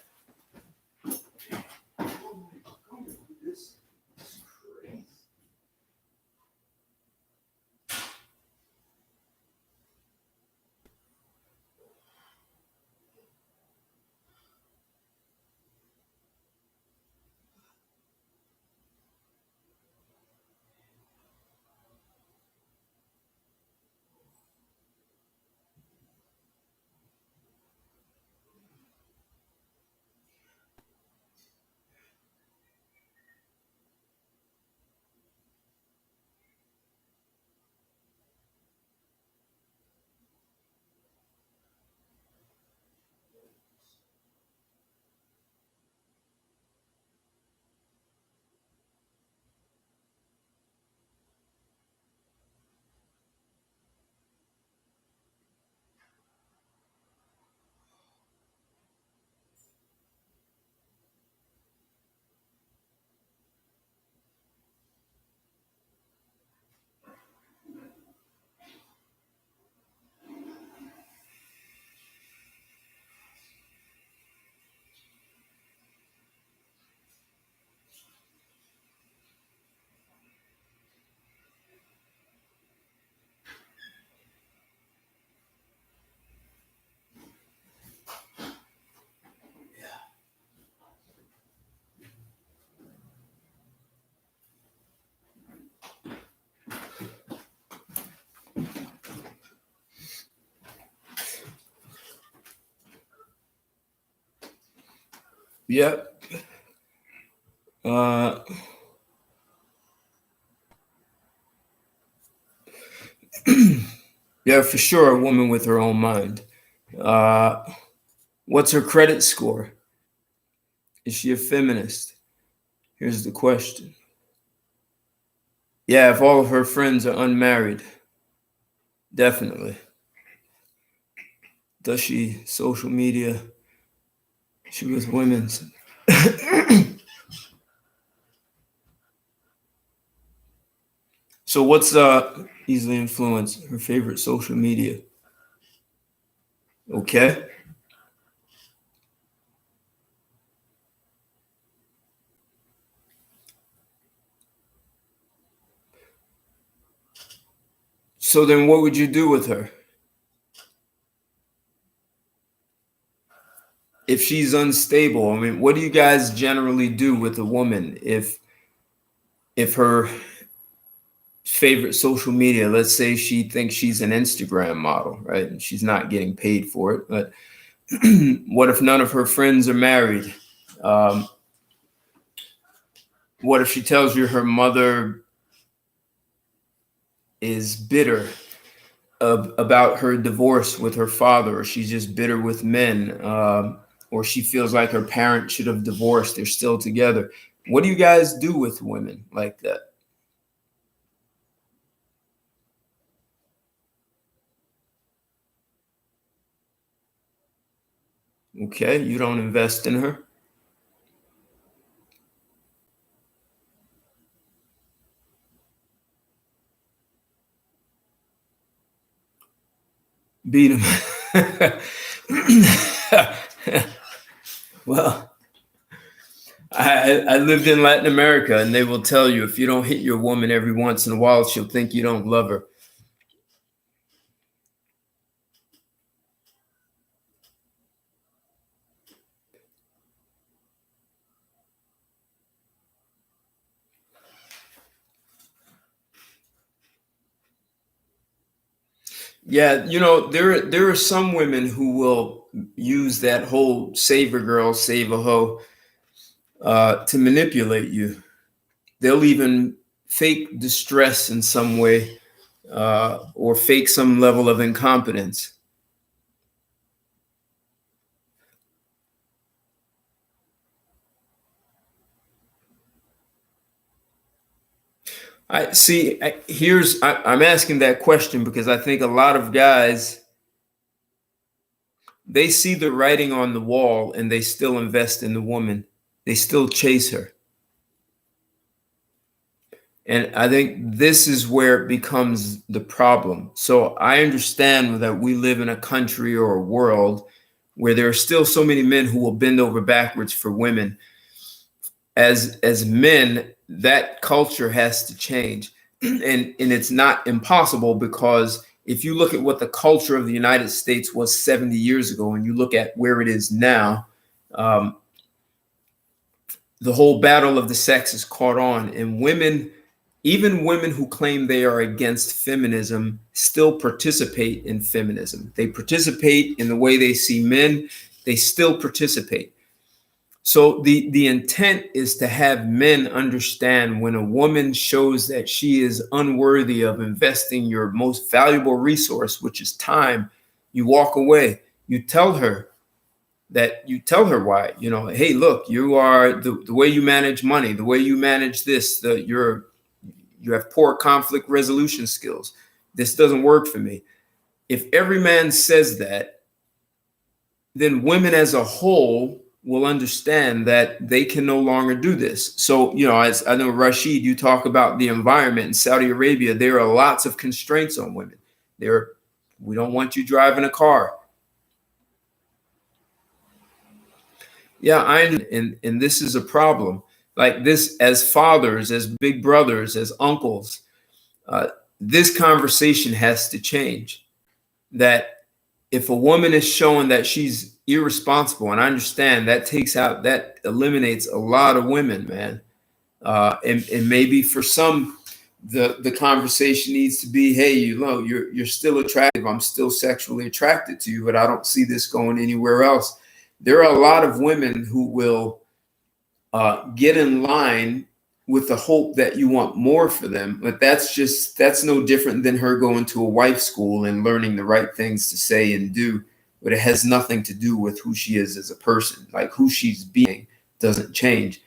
Yep. Yeah, for sure, a woman with her own mind. What's her credit score? Is she a feminist? Here's the question. Yeah, if all of her friends are unmarried, definitely. Does she social media? She was women's. So what's easily influenced? Her favorite social media. Okay. So then what would you do with her? If she's unstable, I mean, what do you guys generally do with a woman if her favorite social media, let's say she thinks she's an Instagram model, right? And she's not getting paid for it, but what if none of her friends are married? What if she tells you her mother is bitter about her divorce with her father, or she's just bitter with men, or she feels like her parents should have divorced, they're still together? What do you guys do with women like that? Okay, you don't invest in her. Beat him. Well, I lived in Latin America, and they will tell you if you don't hit your woman every once in a while, she'll think you don't love her. Yeah, you know, there are some women who will use that whole save a girl, save a hoe to manipulate you. They'll even fake distress in some way or fake some level of incompetence. I see. I'm asking that question because I think a lot of guys, they see the writing on the wall and they still invest in the woman. They still chase her. And I think this is where it becomes the problem. So I understand that we live in a country or a world where there are still so many men who will bend over backwards for women. As men, that culture has to change. And it's not impossible, because if you look at what the culture of the United States was 70 years ago and you look at where it is now, the whole battle of the sexes caught on, and women, even women who claim they are against feminism, still participate in feminism. They participate in the way they see men. They still participate. So the intent is to have men understand when a woman shows that she is unworthy of investing your most valuable resource, which is time, you walk away. You tell her why, hey, look, you are the way you manage money, the way you manage this, you have poor conflict resolution skills. This doesn't work for me. If every man says that, then women as a whole will understand that they can no longer do this. So, as I know, Rashid, you talk about the environment in Saudi Arabia. There are lots of constraints on women. We don't want you driving a car. Yeah, and this is a problem. Like this, as fathers, as big brothers, as uncles, this conversation has to change. That if a woman is showing that she's irresponsible, and I understand that eliminates a lot of women, man. And maybe for some, the conversation needs to be, hey, you're still attractive. I'm still sexually attracted to you, but I don't see this going anywhere else. There are a lot of women who will get in line with the hope that you want more for them. But that's no different than her going to a wife school and learning the right things to say and do. But it has nothing to do with who she is as a person. Like, who she's being doesn't change.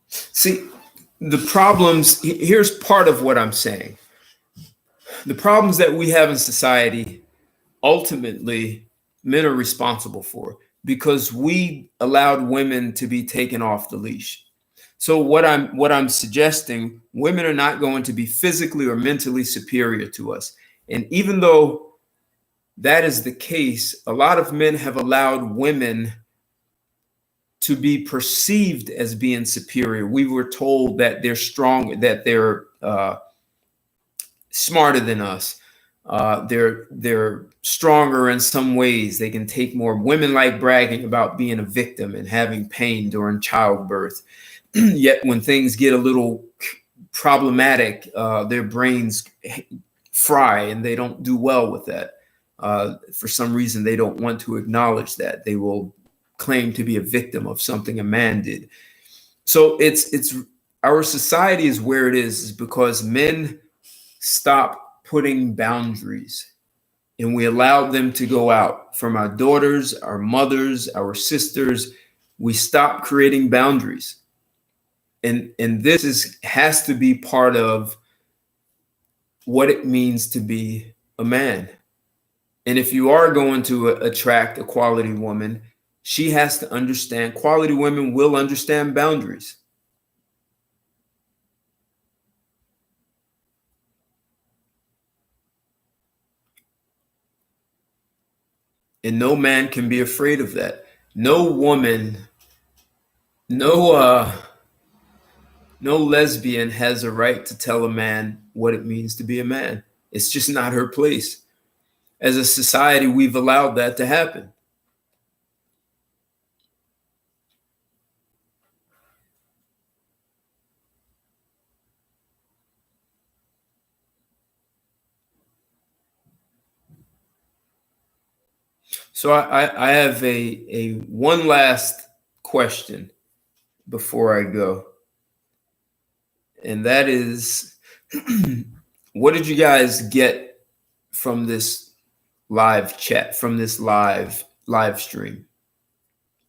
See, the problems, here's part of what I'm saying. The problems that we have in society, ultimately, men are responsible for, because we allowed women to be taken off the leash. So what I'm suggesting, women are not going to be physically or mentally superior to us. And even though that is the case, a lot of men have allowed women to be perceived as being superior. We were told that they're strong, that they're smarter than us. They're stronger in some ways. They can take more. Women like bragging about being a victim and having pain during childbirth. Yet when things get a little problematic, their brains fry and they don't do well with that. For some reason, they don't want to acknowledge that. They will claim to be a victim of something a man did. So it's our society is where it is because men stop putting boundaries, and we allowed them to go out. From our daughters, our mothers, our sisters, we stop creating boundaries. And this has to be part of what it means to be a man. And if you are going to attract a quality woman, she has to understand, quality women will understand boundaries. And no man can be afraid of that. No woman, no lesbian has a right to tell a man what it means to be a man. It's just not her place. As a society, we've allowed that to happen. So I have a one last question before I go. And that is, what did you guys get from this live chat, from this live stream?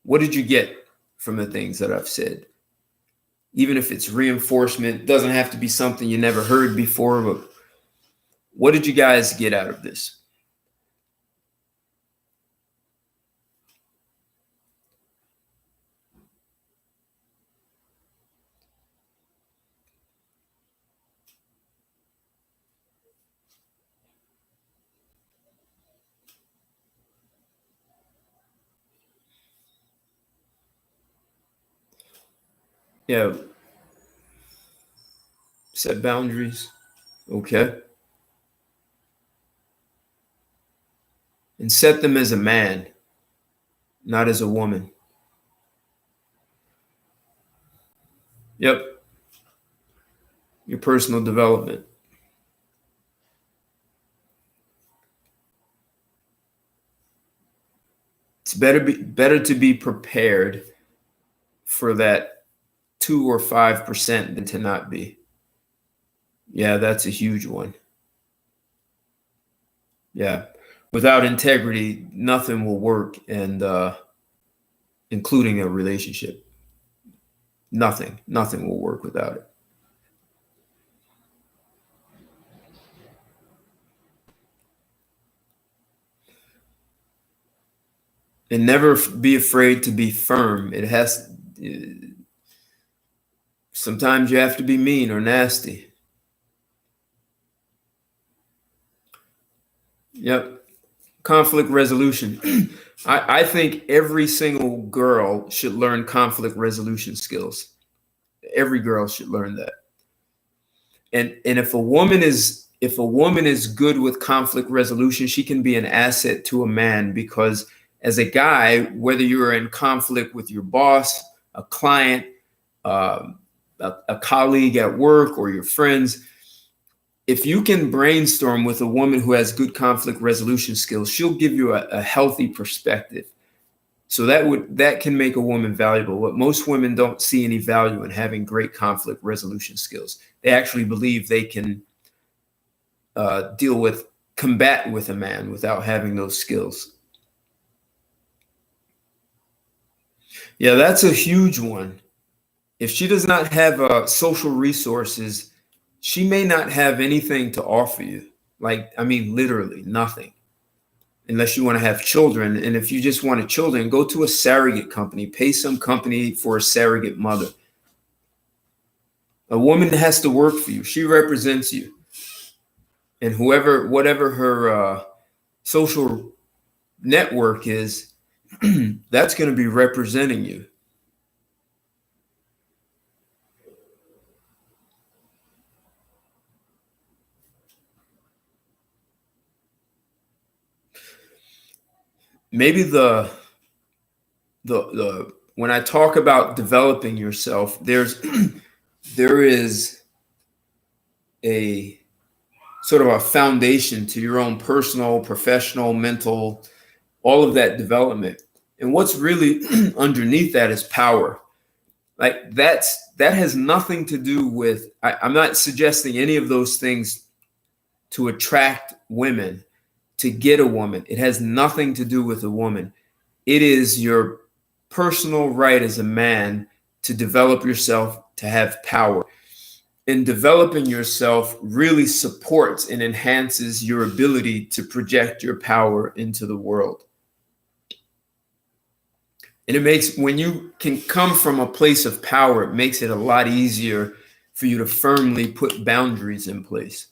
What did you get from the things that I've said? Even if it's reinforcement, doesn't have to be something you never heard before, but what did you guys get out of this? Yeah. Set boundaries. Okay. And set them as a man, not as a woman. Yep. Your personal development. It's better to be prepared for that 2 or 5% than to not be. Yeah, that's a huge one. Yeah. Without integrity, nothing will work, and including a relationship. Nothing will work without it. And never be afraid to be firm. Sometimes you have to be mean or nasty. Yep. Conflict resolution. I think every single girl should learn conflict resolution skills. Every girl should learn that. And if a woman is good with conflict resolution, she can be an asset to a man, because as a guy, whether you're in conflict with your boss, a client, a colleague at work, or your friends, if you can brainstorm with a woman who has good conflict resolution skills, she'll give you a healthy perspective. So that can make a woman valuable. But most women don't see any value in having great conflict resolution skills. They actually believe they can combat with a man without having those skills. Yeah, that's a huge one. If she does not have social resources, she may not have anything to offer you. Like, I mean, literally nothing, unless you want to have children. And if you just wanted children, go to a surrogate company, pay some company for a surrogate mother. A woman has to work for you. She represents you. And whatever her social network is, that's going to be representing you. Maybe the when I talk about developing yourself, there is a sort of a foundation to your own personal, professional, mental, all of that development. And what's really underneath that is power. Like that has nothing to do with, I'm not suggesting any of those things to attract women, to get a woman. It has nothing to do with a woman. It is your personal right as a man to develop yourself, to have power. And developing yourself really supports and enhances your ability to project your power into the world. And it makes, when you can come from a place of power, it makes it a lot easier for you to firmly put boundaries in place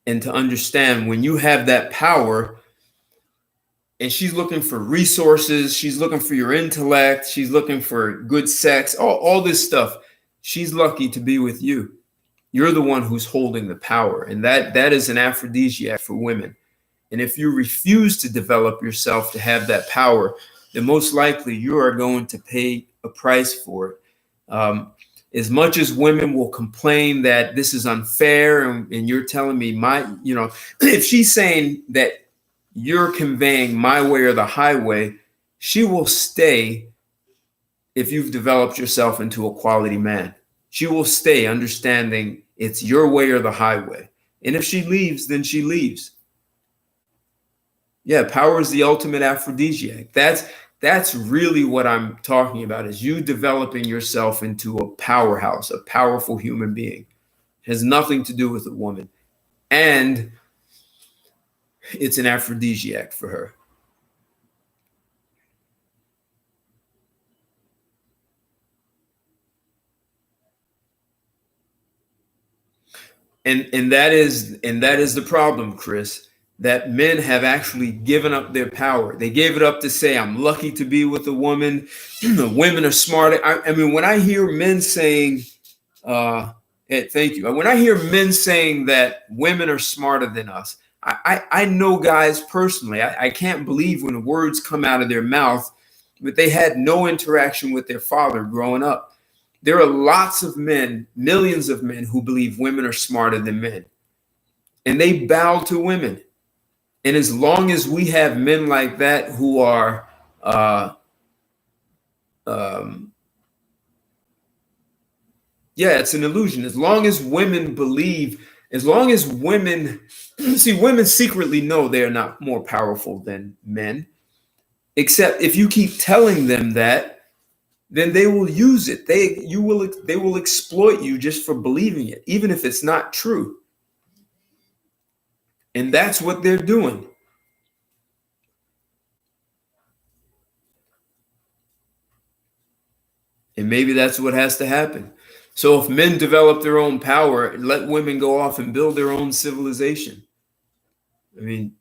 and to understand when you have that power. And she's looking for resources. She's looking for your intellect. She's looking for good sex, all this stuff. She's lucky to be with you. You're the one who's holding the power. And that is an aphrodisiac for women. And if you refuse to develop yourself to have that power, then most likely you are going to pay a price for it. As much as women will complain that this is unfair, and you're telling me if she's saying that you're conveying my way or the highway, she will stay if you've developed yourself into a quality man. She will stay understanding it's your way or the highway. And if she leaves, then she leaves. Yeah, power is the ultimate aphrodisiac. That's really what I'm talking about, is you developing yourself into a powerhouse, a powerful human being. It has nothing to do with a woman. And it's an aphrodisiac for her. And that is the problem, Chris, that men have actually given up their power. They gave it up to say, I'm lucky to be with a woman. Women are smart. I mean, when I hear men saying, thank you. When I hear men saying that women are smarter than us, I know guys personally. I can't believe when words come out of their mouth, but they had no interaction with their father growing up. There are lots of men, millions of men, who believe women are smarter than men. And they bow to women. And as long as we have men like that who are it's an illusion. As long as women believe, as long as women see, women secretly know they are not more powerful than men, except if you keep telling them that, then they will use it. They will exploit you just for believing it, even if it's not true. And that's what they're doing. And maybe that's what has to happen. So if men develop their own power, let women go off and build their own civilization. I mean,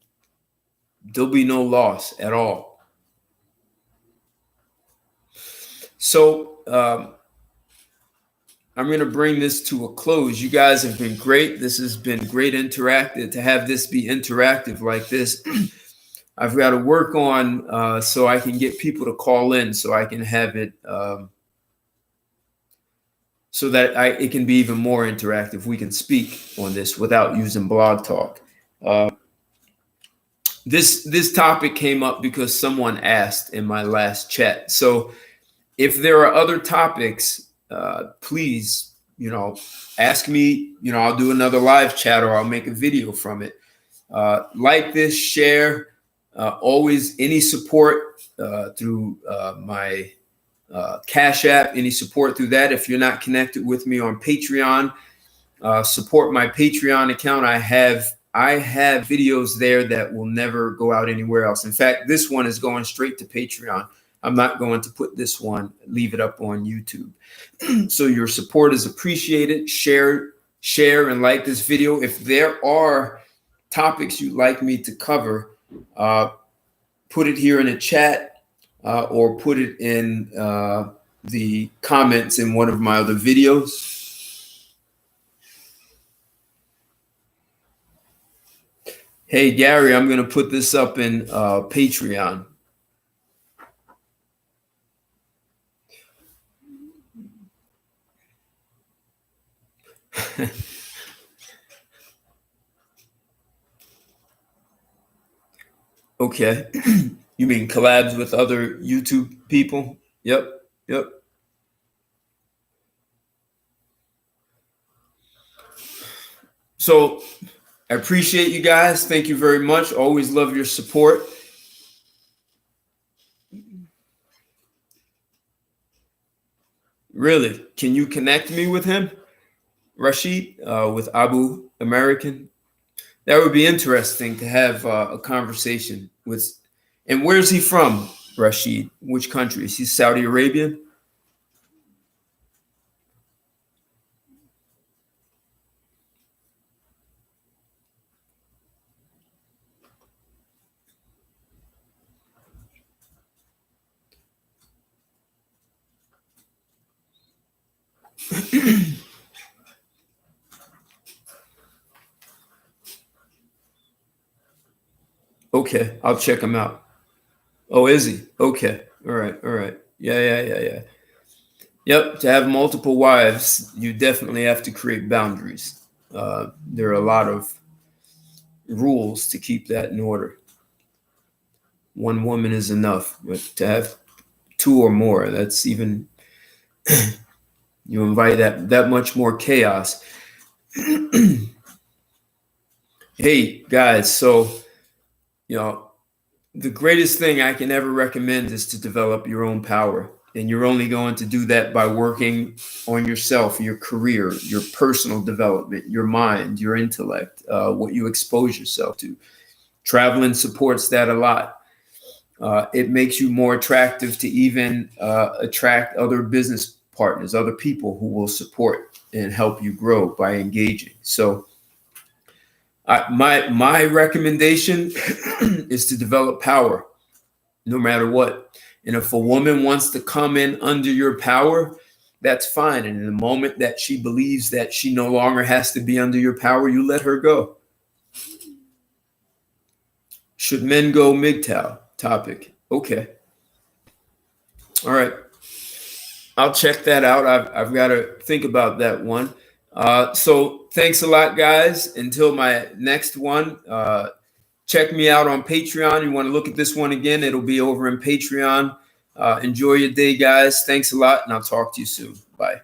there'll be no loss at all. So I'm going to bring this to a close. You guys have been great. This has been great interactive, to have this be interactive like this. I've got to work on so I can get people to call in, so I can have it so that it can be even more interactive. We can speak on this without using Blog Talk. this topic came up because someone asked in my last chat. So if there are other topics, please, ask me. I'll do another live chat or I'll make a video from it. Like this, share. Always any support through my Cash App, any support through that. If you're not connected with me on Patreon, support my Patreon account. I have videos there that will never go out anywhere else. In fact, this one is going straight to Patreon. I'm not going to put this one, leave it up on YouTube. So your support is appreciated. Share, and like this video. If there are topics you'd like me to cover, put it here in a chat or put it in the comments in one of my other videos. Hey, Gary, I'm going to put this up in Patreon. Okay. You mean collabs with other YouTube people? Yep. So I appreciate you guys. Thank you very much. Always love your support. Really? Can you connect me with him? Rashid, with Abu American? That would be interesting to have a conversation with. And where's he from, Rashid? Which country? Is he Saudi Arabian? Okay, I'll check him out. Oh, is he? Okay. All right. Yeah. Yep. To have multiple wives, you definitely have to create boundaries. There are a lot of rules to keep that in order. One woman is enough, but to have two or more, that's even, you invite that much more chaos. Hey, guys, so, the greatest thing I can ever recommend is to develop your own power. And you're only going to do that by working on yourself, your career, your personal development, your mind, your intellect, what you expose yourself to. Traveling supports that a lot. It makes you more attractive to even attract other business partners, other people who will support and help you grow by engaging. So my recommendation is to develop power no matter what. And if a woman wants to come in under your power, that's fine. And in the moment that she believes that she no longer has to be under your power, you let her go. Should men go MGTOW? Topic. Okay. All right. I'll check that out. I've got to think about that one. So thanks a lot, guys. Until my next one, check me out on Patreon. You want to look at this one again, it'll be over in Patreon. Enjoy your day, guys. Thanks a lot, and I'll talk to you soon. Bye.